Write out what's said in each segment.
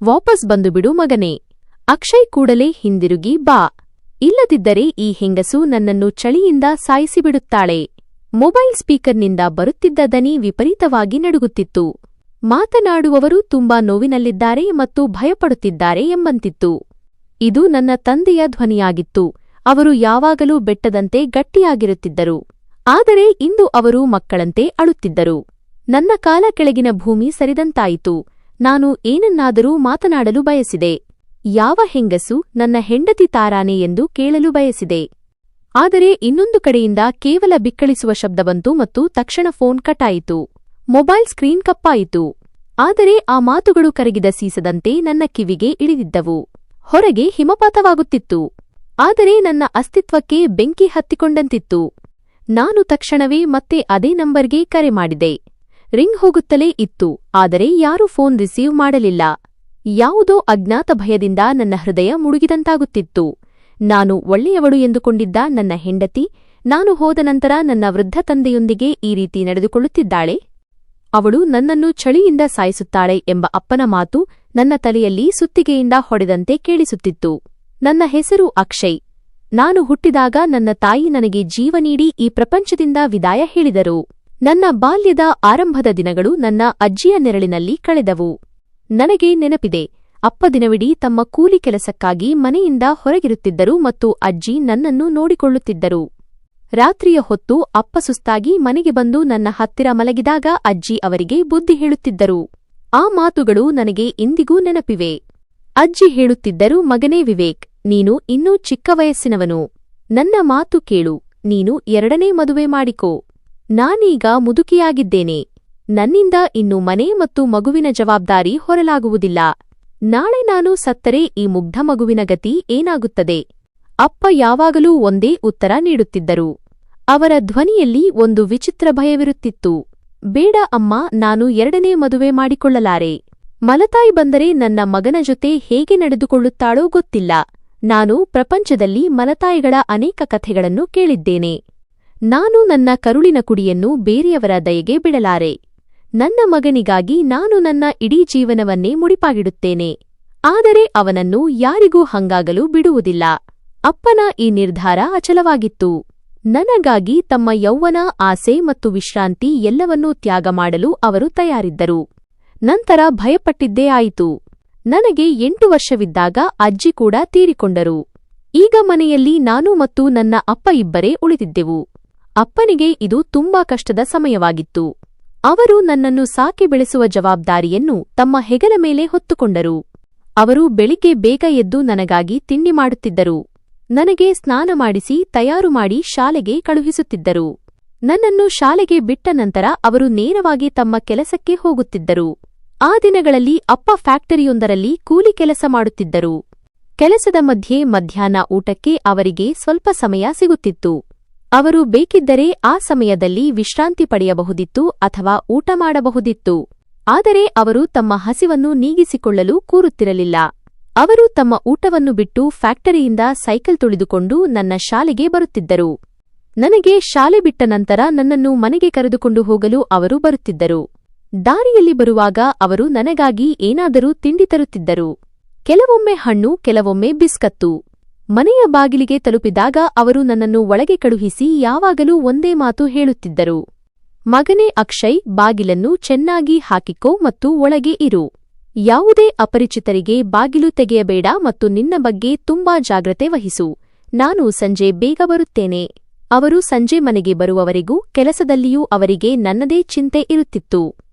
ವಾಪಸ್ ಬಂದುಬಿಡು ಮಗನೇ. ಅಕ್ಷಯ್ ಕೂಡಲೇ ಹಿಂದಿರುಗಿ ಬಾ. ಇಲ್ಲದಿದ್ದರೆ ಈ ಹೆಂಗಸು ನನ್ನನ್ನು ಚಳಿಯಿಂದ ಸಾಯಿಸಿಬಿಡುತ್ತಾಳೆ. ಮೊಬೈಲ್ ಸ್ಪೀಕರ್ನಿಂದ ಬರುತ್ತಿದ್ದ ದನಿ ವಿಪರೀತವಾಗಿ ನಡುಗುತ್ತಿತ್ತು. ಮಾತನಾಡುವವರು ತುಂಬಾ ನೋವಿನಲ್ಲಿದ್ದಾರೆ ಮತ್ತು ಭಯಪಡುತ್ತಿದ್ದಾರೆ ಎಂಬಂತಿತ್ತು. ಇದು ನನ್ನ ತಂದೆಯ ಧ್ವನಿಯಾಗಿತ್ತು. ಅವರು ಯಾವಾಗಲೂ ಬೆಟ್ಟದಂತೆ ಗಟ್ಟಿಯಾಗಿರುತ್ತಿದ್ದರು. ಆದರೆ ಇಂದು ಅವರು ಮಕ್ಕಳಂತೆ ಅಳುತ್ತಿದ್ದರು. ನನ್ನ ಕಾಲ ಕೆಳಗಿನ ಭೂಮಿ ಸರಿದಂತಾಯಿತು. ನಾನು ಏನನ್ನಾದರೂ ಮಾತನಾಡಲು ಬಯಸಿದೆ. ಯಾವ ಹೆಂಗಸು ನನ್ನ ಹೆಂಡತಿ ತಾರಾನೆ ಎಂದು ಕೇಳಲು ಬಯಸಿದೆ. ಆದರೆ ಇನ್ನೊಂದು ಕಡೆಯಿಂದ ಕೇವಲ ಬಿಕ್ಕಳಿಸುವ ಶಬ್ದ ಬಂತು ಮತ್ತು ತಕ್ಷಣ ಫೋನ್ ಕಟ್ಟಾಯಿತು. ಮೊಬೈಲ್ ಸ್ಕ್ರೀನ್ ಕಪ್ಪಾಯಿತು. ಆದರೆ ಆ ಮಾತುಗಳು ಕರಗಿದ ಸೀಸದಂತೆ ನನ್ನ ಕಿವಿಗೆ ಇಳಿದಿದ್ದವು. ಹೊರಗೆ ಹಿಮಪಾತವಾಗುತ್ತಿತ್ತು. ಆದರೆ ನನ್ನ ಅಸ್ತಿತ್ವಕ್ಕೆ ಬೆಂಕಿ ಹತ್ತಿಕೊಂಡಂತಿತ್ತು. ನಾನು ತಕ್ಷಣವೇ ಮತ್ತೆ ಅದೇ ನಂಬರ್ಗೆ ಕರೆ ಮಾಡಿದೆ. ರಿಂಗ್ ಹೋಗುತ್ತಲೇ ಇತ್ತು. ಆದರೆ ಯಾರೂ ಫೋನ್ ರಿಸೀವ್ ಮಾಡಲಿಲ್ಲ. ಯಾವುದೋ ಅಜ್ಞಾತ ಭಯದಿಂದ ನನ್ನ ಹೃದಯ ಮುಳುಗಿದಂತಾಗುತ್ತಿತ್ತು. ನಾನು ಒಳ್ಳೆಯವಳು ಎಂದುಕೊಂಡಿದ್ದ ನನ್ನ ಹೆಂಡತಿ ನಾನು ಹೋದ ನಂತರ ನನ್ನ ವೃದ್ಧ ತಂದೆಯೊಂದಿಗೆ ಈ ರೀತಿ ನಡೆದುಕೊಳ್ಳುತ್ತಿದ್ದಾಳೆ. ಅವಳು ನನ್ನನ್ನು ಚಳಿಯಿಂದ ಸಾಯಿಸುತ್ತಾಳೆ ಎಂಬ ಅಪ್ಪನ ಮಾತು ನನ್ನ ತಲೆಯಲ್ಲಿ ಸುತ್ತಿಗೆಯಿಂದ ಹೊಡೆದಂತೆ ಕೇಳಿಸುತ್ತಿತ್ತು. ನನ್ನ ಹೆಸರು ಅಕ್ಷಯ್. ನಾನು ಹುಟ್ಟಿದಾಗ ನನ್ನ ತಾಯಿ ನನಗೆ ಜೀವ ನೀಡಿ ಈ ಪ್ರಪಂಚದಿಂದ ವಿದಾಯ ಹೇಳಿದರು. ನನ್ನ ಬಾಲ್ಯದ ಆರಂಭದ ದಿನಗಳು ನನ್ನ ಅಜ್ಜಿಯ ನೆರಳಿನಲ್ಲಿ ಕಳೆದವು. ನನಗೆ ನೆನಪಿದೆ, ಅಪ್ಪ ದಿನವಿಡೀ ತಮ್ಮ ಕೂಲಿ ಕೆಲಸಕ್ಕಾಗಿ ಮನೆಯಿಂದ ಹೊರಗಿರುತ್ತಿದ್ದರು ಮತ್ತು ಅಜ್ಜಿ ನನ್ನನ್ನು ನೋಡಿಕೊಳ್ಳುತ್ತಿದ್ದರು. ರಾತ್ರಿಯ ಹೊತ್ತು ಅಪ್ಪ ಸುಸ್ತಾಗಿ ಮನೆಗೆ ಬಂದು ನನ್ನ ಹತ್ತಿರ ಮಲಗಿದಾಗ ಅಜ್ಜಿ ಅವರಿಗೆ ಬುದ್ಧಿ ಹೇಳುತ್ತಿದ್ದರು. ಆ ಮಾತುಗಳು ನನಗೆ ಇಂದಿಗೂ ನೆನಪಿವೆ. ಅಜ್ಜಿ ಹೇಳುತ್ತಿದ್ದರು, ಮಗನೇ ವಿವೇಕ್, ನೀನು ಇನ್ನೂ ಚಿಕ್ಕ ವಯಸ್ಸಿನವನು. ನನ್ನ ಮಾತು ಕೇಳು. ನೀನು 2ನೇ ಮದುವೆ ಮಾಡಿಕೋ. ನಾನೀಗ ಮುದುಕಿಯಾಗಿದ್ದೇನೆ. ನನ್ನಿಂದ ಇನ್ನು ಮನೆ ಮತ್ತು ಮಗುವಿನ ಜವಾಬ್ದಾರಿ ಹೊರಲಾಗುವುದಿಲ್ಲ. ನಾಳೆ ನಾನು ಸತ್ತರೆ ಈ ಮುಗ್ಧ ಮಗುವಿನ ಗತಿ ಏನಾಗುತ್ತದೆ? ಅಪ್ಪ ಯಾವಾಗಲೂ ಒಂದೇ ಉತ್ತರ ನೀಡುತ್ತಿದ್ದರು. ಅವರ ಧ್ವನಿಯಲ್ಲಿ ಒಂದು ವಿಚಿತ್ರ ಭಯವಿರುತ್ತಿತ್ತು. ಬೇಡ ಅಮ್ಮ, ನಾನು 2ನೇ ಮದುವೆ ಮಾಡಿಕೊಳ್ಳಲಾರೆ. ಮಲತಾಯಿ ಬಂದರೆ ನನ್ನ ಮಗನ ಜೊತೆ ಹೇಗೆ ನಡೆದುಕೊಳ್ಳುತ್ತಾಳೋ ಗೊತ್ತಿಲ್ಲ. ನಾನು ಪ್ರಪಂಚದಲ್ಲಿ ಮಲತಾಯಿಗಳ ಅನೇಕ ಕಥೆಗಳನ್ನು ಕೇಳಿದ್ದೇನೆ. ನಾನು ನನ್ನ ಕರುಳಿನ ಕುಡಿಯನ್ನು ಬೇರೆಯವರ ದಯೆಗೆ ಬಿಡಲಾರೆ. ನನ್ನ ಮಗನಿಗಾಗಿ ನಾನು ನನ್ನ ಇಡೀ ಜೀವನವನ್ನೇ ಮುಡಿಪಾಗಿಡುತ್ತೇನೆ. ಆದರೆ ಅವನನ್ನು ಯಾರಿಗೂ ಹಂಗಾಗಲು ಬಿಡುವುದಿಲ್ಲ. ಅಪ್ಪನ ಈ ನಿರ್ಧಾರ ಅಚಲವಾಗಿತ್ತು. ನನಗಾಗಿ ತಮ್ಮ ಯೌವನ, ಆಸೆ ಮತ್ತು ವಿಶ್ರಾಂತಿ ಎಲ್ಲವನ್ನೂ ತ್ಯಾಗ ಮಾಡಲು ಅವರು ತಯಾರಿದ್ದರು. ನಂತರ ಭಯಪಟ್ಟಿದ್ದೇ ಆಯಿತು. ನನಗೆ 8 ವರ್ಷವಿದ್ದಾಗ ಅಜ್ಜಿ ಕೂಡ ತೀರಿಕೊಂಡರು. ಈಗ ಮನೆಯಲ್ಲಿ ನಾನು ಮತ್ತು ನನ್ನ ಅಪ್ಪ ಇಬ್ಬರೇ ಉಳಿದಿದ್ದೆವು. ಅಪ್ಪನಿಗೆ ಇದು ತುಂಬಾ ಕಷ್ಟದ ಸಮಯವಾಗಿತ್ತು. ಅವರು ನನ್ನನ್ನು ಸಾಕಿ ಬೆಳೆಸುವ ಜವಾಬ್ದಾರಿಯನ್ನು ತಮ್ಮ ಹೆಗಲ ಮೇಲೆ ಹೊತ್ತುಕೊಂಡರು. ಅವರು ಬೆಳಿಗ್ಗೆ ಬೇಗ ಎದ್ದು ನನಗಾಗಿ ತಿಂಡಿ ಮಾಡುತ್ತಿದ್ದರು. ನನಗೆ ಸ್ನಾನ ಮಾಡಿಸಿ ತಯಾರು ಮಾಡಿ ಶಾಲೆಗೆ ಕಳುಹಿಸುತ್ತಿದ್ದರು. ನನ್ನನ್ನು ಶಾಲೆಗೆ ಬಿಟ್ಟ ನಂತರ ಅವರು ನೇರವಾಗಿ ತಮ್ಮ ಕೆಲಸಕ್ಕೆ ಹೋಗುತ್ತಿದ್ದರು. ಆ ದಿನಗಳಲ್ಲಿ ಅಪ್ಪ ಫ್ಯಾಕ್ಟರಿಯೊಂದರಲ್ಲಿ ಕೂಲಿ ಕೆಲಸ ಮಾಡುತ್ತಿದ್ದರು. ಕೆಲಸದ ಮಧ್ಯೆ ಮಧ್ಯಾಹ್ನ ಊಟಕ್ಕೆ ಅವರಿಗೆ ಸ್ವಲ್ಪ ಸಮಯ ಸಿಗುತ್ತಿತ್ತು. ಅವರು ಬೇಕಿದ್ದರೆ ಆ ಸಮಯದಲ್ಲಿ ವಿಶ್ರಾಂತಿ ಪಡೆಯಬಹುದಿತ್ತು ಅಥವಾ ಊಟ ಮಾಡಬಹುದಿತ್ತು. ಆದರೆ ಅವರು ತಮ್ಮ ಹಸಿವನ್ನು ನೀಗಿಸಿಕೊಳ್ಳಲು ಕೂರುತ್ತಿರಲಿಲ್ಲ. ಅವರು ತಮ್ಮ ಊಟವನ್ನು ಬಿಟ್ಟು ಫ್ಯಾಕ್ಟರಿಯಿಂದ ಸೈಕಲ್ ತುಳಿದುಕೊಂಡು ನನ್ನ ಶಾಲೆಗೆ ಬರುತ್ತಿದ್ದರು. ನನಗೆ ಶಾಲೆ ಬಿಟ್ಟ ನಂತರ ನನ್ನನ್ನು ಮನೆಗೆ ಕರೆದುಕೊಂಡು ಹೋಗಲು ಅವರು ಬರುತ್ತಿದ್ದರು. ದಾರಿಯಲ್ಲಿ ಬರುವಾಗ ಅವರು ನನಗಾಗಿ ಏನಾದರೂ ತಿಂಡಿ ತರುತ್ತಿದ್ದರು. ಕೆಲವೊಮ್ಮೆ ಹಣ್ಣು, ಕೆಲವೊಮ್ಮೆ ಬಿಸ್ಕತ್ತು. ಮನೆಯ ಬಾಗಿಲಿಗೆ ತಲುಪಿದಾಗ ಅವರು ನನ್ನನ್ನು ಒಳಗೆ ಕಳುಹಿಸಿ ಯಾವಾಗಲೂ ಒಂದೇ ಮಾತು ಹೇಳುತ್ತಿದ್ದರು. ಮಗನೇ ಅಕ್ಷಯ್, ಬಾಗಿಲನ್ನು ಚೆನ್ನಾಗಿ ಹಾಕಿಕೋ ಮತ್ತು ಒಳಗೆ ಇರು. ಯಾವುದೇ ಅಪರಿಚಿತರಿಗೆ ಬಾಗಿಲು ತೆಗೆಯಬೇಡ ಮತ್ತು ನಿನ್ನ ಬಗ್ಗೆ ತುಂಬಾ ಜಾಗ್ರತೆ ವಹಿಸು. ನಾನು ಸಂಜೆ ಬೇಗ ಬರುತ್ತೇನೆ. ಅವರು ಸಂಜೆ ಮನೆಗೆ ಬರುವವರೆಗೂ ಕೆಲಸದಲ್ಲಿಯೂ ಅವರಿಗೆ ನನ್ನದೇ ಚಿಂತೆ ಇರುತ್ತಿತ್ತು.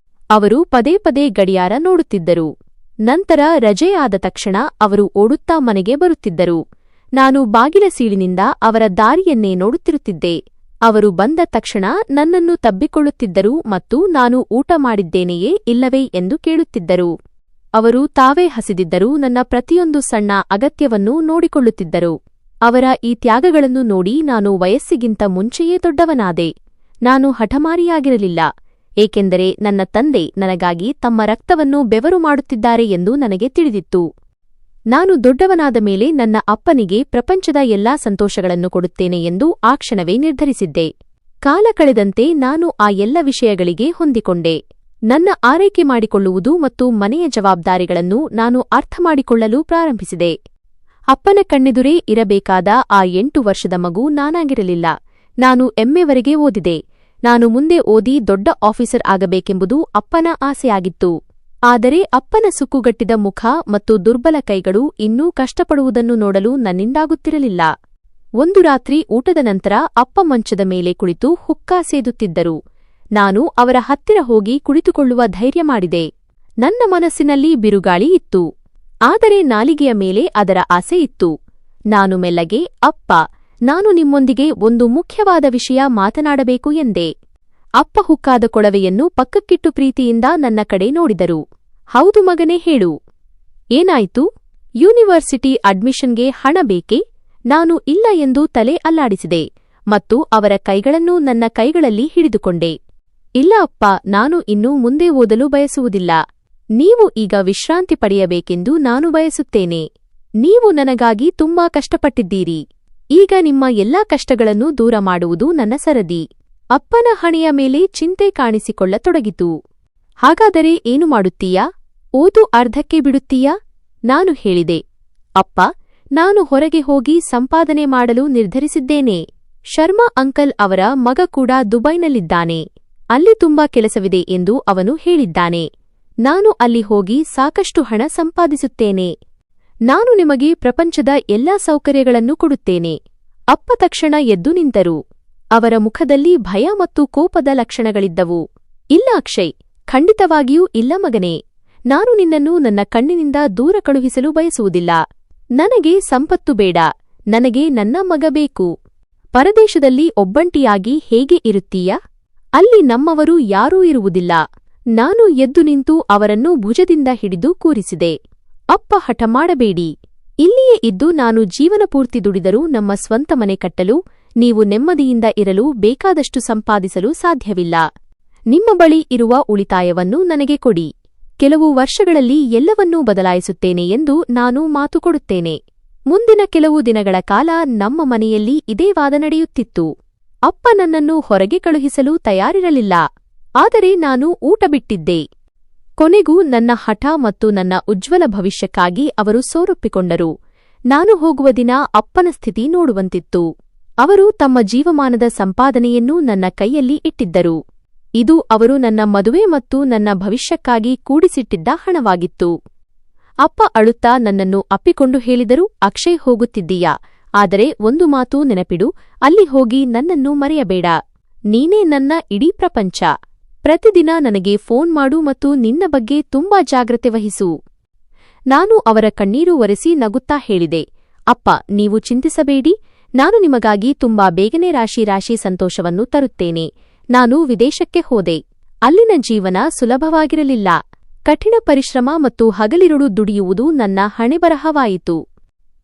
ಅವರು ಪದೇ ಪದೇ ಗಡಿಯಾರ ನೋಡುತ್ತಿದ್ದರು. ನಂತರ ರಜೆ ಆದ ತಕ್ಷಣ ಅವರು ಓಡುತ್ತಾ ಮನೆಗೆ ಬರುತ್ತಿದ್ದರು. ನಾನು ಬಾಗಿಲ ಸೀಳಿನಿಂದ ಅವರ ದಾರಿಯನ್ನೇ ನೋಡುತ್ತಿರುತ್ತಿದ್ದೆ. ಅವರು ಬಂದ ತಕ್ಷಣ ನನ್ನನ್ನು ತಬ್ಬಿಕೊಳ್ಳುತ್ತಿದ್ದರು ಮತ್ತು ನಾನು ಊಟ ಮಾಡಿದ್ದೇನೆಯೇ ಇಲ್ಲವೇ ಎಂದು ಕೇಳುತ್ತಿದ್ದರು. ಅವರು ತಾವೇ ಹಸಿದಿದ್ದರೂ ನನ್ನ ಪ್ರತಿಯೊಂದು ಸಣ್ಣ ಅಗತ್ಯವನ್ನೂ ನೋಡಿಕೊಳ್ಳುತ್ತಿದ್ದರು. ಅವರ ಈ ತ್ಯಾಗಗಳನ್ನು ನೋಡಿ ನಾನು ವಯಸ್ಸಿಗಿಂತ ಮುಂಚೆಯೇ ದೊಡ್ಡವನಾದೆ. ನಾನು ಹಠಮಾರಿಯಾಗಿರಲಿಲ್ಲ, ಏಕೆಂದರೆ ನನ್ನ ತಂದೆ ನನಗಾಗಿ ತಮ್ಮ ರಕ್ತವನ್ನು ಬೆವರು ಮಾಡುತ್ತಿದ್ದಾರೆ ಎಂದು ನನಗೆ ತಿಳಿದಿತ್ತು. ನಾನು ದೊಡ್ಡವನಾದ ಮೇಲೆ ನನ್ನ ಅಪ್ಪನಿಗೆ ಪ್ರಪಂಚದ ಎಲ್ಲಾ ಸಂತೋಷಗಳನ್ನು ಕೊಡುತ್ತೇನೆ ಎಂದು ಆ ಕ್ಷಣವೇ ನಿರ್ಧರಿಸಿದ್ದೆ. ಕಾಲ ಕಳೆದಂತೆ ನಾನು ಆ ಎಲ್ಲ ವಿಷಯಗಳಿಗೆ ಹೊಂದಿಕೊಂಡೆ. ನನ್ನ ಆರೈಕೆ ಮಾಡಿಕೊಳ್ಳುವುದು ಮತ್ತು ಮನೆಯ ಜವಾಬ್ದಾರಿಗಳನ್ನು ನಾನು ಅರ್ಥಮಾಡಿಕೊಳ್ಳಲು ಪ್ರಾರಂಭಿಸಿದೆ. ಅಪ್ಪನ ಕಣ್ಣೆದುರೇ ಇರಬೇಕಾದ ಆ 8 ವರ್ಷದ ಮಗು ನಾನಾಗಿರಲಿಲ್ಲ. ನಾನು ಎಂಎವರೆಗೆ ಓದಿದೆ. ನಾನು ಮುಂದೆ ಓದಿ ದೊಡ್ಡ ಆಫೀಸರ್ ಆಗಬೇಕೆಂಬುದು ಅಪ್ಪನ ಆಸೆಯಾಗಿತ್ತು. ಆದರೆ ಅಪ್ಪನ ಸುಕ್ಕುಗಟ್ಟಿದ ಮುಖ ಮತ್ತು ದುರ್ಬಲ ಕೈಗಳು ಇನ್ನೂ ಕಷ್ಟಪಡುವುದನ್ನು ನೋಡಲು ನನ್ನಿಂದಾಗುತ್ತಿರಲಿಲ್ಲ. ಒಂದು ರಾತ್ರಿ ಊಟದ ನಂತರ ಅಪ್ಪ ಮಂಚದ ಮೇಲೆ ಕುಳಿತು ಹುಕ್ಕಾ ಸೇದುತ್ತಿದ್ದರು. ನಾನು ಅವರ ಹತ್ತಿರ ಹೋಗಿ ಕುಳಿತುಕೊಳ್ಳುವ ಧೈರ್ಯ ಮಾಡಿದೆ. ನನ್ನ ಮನಸ್ಸಿನಲ್ಲಿ ಬಿರುಗಾಳಿ ಇತ್ತು, ಆದರೆ ನಾಲಿಗೆಯ ಮೇಲೆ ಅದರ ಆಸೆ ಇತ್ತು. ನಾನು ಮೆಲ್ಲಗೆ, ಅಪ್ಪ, ನಾನು ನಿಮ್ಮೊಂದಿಗೆ ಒಂದು ಮುಖ್ಯವಾದ ವಿಷಯ ಮಾತನಾಡಬೇಕು ಎಂದೆ. ಅಪ್ಪ ಹುಕ್ಕಾದ ಕೊಳವೆಯನ್ನು ಪಕ್ಕಕ್ಕಿಟ್ಟು ಪ್ರೀತಿಯಿಂದ ನನ್ನ ಕಡೆ ನೋಡಿದರು. ಹೌದು ಮಗನೇ, ಹೇಳು. ಏನಾಯಿತು? ಯೂನಿವರ್ಸಿಟಿ ಅಡ್ಮಿಷನ್ಗೆ ಹಣ ಬೇಕೇ? ನಾನು ಇಲ್ಲ ಎಂದು ತಲೆ ಅಲ್ಲಾಡಿಸಿದೆ ಮತ್ತು ಅವರ ಕೈಗಳನ್ನು ನನ್ನ ಕೈಗಳಲ್ಲಿ ಹಿಡಿದುಕೊಂಡೆ. ಇಲ್ಲ ಅಪ್ಪ, ನಾನು ಇನ್ನೂ ಮುಂದೆ ಓದಲು ಬಯಸುವುದಿಲ್ಲ. ನೀವು ಈಗ ವಿಶ್ರಾಂತಿ ಪಡೆಯಬೇಕೆಂದು ನಾನು ಬಯಸುತ್ತೇನೆ. ನೀವು ನನಗಾಗಿ ತುಂಬಾ ಕಷ್ಟಪಟ್ಟಿದ್ದೀರಿ. ಈಗ ನಿಮ್ಮ ಎಲ್ಲಾ ಕಷ್ಟಗಳನ್ನು ದೂರ ಮಾಡುವುದು ನನ್ನ ಸರದಿ. ಅಪ್ಪನ ಹಣೆಯ ಮೇಲೆ ಚಿಂತೆ ಕಾಣಿಸಿಕೊಳ್ಳತೊಡಗಿತು. ಹಾಗಾದರೆ ಏನು ಮಾಡುತ್ತೀಯಾ? ಓದು ಅರ್ಧಕ್ಕೆ ಬಿಡುತ್ತೀಯಾ? ನಾನು ಹೇಳಿದೆ. ಅಪ್ಪ, ನಾನು ಹೊರಗೆ ಹೋಗಿ ಸಂಪಾದನೆ ಮಾಡಲು ನಿರ್ಧರಿಸಿದ್ದೇನೆ. ಶರ್ಮಾ ಅಂಕಲ್ ಅವರ ಮಗ ಕೂಡ ದುಬೈನಲ್ಲಿದ್ದಾನೆ. ಅಲ್ಲಿ ತುಂಬಾ ಕೆಲಸವಿದೆ ಎಂದು ಅವನು ಹೇಳಿದ್ದಾನೆ. ನಾನು ಅಲ್ಲಿ ಹೋಗಿ ಸಾಕಷ್ಟು ಹಣ ಸಂಪಾದಿಸುತ್ತೇನೆ. ನಾನು ನಿಮಗೆ ಪ್ರಪಂಚದ ಎಲ್ಲಾ ಸೌಕರ್ಯಗಳನ್ನು ಕೊಡುತ್ತೇನೆ. ಅಪ್ಪ ತಕ್ಷಣ ಎದ್ದು ನಿಂತರು. ಅವರ ಮುಖದಲ್ಲಿ ಭಯ ಮತ್ತು ಕೋಪದ ಲಕ್ಷಣಗಳಿದ್ದವು. ಇಲ್ಲ ಅಕ್ಷಯ್, ಖಂಡಿತವಾಗಿಯೂ ಇಲ್ಲ ಮಗನೇ. ನಾನು ನಿನ್ನನ್ನು ನನ್ನ ಕಣ್ಣಿನಿಂದ ದೂರ ಕಳುಹಿಸಲು ಬಯಸುವುದಿಲ್ಲ. ನನಗೆ ಸಂಪತ್ತು ಬೇಡ. ನನಗೆ ನನ್ನ ಮಗ ಬೇಕು. ಪರದೇಶದಲ್ಲಿ ಒಬ್ಬಂಟಿಯಾಗಿ ಹೇಗೆ ಇರುತ್ತೀಯಾ? ಅಲ್ಲಿ ನಮ್ಮವರು ಯಾರೂ ಇರುವುದಿಲ್ಲ. ನಾನು ಎದ್ದು ನಿಂತು ಅವರನ್ನು ಭುಜದಿಂದ ಹಿಡಿದು ಕೂರಿಸಿದೆ. ಅಪ್ಪ, ಹಠ ಮಾಡಬೇಡಿ. ಇಲ್ಲಿಯೇ ಇದ್ದು ನಾನು ಜೀವನಪೂರ್ತಿ ದುಡಿದರೂ ನಮ್ಮ ಸ್ವಂತ ಮನೆ ಕಟ್ಟಲು, ನೀವು ನೆಮ್ಮದಿಯಿಂದ ಇರಲು ಬೇಕಾದಷ್ಟು ಸಂಪಾದಿಸಲು ಸಾಧ್ಯವಿಲ್ಲ. ನಿಮ್ಮ ಬಳಿ ಇರುವ ಉಳಿತಾಯವನ್ನು ನನಗೆ ಕೊಡಿ. ಕೆಲವು ವರ್ಷಗಳಲ್ಲಿ ಎಲ್ಲವನ್ನೂ ಬದಲಾಯಿಸುತ್ತೇನೆ ಎಂದು ನಾನು ಮಾತು ಕೊಡುತ್ತೇನೆ. ಮುಂದಿನ ಕೆಲವು ದಿನಗಳ ಕಾಲ ನಮ್ಮ ಮನೆಯಲ್ಲಿ ಇದೇ ವಾದ ನಡೆಯುತ್ತಿತ್ತು. ಅಪ್ಪ ನನ್ನನ್ನು ಹೊರಗೆ ಕಳುಹಿಸಲು ತಯಾರಿರಲಿಲ್ಲ. ಆದರೆ ನಾನು ಊಟ ಬಿಟ್ಟಿದ್ದೆ. ಕೊನೆಗೂ ನನ್ನ ಹಠ ಮತ್ತು ನನ್ನ ಉಜ್ವಲ ಭವಿಷ್ಯಕ್ಕಾಗಿ ಅವರು ಸೋರೊಪ್ಪಿಕೊಂಡರು. ನಾನು ಹೋಗುವ ದಿನ ಅಪ್ಪನ ಸ್ಥಿತಿ ನೋಡುವಂತಿತ್ತು. ಅವರು ತಮ್ಮ ಜೀವಮಾನದ ಸಂಪಾದನೆಯನ್ನು ನನ್ನ ಕೈಯಲ್ಲಿ ಇಟ್ಟಿದ್ದರು. ಇದು ಅವರು ನನ್ನ ಮದುವೆ ಮತ್ತು ನನ್ನ ಭವಿಷ್ಯಕ್ಕಾಗಿ ಕೂಡಿಸಿಟ್ಟಿದ್ದ ಹಣವಾಗಿತ್ತು. ಅಪ್ಪ ಅಳುತ್ತಾ ನನ್ನನ್ನು ಅಪ್ಪಿಕೊಂಡು ಹೇಳಿದರು, ಅಕ್ಷಯ್, ಹೋಗುತ್ತಿದ್ದೀಯಾ? ಆದರೆ ಒಂದು ಮಾತು ನೆನಪಿಡು, ಅಲ್ಲಿ ಹೋಗಿ ನನ್ನನ್ನು ಮರೆಯಬೇಡ. ನೀನೇ ನನ್ನ ಇಡೀ ಪ್ರಪಂಚ. ಪ್ರತಿದಿನ ನನಗೆ ಫೋನ್ ಮಾಡು ಮತ್ತು ನಿನ್ನ ಬಗ್ಗೆ ತುಂಬಾ ಜಾಗ್ರತೆ ವಹಿಸು. ನಾನು ಅವರ ಕಣ್ಣೀರು ಒರೆಸಿ ನಗುತ್ತಾ ಹೇಳಿದೆ, ಅಪ್ಪ, ನೀವು ಚಿಂತಿಸಬೇಡಿ. ನಾನು ನಿಮಗಾಗಿ ತುಂಬಾ ಬೇಗನೆ ರಾಶಿ ಸಂತೋಷವನ್ನು ತರುತ್ತೇನೆ. ನಾನು ವಿದೇಶಕ್ಕೆ ಹೋದೆ. ಅಲ್ಲಿನ ಜೀವನ ಸುಲಭವಾಗಿರಲಿಲ್ಲ. ಕಠಿಣ ಪರಿಶ್ರಮ ಮತ್ತು ಹಗಲಿರುಳು ದುಡಿಯುವುದು ನನ್ನ ಹಣೆಬರಹವಾಯಿತು.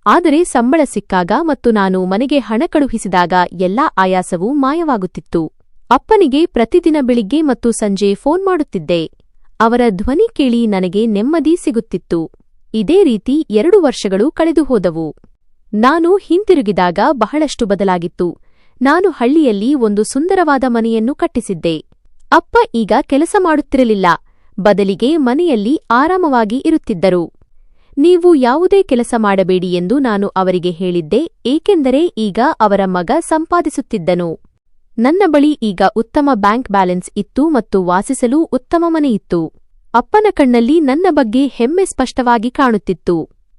ಆದರೆ ಸಂಬಳ ಸಿಕ್ಕಾಗ ಮತ್ತು ನಾನು ಮನೆಗೆ ಹಣ ಕಳುಹಿಸಿದಾಗ ಎಲ್ಲಾ ಆಯಾಸವೂ ಮಾಯವಾಗುತ್ತಿತ್ತು. ಅಪ್ಪನಿಗೆ ಪ್ರತಿದಿನ ಬೆಳಿಗ್ಗೆ ಮತ್ತು ಸಂಜೆ ಫೋನ್ ಮಾಡುತ್ತಿದ್ದೆ. ಅವರ ಧ್ವನಿ ಕೇಳಿ ನನಗೆ ನೆಮ್ಮದಿ ಸಿಗುತ್ತಿತ್ತು. ಇದೇ ರೀತಿ 2 ವರ್ಷಗಳು ಕಳೆದು ಹೋದವು. ನಾನು ಹಿಂತಿರುಗಿದಾಗ ಬಹಳಷ್ಟು ಬದಲಾಗಿತ್ತು. ನಾನು ಹಳ್ಳಿಯಲ್ಲಿ ಒಂದು ಸುಂದರವಾದ ಮನೆಯನ್ನು ಕಟ್ಟಿಸಿದ್ದೆ. ಅಪ್ಪ ಈಗ ಕೆಲಸ ಮಾಡುತ್ತಿರಲಿಲ್ಲ. ಬದಲಿಗೆ ಮನೆಯಲ್ಲಿ ಆರಾಮವಾಗಿ ಇರುತ್ತಿದ್ದರು. ನೀವು ಯಾವುದೇ ಕೆಲಸ ಮಾಡಬೇಡಿ ಎಂದು ನಾನು ಅವರಿಗೆ ಹೇಳಿದ್ದೆ, ಏಕೆಂದರೆ ಈಗ ಅವರ ಮಗ ಸಂಪಾದಿಸುತ್ತಿದ್ದನು. ನನ್ನ ಬಳಿ ಈಗ ಉತ್ತಮ ಬ್ಯಾಂಕ್ ಬ್ಯಾಲೆನ್ಸ್ ಇತ್ತು ಮತ್ತು ವಾಸಿಸಲು ಉತ್ತಮ ಮನೆಯಿತ್ತು. ಅಪ್ಪನ ಕಣ್ಣಲ್ಲಿ ನನ್ನ ಬಗ್ಗೆ ಹೆಮ್ಮೆ ಸ್ಪಷ್ಟವಾಗಿ ಕಾಣುತ್ತಿತ್ತು.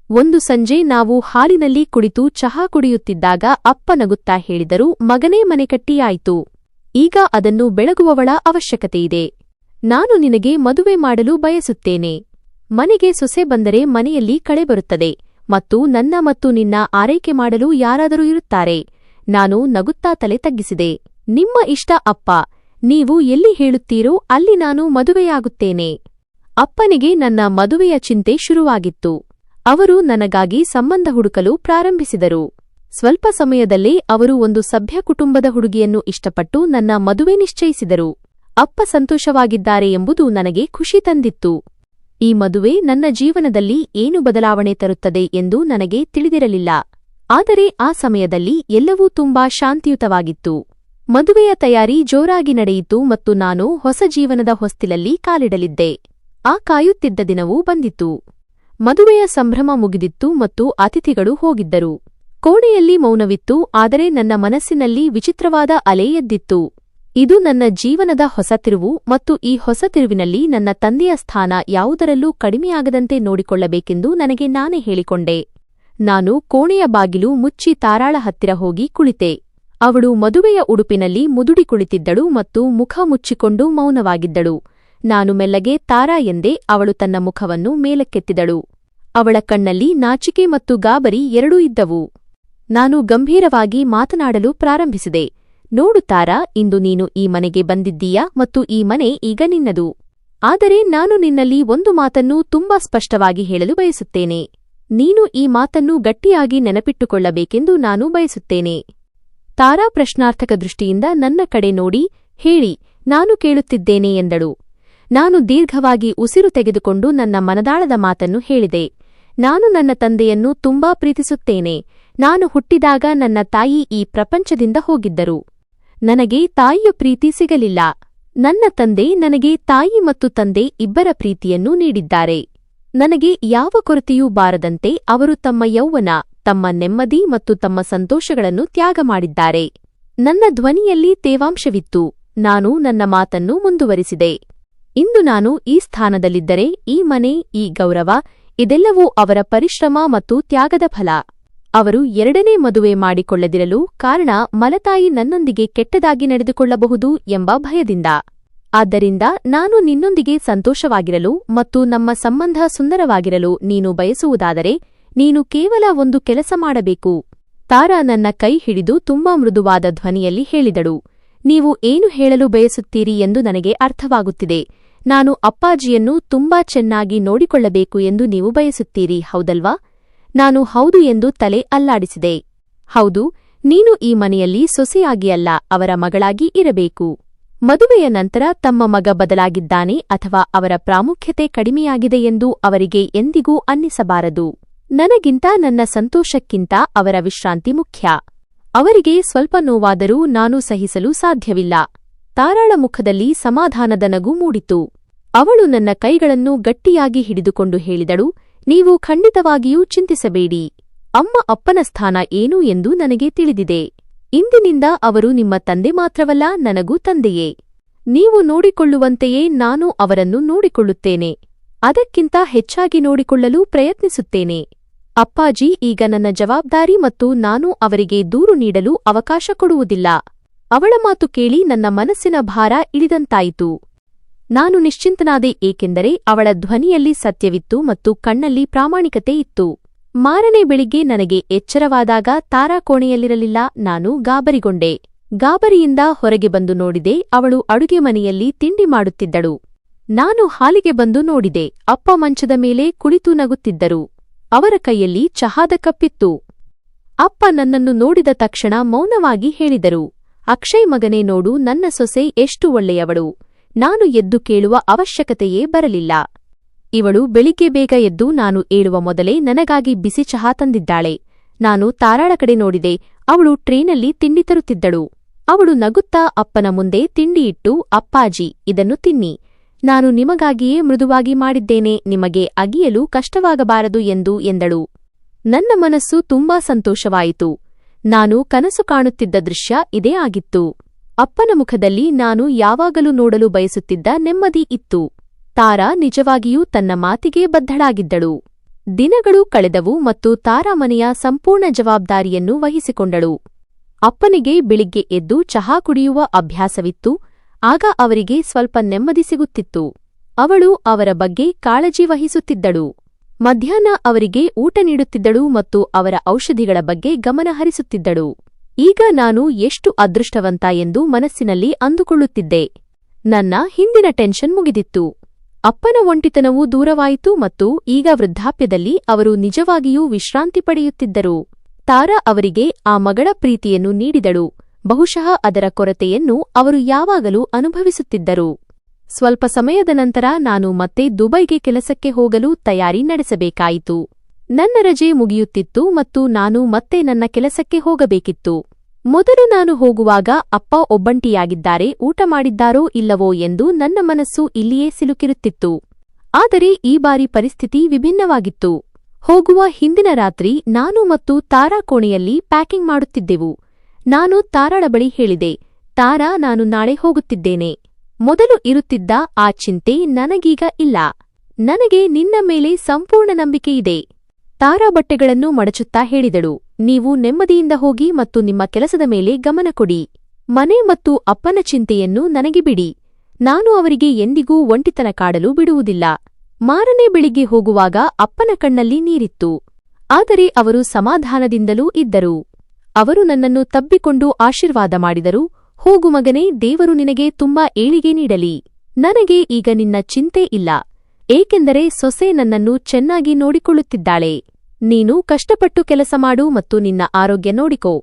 ಒಂದು ಸಂಜೆ ನಾವು ಹಾಲಿನಲ್ಲಿ ಕುಳಿತು ಚಹಾ ಕುಡಿಯುತ್ತಿದ್ದಾಗ ಅಪ್ಪ ನಗುತ್ತಾ ಹೇಳಿದರು, ಮಗನೇ, ಮನೆ ಕಟ್ಟಿಯಾಯಿತು. ಈಗ ಅದನ್ನು ಬೆಳಗುವವಳ ಅವಶ್ಯಕತೆಯಿದೆ. ನಾನು ನಿನಗೆ ಮದುವೆ ಮಾಡಲು ಬಯಸುತ್ತೇನೆ. ಮನೆಗೆ ಸೊಸೆ ಬಂದರೆ ಮನೆಯಲ್ಲಿ ಕಳೆ ಬರುತ್ತದೆ ಮತ್ತು ನನ್ನ ಮತ್ತು ನಿನ್ನ ಆರೈಕೆ ಮಾಡಲು ಯಾರಾದರೂ ಇರುತ್ತಾರೆ. ನಾನು ನಗುತ್ತಾ ತಲೆ ತಗ್ಗಿಸಿದೆ. ನಿಮ್ಮ ಇಷ್ಟ ಅಪ್ಪ. ನೀವು ಎಲ್ಲಿ ಹೇಳುತ್ತೀರೋ ಅಲ್ಲಿ ನಾನು ಮದುವೆಯಾಗುತ್ತೇನೆ. ಅಪ್ಪನಿಗೆ ನನ್ನ ಮದುವೆಯ ಚಿಂತೆ ಶುರುವಾಗಿತ್ತು. ಅವರು ನನಗಾಗಿ ಸಂಬಂಧ ಹುಡುಕಲು ಪ್ರಾರಂಭಿಸಿದರು. ಸ್ವಲ್ಪ ಸಮಯದಲ್ಲೇ ಅವರು ಒಂದು ಸಭ್ಯ ಕುಟುಂಬದ ಹುಡುಗಿಯನ್ನು ಇಷ್ಟಪಟ್ಟು ನನ್ನ ಮದುವೆ ನಿಶ್ಚಯಿಸಿದರು. ಅಪ್ಪ ಸಂತೋಷವಾಗಿದ್ದಾರೆ ಎಂಬುದು ನನಗೆ ಖುಷಿ ತಂದಿತ್ತು. ಈ ಮದುವೆ ನನ್ನ ಜೀವನದಲ್ಲಿ ಏನು ಬದಲಾವಣೆ ತರುತ್ತದೆ ಎಂದು ನನಗೆ ತಿಳಿದಿರಲಿಲ್ಲ. ಆದರೆ ಆ ಸಮಯದಲ್ಲಿ ಎಲ್ಲವೂ ತುಂಬಾ ಶಾಂತಿಯುತವಾಗಿತ್ತು. ಮದುವೆಯ ತಯಾರಿ ಜೋರಾಗಿ ನಡೆಯಿತು ಮತ್ತು ನಾನು ಹೊಸ ಜೀವನದ ಹೊಸ್ತಿಲಲ್ಲಿ ಕಾಲಿಡಲಿದ್ದೆ. ಆ ಕಾಯುತ್ತಿದ್ದ ದಿನವೂ ಬಂದಿತು. ಮದುವೆಯ ಸಂಭ್ರಮ ಮುಗಿದಿತ್ತು ಮತ್ತು ಅತಿಥಿಗಳು ಹೋಗಿದ್ದರು. ಕೋಣೆಯಲ್ಲಿ ಮೌನವಿತ್ತು, ಆದರೆ ನನ್ನ ಮನಸ್ಸಿನಲ್ಲಿ ವಿಚಿತ್ರವಾದ ಅಲೆ ಎದ್ದಿತ್ತು. ಇದು ನನ್ನ ಜೀವನದ ಹೊಸ ತಿರುವು ಮತ್ತು ಈ ಹೊಸ ತಿರುವಿನಲ್ಲಿ ನನ್ನ ತಂದೆಯ ಸ್ಥಾನ ಯಾವುದರಲ್ಲೂ ಕಡಿಮೆಯಾಗದಂತೆ ನೋಡಿಕೊಳ್ಳಬೇಕೆಂದು ನನಗೆ ನಾನೇ ಹೇಳಿಕೊಂಡೆ. ನಾನು ಕೋಣೆಯ ಬಾಗಿಲು ಮುಚ್ಚಿ ತಾರಾಳ ಹತ್ತಿರ ಹೋಗಿ ಕುಳಿತೆ. ಅವಳು ಮದುವೆಯ ಉಡುಪಿನಲ್ಲಿ ಮುದುಡಿ ಕುಳಿತಿದ್ದಳು ಮತ್ತು ಮುಖ ಮುಚ್ಚಿಕೊಂಡು ಮೌನವಾಗಿದ್ದಳು. ನಾನು ಮೆಲ್ಲಗೆ ತಾರಾ ಎಂದೆ. ಅವಳು ತನ್ನ ಮುಖವನ್ನು ಮೇಲಕ್ಕೆತ್ತಿದಳು. ಅವಳ ಕಣ್ಣಲ್ಲಿ ನಾಚಿಕೆ ಮತ್ತು ಗಾಬರಿ ಎರಡೂ ಇದ್ದವು. ನಾನು ಗಂಭೀರವಾಗಿ ಮಾತನಾಡಲು ಪ್ರಾರಂಭಿಸಿದೆ. ನೋಡು ತಾರಾ, ಇಂದು ನೀನು ಈ ಮನೆಗೆ ಬಂದಿದ್ದೀಯಾ ಮತ್ತು ಈ ಮನೆ ಈಗ ನಿನ್ನದು. ಆದರೆ ನಾನು ನಿನ್ನಲ್ಲಿ ಒಂದು ಮಾತನ್ನು ತುಂಬಾ ಸ್ಪಷ್ಟವಾಗಿ ಹೇಳಲು ಬಯಸುತ್ತೇನೆ. ನೀನು ಈ ಮಾತನ್ನು ಗಟ್ಟಿಯಾಗಿ ನೆನಪಿಟ್ಟುಕೊಳ್ಳಬೇಕೆಂದು ನಾನು ಬಯಸುತ್ತೇನೆ. ತಾರಾ ಪ್ರಶ್ನಾರ್ಥಕ ದೃಷ್ಟಿಯಿಂದ ನನ್ನ ಕಡೆ ನೋಡಿ, ಹೇಳಿ, ನಾನು ಕೇಳುತ್ತಿದ್ದೇನೆ ಎಂದಳು. ನಾನು ದೀರ್ಘವಾಗಿ ಉಸಿರು ತೆಗೆದುಕೊಂಡು ನನ್ನ ಮನದಾಳದ ಮಾತನ್ನು ಹೇಳಿದೆ. ನಾನು ನನ್ನ ತಂದೆಯನ್ನು ತುಂಬಾ ಪ್ರೀತಿಸುತ್ತೇನೆ. ನಾನು ಹುಟ್ಟಿದಾಗ ನನ್ನ ತಾಯಿ ಈ ಪ್ರಪಂಚದಿಂದ ಹೋಗಿದ್ದರು. ನನಗೆ ತಾಯಿಯ ಪ್ರೀತಿ ಸಿಗಲಿಲ್ಲ. ನನ್ನ ತಂದೆ ನನಗೆ ತಾಯಿ ಮತ್ತು ತಂದೆ ಇಬ್ಬರ ಪ್ರೀತಿಯನ್ನು ನೀಡಿದ್ದಾರೆ. ನನಗೆ ಯಾವ ಕೊರತೆಯೂ ಬಾರದಂತೆ ಅವರು ತಮ್ಮ ಯೌವನ, ತಮ್ಮ ನೆಮ್ಮದಿ ಮತ್ತು ತಮ್ಮ ಸಂತೋಷಗಳನ್ನು ತ್ಯಾಗ ಮಾಡಿದ್ದಾರೆ. ನನ್ನ ಧ್ವನಿಯಲ್ಲಿ ತೇವಾಂಶವಿತ್ತು. ನಾನು ನನ್ನ ಮಾತನ್ನು ಮುಂದುವರಿಸಿದೆ. ಇಂದು ನಾನು ಈ ಸ್ಥಾನದಲ್ಲಿದ್ದರೆ, ಈ ಮನೆ, ಈ ಗೌರವ, ಇದೆಲ್ಲವೂ ಅವರ ಪರಿಶ್ರಮ ಮತ್ತು ತ್ಯಾಗದ ಫಲ. ಅವರು ಎರಡನೇ ಮದುವೆ ಮಾಡಿಕೊಳ್ಳದಿರಲು ಕಾರಣ ಮಲತಾಯಿ ನನ್ನೊಂದಿಗೆ ಕೆಟ್ಟದಾಗಿ ನಡೆದುಕೊಳ್ಳಬಹುದು ಎಂಬ ಭಯದಿಂದ. ಆದ್ದರಿಂದ ನಾನು ನಿನ್ನೊಂದಿಗೆ ಸಂತೋಷವಾಗಿರಲು ಮತ್ತು ನಮ್ಮ ಸಂಬಂಧ ಸುಂದರವಾಗಿರಲು ನೀನು ಬಯಸುವುದಾದರೆ ನೀನು ಕೇವಲ ಒಂದು ಕೆಲಸ ಮಾಡಬೇಕು. ತಾರಾ ನನ್ನ ಕೈ ಹಿಡಿದು ತುಂಬಾ ಮೃದುವಾದ ಧ್ವನಿಯಲ್ಲಿ ಹೇಳಿದಳು. ನೀವು ಏನು ಹೇಳಲು ಬಯಸುತ್ತೀರಿ ಎಂದು ನನಗೆ ಅರ್ಥವಾಗುತ್ತಿದೆ. ನಾನು ಅಪ್ಪಾಜಿಯನ್ನು ತುಂಬಾ ಚೆನ್ನಾಗಿ ನೋಡಿಕೊಳ್ಳಬೇಕು ಎಂದು ನೀವು ಬಯಸುತ್ತೀರಿ, ಹೌದಲ್ವಾ? ನಾನು ಹೌದು ಎಂದು ತಲೆ ಅಲ್ಲಾಡಿಸಿದೆ. ಹೌದು, ನೀನು ಈ ಮನೆಯಲ್ಲಿ ಸೊಸೆಯಾಗಿ ಅಲ್ಲ, ಅವರ ಮಗಳಾಗಿ ಇರಬೇಕು. ಮದುವೆಯ ನಂತರ ತಮ್ಮ ಮಗ ಬದಲಾಗಿದ್ದಾನೆ ಅಥವಾ ಅವರ ಪ್ರಾಮುಖ್ಯತೆ ಕಡಿಮೆಯಾಗಿದೆ ಎಂದು ಅವರಿಗೆ ಎಂದಿಗೂ ಅನ್ನಿಸಬಾರದು. ನನಗಿಂತ ನನ್ನ ಸಂತೋಷಕ್ಕಿಂತ ಅವರ ವಿಶ್ರಾಂತಿ ಮುಖ್ಯ. ಅವರಿಗೆ ಸ್ವಲ್ಪ ನೋವಾದರೂ ನಾನು ಸಹಿಸಲು ಸಾಧ್ಯವಿಲ್ಲ. ತಾರಾಳ ಮುಖದಲ್ಲಿ ಸಮಾಧಾನದ ನಗು ಮೂಡಿತು. ಅವಳು ನನ್ನ ಕೈಗಳನ್ನು ಗಟ್ಟಿಯಾಗಿ ಹಿಡಿದುಕೊಂಡು ಹೇಳಿದಳು, ನೀವು ಖಂಡಿತವಾಗಿಯೂ ಚಿಂತಿಸಬೇಡಿ. ಅಮ್ಮ ಅಪ್ಪನ ಸ್ಥಾನ ಏನು ಎಂದು ನನಗೆ ತಿಳಿದಿದೆ. ಇಂದಿನಿಂದ ಅವರು ನಿಮ್ಮ ತಂದೆ ಮಾತ್ರವಲ್ಲ, ನನಗೂ ತಂದೆಯೇ. ನೀವು ನೋಡಿಕೊಳ್ಳುವಂತೆಯೇ ನಾನು ಅವರನ್ನು ನೋಡಿಕೊಳ್ಳುತ್ತೇನೆ. ಅದಕ್ಕಿಂತ ಹೆಚ್ಚಾಗಿ ನೋಡಿಕೊಳ್ಳಲು ಪ್ರಯತ್ನಿಸುತ್ತೇನೆ. ಅಪ್ಪಾಜಿ ಈಗ ನನ್ನ ಜವಾಬ್ದಾರಿ ಮತ್ತು ನಾನು ಅವರಿಗೆ ದೂರು ನೀಡಲು ಅವಕಾಶ ಕೊಡುವುದಿಲ್ಲ. ಅವಳ ಮಾತು ಕೇಳಿ ನನ್ನ ಮನಸ್ಸಿನ ಭಾರ ಇಳಿದಂತಾಯಿತು. ನಾನು ನಿಶ್ಚಿಂತನಾದೆ, ಏಕೆಂದರೆ ಅವಳ ಧ್ವನಿಯಲ್ಲಿ ಸತ್ಯವಿತ್ತು ಮತ್ತು ಕಣ್ಣಲ್ಲಿ ಪ್ರಾಮಾಣಿಕತೆ ಇತ್ತು. ಮಾರನೇ ಬೆಳಿಗ್ಗೆ ನನಗೆ ಎಚ್ಚರವಾದಾಗ ತಾರಾ ಕೋಣೆಯಲ್ಲಿರಲಿಲ್ಲ. ನಾನು ಗಾಬರಿಗೊಂಡೆ. ಗಾಬರಿಯಿಂದ ಹೊರಗೆ ಬಂದು ನೋಡಿದೆ. ಅವಳು ಅಡುಗೆ ಮನೆಯಲ್ಲಿ ತಿಂಡಿ ಮಾಡುತ್ತಿದ್ದಳು. ನಾನು ಹಾಲಿಗೆ ಬಂದು ನೋಡಿದೆ. ಅಪ್ಪ ಮಂಚದ ಮೇಲೆ ಕುಳಿತು ನಗುತ್ತಿದ್ದರು. ಅವರ ಕೈಯಲ್ಲಿ ಚಹಾದ ಕಪ್ಪಿತ್ತು. ಅಪ್ಪ ನನ್ನನ್ನು ನೋಡಿದ ತಕ್ಷಣ ಮೌನವಾಗಿ ಹೇಳಿದರು, ಅಕ್ಷಯ್ ಮಗನೇ, ನೋಡು, ನನ್ನ ಸೊಸೆ ಎಷ್ಟು ಒಳ್ಳೆಯವಳು. ನಾನು ಎದ್ದು ಕೇಳುವ ಅವಶ್ಯಕತೆಯೇ ಬರಲಿಲ್ಲ. ಇವಳು ಬೆಳಿಗ್ಗೆ ಬೇಗ ಎದ್ದು ನಾನು ಏಳುವ ಮೊದಲೇ ನನಗಾಗಿ ಬಿಸಿ ಚಹಾ ತಂದಿದ್ದಾಳೆ. ನಾನು ತಾರಾಳ ಕಡೆ ನೋಡಿದೆ. ಅವಳು ಟ್ರೇನಲ್ಲಿ ತಿಂಡಿ ತರುತ್ತಿದ್ದಳು. ಅವಳು ನಗುತ್ತಾ ಅಪ್ಪನ ಮುಂದೆ ತಿಂಡಿ ಇಟ್ಟು, ಅಪ್ಪಾಜಿ, ಇದನ್ನು ತಿನ್ನಿ. ನಾನು ನಿಮಗಾಗಿಯೇ ಮೃದುವಾಗಿ ಮಾಡಿದ್ದೇನೆ, ನಿಮಗೆ ಅಗಿಯಲು ಕಷ್ಟವಾಗಬಾರದು ಎಂದಳು. ನನ್ನ ಮನಸ್ಸು ತುಂಬಾ ಸಂತೋಷವಾಯಿತು. ನಾನು ಕನಸು ಕಾಣುತ್ತಿದ್ದ ದೃಶ್ಯ ಇದೇ ಆಗಿತ್ತು. ಅಪ್ಪನ ಮುಖದಲ್ಲಿ ನಾನು ಯಾವಾಗಲೂ ನೋಡಲು ಬಯಸುತ್ತಿದ್ದ ನೆಮ್ಮದಿ ಇತ್ತು. ತಾರಾ ನಿಜವಾಗಿಯೂ ತನ್ನ ಮಾತಿಗೆ ಬದ್ಧಳಾಗಿದ್ದಳು. ದಿನಗಳು ಕಳೆದವು ಮತ್ತು ತಾರಾ ಮನೆಯ ಸಂಪೂರ್ಣ ಜವಾಬ್ದಾರಿಯನ್ನು ವಹಿಸಿಕೊಂಡಳು. ಅಪ್ಪನಿಗೆ ಬೆಳಿಗ್ಗೆ ಎದ್ದು ಚಹಾ ಕುಡಿಯುವ ಅಭ್ಯಾಸವಿತ್ತು. ಆಗ ಅವರಿಗೆ ಸ್ವಲ್ಪ ನೆಮ್ಮದಿ ಸಿಗುತ್ತಿತ್ತು. ಅವಳು ಅವರ ಬಗ್ಗೆ ಕಾಳಜಿ ವಹಿಸುತ್ತಿದ್ದಳು. ಮಧ್ಯಾಹ್ನ ಅವರಿಗೆ ಊಟ ನೀಡುತ್ತಿದ್ದಳು ಮತ್ತು ಅವರ ಔಷಧಿಗಳ ಬಗ್ಗೆ ಗಮನ ಹರಿಸುತ್ತಿದ್ದಳು. ಈಗ ನಾನು ಎಷ್ಟು ಅದೃಷ್ಟವಂತ ಎಂದು ಮನಸ್ಸಿನಲ್ಲಿ ಅಂದುಕೊಳ್ಳುತ್ತಿದ್ದೆ. ನನ್ನ ಹಿಂದಿನ ಟೆನ್ಷನ್ ಮುಗಿದಿತ್ತು. ಅಪ್ಪನ ಒಂಟಿತನವೂ ದೂರವಾಯಿತು ಮತ್ತು ಈಗ ವೃದ್ಧಾಪ್ಯದಲ್ಲಿ ಅವರು ನಿಜವಾಗಿಯೂ ವಿಶ್ರಾಂತಿ ಪಡೆಯುತ್ತಿದ್ದರು. ತಾರಾ ಅವರಿಗೆ ಆ ಮಗಳ ಪ್ರೀತಿಯನ್ನು ನೀಡಿದಳು. ಬಹುಶಃ ಅದರ ಕೊರತೆಯನ್ನು ಅವರು ಯಾವಾಗಲೂ ಅನುಭವಿಸುತ್ತಿದ್ದರು. ಸ್ವಲ್ಪ ಸಮಯದ ನಂತರ ನಾನು ಮತ್ತೆ ದುಬೈಗೆ ಕೆಲಸಕ್ಕೆ ಹೋಗಲು ತಯಾರಿ ನಡೆಸಬೇಕಾಯಿತು. ನನ್ನ ರಜೆ ಮುಗಿಯುತ್ತಿತ್ತು ಮತ್ತು ನಾನು ಮತ್ತೆ ನನ್ನ ಕೆಲಸಕ್ಕೆ ಹೋಗಬೇಕಿತ್ತು. ಮೊದಲು ನಾನು ಹೋಗುವಾಗ ಅಪ್ಪ ಒಬ್ಬಂಟಿಯಾಗಿದ್ದಾರೆ, ಊಟ ಮಾಡಿದ್ದಾರೋ ಇಲ್ಲವೋ ಎಂದು ನನ್ನ ಮನಸ್ಸು ಇಲ್ಲಿಯೇ ಸಿಲುಕಿರುತ್ತಿತ್ತು. ಆದರೆ ಈ ಬಾರಿ ಪರಿಸ್ಥಿತಿ ವಿಭಿನ್ನವಾಗಿತ್ತು. ಹೋಗುವ ಹಿಂದಿನ ರಾತ್ರಿ ನಾನು ಮತ್ತು ತಾರಾ ಕೋಣೆಯಲ್ಲಿ ಪ್ಯಾಕಿಂಗ್ ಮಾಡುತ್ತಿದ್ದೆವು. ನಾನು ತಾರಾಳ ಬಳಿ ಹೇಳಿದೆ, ತಾರಾ, ನಾನು ನಾಳೆ ಹೋಗುತ್ತಿದ್ದೇನೆ. ಮೊದಲು ಇರುತ್ತಿದ್ದ ಆ ಚಿಂತೆ ನನಗೀಗ ಇಲ್ಲ. ನನಗೆ ನಿನ್ನ ಮೇಲೆ ಸಂಪೂರ್ಣ ನಂಬಿಕೆಯಿದೆ. ತಾರಾ ಬಟ್ಟೆಗಳನ್ನು ಮಡಚುತ್ತಾ ಹೇಳಿದಳು, ನೀವು ನೆಮ್ಮದಿಯಿಂದ ಹೋಗಿ ಮತ್ತು ನಿಮ್ಮ ಕೆಲಸದ ಮೇಲೆ ಗಮನ ಕೊಡಿ. ಮನೆ ಮತ್ತು ಅಪ್ಪನ ಚಿಂತೆಯನ್ನು ನನಗೆ ಬಿಡಿ. ನಾನು ಅವರಿಗೆ ಎಂದಿಗೂ ಒಂಟಿತನ ಕಾಡಲು ಬಿಡುವುದಿಲ್ಲ. ಮಾರನೇ ಬೆಳಿಗ್ಗೆ ಹೋಗುವಾಗ ಅಪ್ಪನ ಕಣ್ಣಲ್ಲಿ ನೀರಿತ್ತು. ಆದರೆ ಅವರು ಸಮಾಧಾನದಿಂದಲೂ ಇದ್ದರು. ಅವರು ನನ್ನನ್ನು ತಬ್ಬಿಕೊಂಡು ಆಶೀರ್ವಾದ ಮಾಡಿದರು. ಹೋಗು ಮಗನೇ, ದೇವರು ನಿನಗೆ ತುಂಬಾ ಏಳಿಗೆ ನೀಡಲಿ. ನನಗೆ ಈಗ ನಿನ್ನ ಚಿಂತೆ ಇಲ್ಲ, ಏಕೆಂದರೆ ಸೊಸೆ ನನ್ನನ್ನು ಚೆನ್ನಾಗಿ ನೋಡಿಕೊಳ್ಳುತ್ತಿದ್ದಾಳೆ. ನೀನು ಕಷ್ಟಪಟ್ಟು ಕೆಲಸ ಮಾಡು ಮತ್ತು ನಿನ್ನ ಆರೋಗ್ಯ ನೋಡಿಕೋ.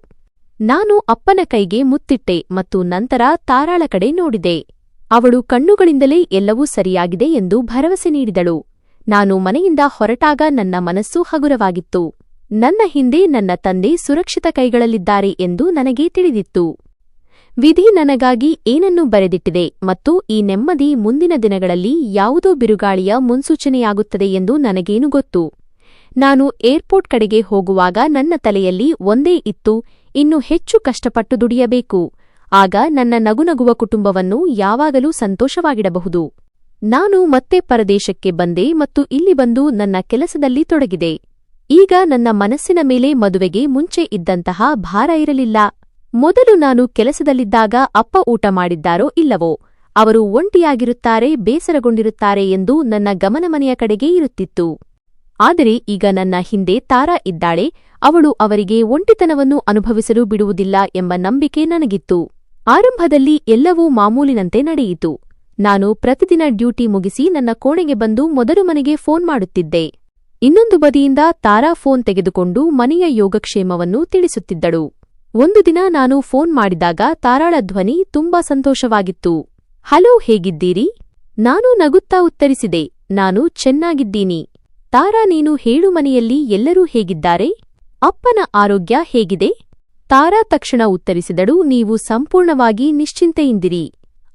ನಾನು ಅಪ್ಪನ ಕೈಗೆ ಮುತ್ತಿಟ್ಟೆ ಮತ್ತು ನಂತರ ತಾರಾಳ ಕಡೆ ನೋಡಿದೆ. ಅವಳು ಕಣ್ಣುಗಳಿಂದಲೇ ಎಲ್ಲವೂ ಸರಿಯಾಗಿದೆ ಎಂದು ಭರವಸೆ ನೀಡಿದಳು. ನಾನು ಮನೆಯಿಂದ ಹೊರಟಾಗ ನನ್ನ ಮನಸ್ಸು ಹಗುರವಾಗಿತ್ತು. ನನ್ನ ಹಿಂದೆ ನನ್ನ ತಂದೆ ಸುರಕ್ಷಿತ ಕೈಗಳಲ್ಲಿದ್ದಾರೆ ಎಂದು ನನಗೆ ತಿಳಿದಿತ್ತು. ವಿಧಿ ನನಗಾಗಿ ಏನನ್ನು ಬರೆದಿಟ್ಟಿದೆ ಮತ್ತು ಈ ನೆಮ್ಮದಿ ಮುಂದಿನ ದಿನಗಳಲ್ಲಿ ಯಾವುದೋ ಬಿರುಗಾಳಿಯ ಮುನ್ಸೂಚನೆಯಾಗುತ್ತದೆ ಎಂದು ನನಗೇನು ಗೊತ್ತು. ನಾನು ಏರ್ಪೋರ್ಟ್ ಕಡೆಗೆ ಹೋಗುವಾಗ ನನ್ನ ತಲೆಯಲ್ಲಿ ಒಂದೇ ಇತ್ತು, ಇನ್ನು ಹೆಚ್ಚು ಕಷ್ಟಪಟ್ಟು ದುಡಿಯಬೇಕು. ಆಗ ನನ್ನ ನಗುನಗುವ ಕುಟುಂಬವನ್ನು ಯಾವಾಗಲೂ ಸಂತೋಷವಾಗಿಡಬಹುದು. ನಾನು ಮತ್ತೆ ಪರದೇಶಕ್ಕೆ ಬಂದೆ ಮತ್ತು ಇಲ್ಲಿ ಬಂದು ನನ್ನ ಕೆಲಸದಲ್ಲಿ ತೊಡಗಿದೆ. ಈಗ ನನ್ನ ಮನಸ್ಸಿನ ಮೇಲೆ ಮದುವೆಗೆ ಮುಂಚೆ ಇದ್ದಂತಹ ಭಾರ ಇರಲಿಲ್ಲ. ಮೊದಲು ನಾನು ಕೆಲಸದಲ್ಲಿದ್ದಾಗ ಅಪ್ಪ ಊಟ ಮಾಡಿದ್ದಾರೋ ಇಲ್ಲವೋ, ಅವರು ಒಂಟಿಯಾಗಿರುತ್ತಾರೆ, ಬೇಸರಗೊಂಡಿರುತ್ತಾರೆ ಎಂದು ನನ್ನ ಗಮನ ಮನೆಯ ಕಡೆಗೇ ಇರುತ್ತಿತ್ತು. ಆದರೆ ಈಗ ನನ್ನ ಹಿಂದೆ ತಾರಾ ಇದ್ದಾಳೆ, ಅವಳು ಅವರಿಗೆ ಒಂಟಿತನವನ್ನು ಅನುಭವಿಸಲು ಬಿಡುವುದಿಲ್ಲ ಎಂಬ ನಂಬಿಕೆ ನನಗಿತ್ತು. ಆರಂಭದಲ್ಲಿ ಎಲ್ಲವೂ ಮಾಮೂಲಿನಂತೆ ನಡೆಯಿತು. ನಾನು ಪ್ರತಿದಿನ ಡ್ಯೂಟಿ ಮುಗಿಸಿ ನನ್ನ ಕೋಣೆಗೆ ಬಂದು ಮೊದಲು ಮನೆಗೆ ಫೋನ್ ಮಾಡುತ್ತಿದ್ದೆ. ಇನ್ನೊಂದು ಬದಿಯಿಂದ ತಾರಾ ಫೋನ್ ತೆಗೆದುಕೊಂಡು ಮನೆಯ ಯೋಗಕ್ಷೇಮವನ್ನು ತಿಳಿಸುತ್ತಿದ್ದಳು. ಒಂದು ದಿನ ನಾನು ಫೋನ್ ಮಾಡಿದಾಗ ತಾರಾಳ ಧ್ವನಿ ತುಂಬಾ ಸಂತೋಷವಾಗಿತ್ತು. ಹಲೋ, ಹೇಗಿದ್ದೀರಿ? ನಾನು ನಗುತ್ತಾ ಉತ್ತರಿಸಿದೆ, ನಾನು ಚೆನ್ನಾಗಿದ್ದೀನಿ. ತಾರಾ, ನೀನು ಹೇಳು, ಮನೆಯಲ್ಲಿ ಎಲ್ಲರೂ ಹೇಗಿದ್ದಾರೆ? ಅಪ್ಪನ ಆರೋಗ್ಯ ಹೇಗಿದೆ? ತಾರಾ ತಕ್ಷಣ ಉತ್ತರಿಸಿದಳು, ನೀವು ಸಂಪೂರ್ಣವಾಗಿ ನಿಶ್ಚಿಂತೆಯಿಂದಿರಿ.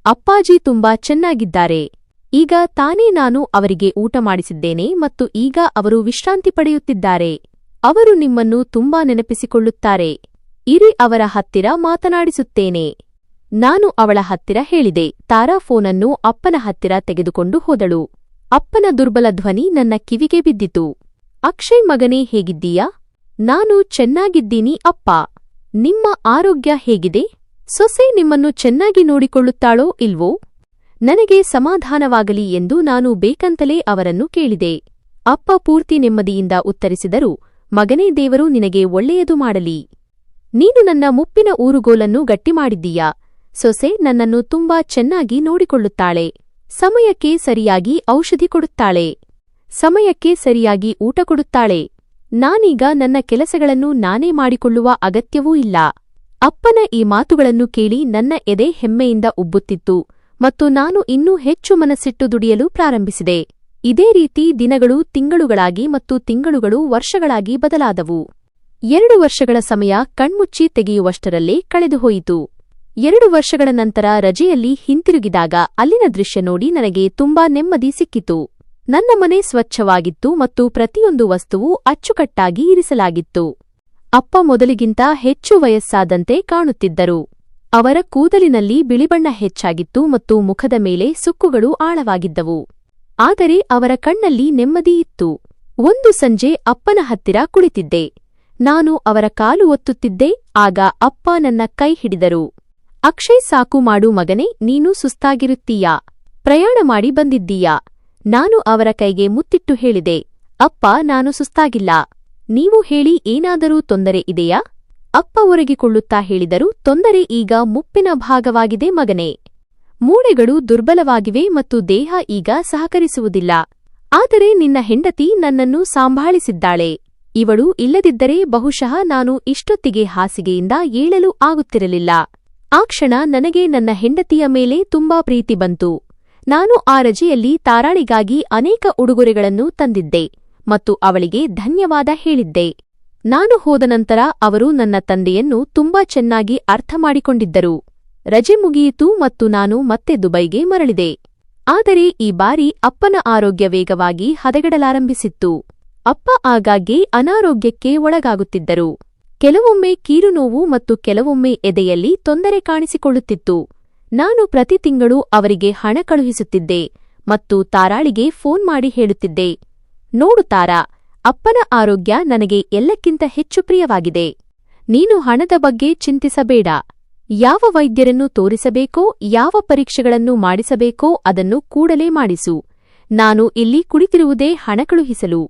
ಅಪ್ಪಾಜಿ ತುಂಬಾ ಚೆನ್ನಾಗಿದ್ದಾರೆ. ಈಗ ತಾನೇ ನಾನು ಅವರಿಗೆ ಊಟ ಮಾಡಿಸಿದ್ದೇನೆ ಮತ್ತು ಈಗ ಅವರು ವಿಶ್ರಾಂತಿ ಪಡೆಯುತ್ತಿದ್ದಾರೆ. ಅವರು ನಿಮ್ಮನ್ನು ತುಂಬಾ ನೆನಪಿಸಿಕೊಳ್ಳುತ್ತಾರೆ. ಇರಿ, ಅವರ ಹತ್ತಿರ ಮಾತನಾಡಿಸುತ್ತೇನೆ. ನಾನು ಅವಳ ಹತ್ತಿರ ಹೇಳಿದೆ. ತಾರಾ ಫೋನನ್ನು ಅಪ್ಪನ ಹತ್ತಿರ ತೆಗೆದುಕೊಂಡು ಹೋದಳು. ಅಪ್ಪನ ದುರ್ಬಲ ಧ್ವನಿ ನನ್ನ ಕಿವಿಗೆ ಬಿದ್ದಿತು. ಅಕ್ಷಯ್, ಮಗನೇ, ಹೇಗಿದ್ದೀಯಾ? ನಾನು ಚೆನ್ನಾಗಿದ್ದೀನಿ ಅಪ್ಪ. ನಿಮ್ಮ ಆರೋಗ್ಯ ಹೇಗಿದೆ? ಸೊಸೆ ನಿಮ್ಮನ್ನು ಚೆನ್ನಾಗಿ ನೋಡಿಕೊಳ್ಳುತ್ತಾಳೋ ಇಲ್ವೋ? ನನಗೆ ಸಮಾಧಾನವಾಗಲಿ ಎಂದು ನಾನು ಬೇಕಂತಲೇ ಅವರನ್ನು ಕೇಳಿದೆ. ಅಪ್ಪ ಪೂರ್ತಿ ನೆಮ್ಮದಿಯಿಂದ ಉತ್ತರಿಸಿದರು, ಮಗನೇ, ದೇವರು ನಿನಗೆ ಒಳ್ಳೆಯದು ಮಾಡಲಿ. ನೀನು ನನ್ನ ಮುಪ್ಪಿನ ಊರುಗೋಲನ್ನು ಗಟ್ಟಿಮಾಡಿದ್ದೀಯಾ. ಸೊಸೆ ನನ್ನನ್ನು ತುಂಬಾ ಚೆನ್ನಾಗಿ ನೋಡಿಕೊಳ್ಳುತ್ತಾಳೆ. ಸಮಯಕ್ಕೆ ಸರಿಯಾಗಿ ಔಷಧಿ ಕೊಡುತ್ತಾಳೆ. ಸಮಯಕ್ಕೆ ಸರಿಯಾಗಿ ಊಟ ಕೊಡುತ್ತಾಳೆ. ನಾನೀಗ ನನ್ನ ಕೆಲಸಗಳನ್ನು ನಾನೇ ಮಾಡಿಕೊಳ್ಳುವ ಅಗತ್ಯವೂ ಇಲ್ಲ. ಅಪ್ಪನ ಈ ಮಾತುಗಳನ್ನು ಕೇಳಿ ನನ್ನ ಎದೆ ಹೆಮ್ಮೆಯಿಂದ ಉಬ್ಬುತ್ತಿತ್ತು ಮತ್ತು ನಾನು ಇನ್ನೂ ಹೆಚ್ಚು ಮನಸ್ಸಿಟ್ಟು ದುಡಿಯಲು ಪ್ರಾರಂಭಿಸಿದೆ. ಇದೇ ರೀತಿ ದಿನಗಳು ತಿಂಗಳುಗಳಾಗಿ ಮತ್ತು ತಿಂಗಳುಗಳು ವರ್ಷಗಳಾಗಿ ಬದಲಾದವು. 2 ವರ್ಷಗಳ ಸಮಯ ಕಣ್ಮುಚ್ಚಿ ತೆಗೆಯುವಷ್ಟರಲ್ಲೇ ಕಳೆದುಹೋಯಿತು. 2 ವರ್ಷಗಳ ನಂತರ ರಜೆಯಲ್ಲಿ ಹಿಂತಿರುಗಿದಾಗ ಅಲ್ಲಿನ ದೃಶ್ಯ ನೋಡಿ ನನಗೆ ತುಂಬಾ ನೆಮ್ಮದಿ ಸಿಕ್ಕಿತು. ನನ್ನ ಮನೆ ಸ್ವಚ್ಛವಾಗಿತ್ತು ಮತ್ತು ಪ್ರತಿಯೊಂದು ವಸ್ತುವೂ ಅಚ್ಚುಕಟ್ಟಾಗಿ ಇರಿಸಲಾಗಿತ್ತು. ಅಪ್ಪ ಮೊದಲಿಗಿಂತ ಹೆಚ್ಚು ವಯಸ್ಸಾದಂತೆ ಕಾಣುತ್ತಿದ್ದರು. ಅವರ ಕೂದಲಿನಲ್ಲಿ ಬಿಳಿಬಣ್ಣ ಹೆಚ್ಚಾಗಿತ್ತು ಮತ್ತು ಮುಖದ ಮೇಲೆ ಸುಕ್ಕುಗಳು ಆಳವಾಗಿದ್ದವು. ಆದರೆ ಅವರ ಕಣ್ಣಲ್ಲಿ ನೆಮ್ಮದಿ ಇತ್ತು. ಒಂದು ಸಂಜೆ ಅಪ್ಪನ ಹತ್ತಿರ ಕುಳಿತಿದ್ದೆ. ನಾನು ಅವರ ಕಾಲು ಒತ್ತುತ್ತಿದ್ದೆ. ಆಗ ಅಪ್ಪ ನನ್ನ ಕೈ ಹಿಡಿದರು. ಅಕ್ಷಯ್, ಸಾಕು ಮಾಡು ಮಗನೇ, ನೀನು ಸುಸ್ತಾಗಿರುತ್ತೀಯಾ? ಪ್ರಯಾಣ ಮಾಡಿ ಬಂದಿದ್ದೀಯಾ? ನಾನು ಅವರ ಕೈಗೆ ಮುತ್ತಿಟ್ಟು ಹೇಳಿದೆ, ಅಪ್ಪ, ನಾನು ಸುಸ್ತಾಗಿಲ್ಲ. ನೀವು ಹೇಳಿ, ಏನಾದರೂ ತೊಂದರೆ ಇದೆಯಾ? ಅಪ್ಪ ಒರಗಿಕೊಳ್ಳುತ್ತಾ ಹೇಳಿದರು, ತೊಂದರೆ ಈಗ ಮುಪ್ಪಿನ ಭಾಗವಾಗಿದೆ ಮಗನೇ. ಮೂಳೆಗಳು ದುರ್ಬಲವಾಗಿವೆ ಮತ್ತು ದೇಹ ಈಗ ಸಹಕರಿಸುವುದಿಲ್ಲ. ಆದರೆ ನಿನ್ನ ಹೆಂಡತಿ ನನ್ನನ್ನು ಸಂಭಾಳಿಸಿದ್ದಾಳೆ. ಇವಳು ಇಲ್ಲದಿದ್ದರೆ ಬಹುಶಃ ನಾನು ಇಷ್ಟೊತ್ತಿಗೆ ಹಾಸಿಗೆಯಿಂದ ಏಳಲು ಆಗುತ್ತಿರಲಿಲ್ಲ. ಆ ಕ್ಷಣ ನನಗೆ ನನ್ನ ಹೆಂಡತಿಯ ಮೇಲೆ ತುಂಬಾ ಪ್ರೀತಿ ಬಂತು. ನಾನು ಆ ರಜೆಯಲ್ಲಿ ತಾರಾಳಿಗಾಗಿ ಅನೇಕ ಉಡುಗೊರೆಗಳನ್ನು ತಂದಿದ್ದೆ ಮತ್ತು ಅವಳಿಗೆ ಧನ್ಯವಾದ ಹೇಳಿದ್ದೆ. ನಾನು ಹೋದ ನಂತರ ಅವರು ನನ್ನ ತಂದೆಯನ್ನು ತುಂಬಾ ಚೆನ್ನಾಗಿ ಅರ್ಥಮಾಡಿಕೊಂಡಿದ್ದರು. ರಜೆ ಮುಗಿಯಿತು ಮತ್ತು ನಾನು ಮತ್ತೆ ದುಬೈಗೆ ಮರಳಿದೆ. ಆದರೆ ಈ ಬಾರಿ ಅಪ್ಪನ ಆರೋಗ್ಯ ವೇಗವಾಗಿ ಹದಗೆಡಲಾರಂಭಿಸಿತ್ತು. ಅಪ್ಪ ಆಗಾಗ್ಗೆ ಅನಾರೋಗ್ಯಕ್ಕೆ ಒಳಗಾಗುತ್ತಿದ್ದರು. ಕೆಲವೊಮ್ಮೆ ಕೀಲುನೋವು ಮತ್ತು ಕೆಲವೊಮ್ಮೆ ಎದೆಯಲ್ಲಿ ತೊಂದರೆ ಕಾಣಿಸಿಕೊಳ್ಳುತ್ತಿತ್ತು. ನಾನು ಪ್ರತಿ ತಿಂಗಳು ಅವರಿಗೆ ಹಣ ಕಳುಹಿಸುತ್ತಿದ್ದೆ ಮತ್ತು ತಾರಾಳಿಗೆ ಫೋನ್ ಮಾಡಿ ಹೇಳುತ್ತಿದ್ದೆ, ನೋಡು ತಾರಾ, ಅಪ್ಪನ ಆರೋಗ್ಯ ನನಗೆ ಎಲ್ಲಕ್ಕಿಂತ ಹೆಚ್ಚು ಪ್ರಿಯವಾಗಿದೆ. ನೀನು ಹಣದ ಬಗ್ಗೆ ಚಿಂತಿಸಬೇಡ. ಯಾವ ವೈದ್ಯರನ್ನು ತೋರಿಸಬೇಕೋ, ಯಾವ ಪರೀಕ್ಷೆಗಳನ್ನು ಮಾಡಿಸಬೇಕೋ ಅದನ್ನು ಕೂಡಲೇ ಮಾಡಿಸು. ನಾನು ಇಲ್ಲಿ ಕುಳಿತಿರುವುದೇ ಹಣ ಕಳುಹಿಸಲು.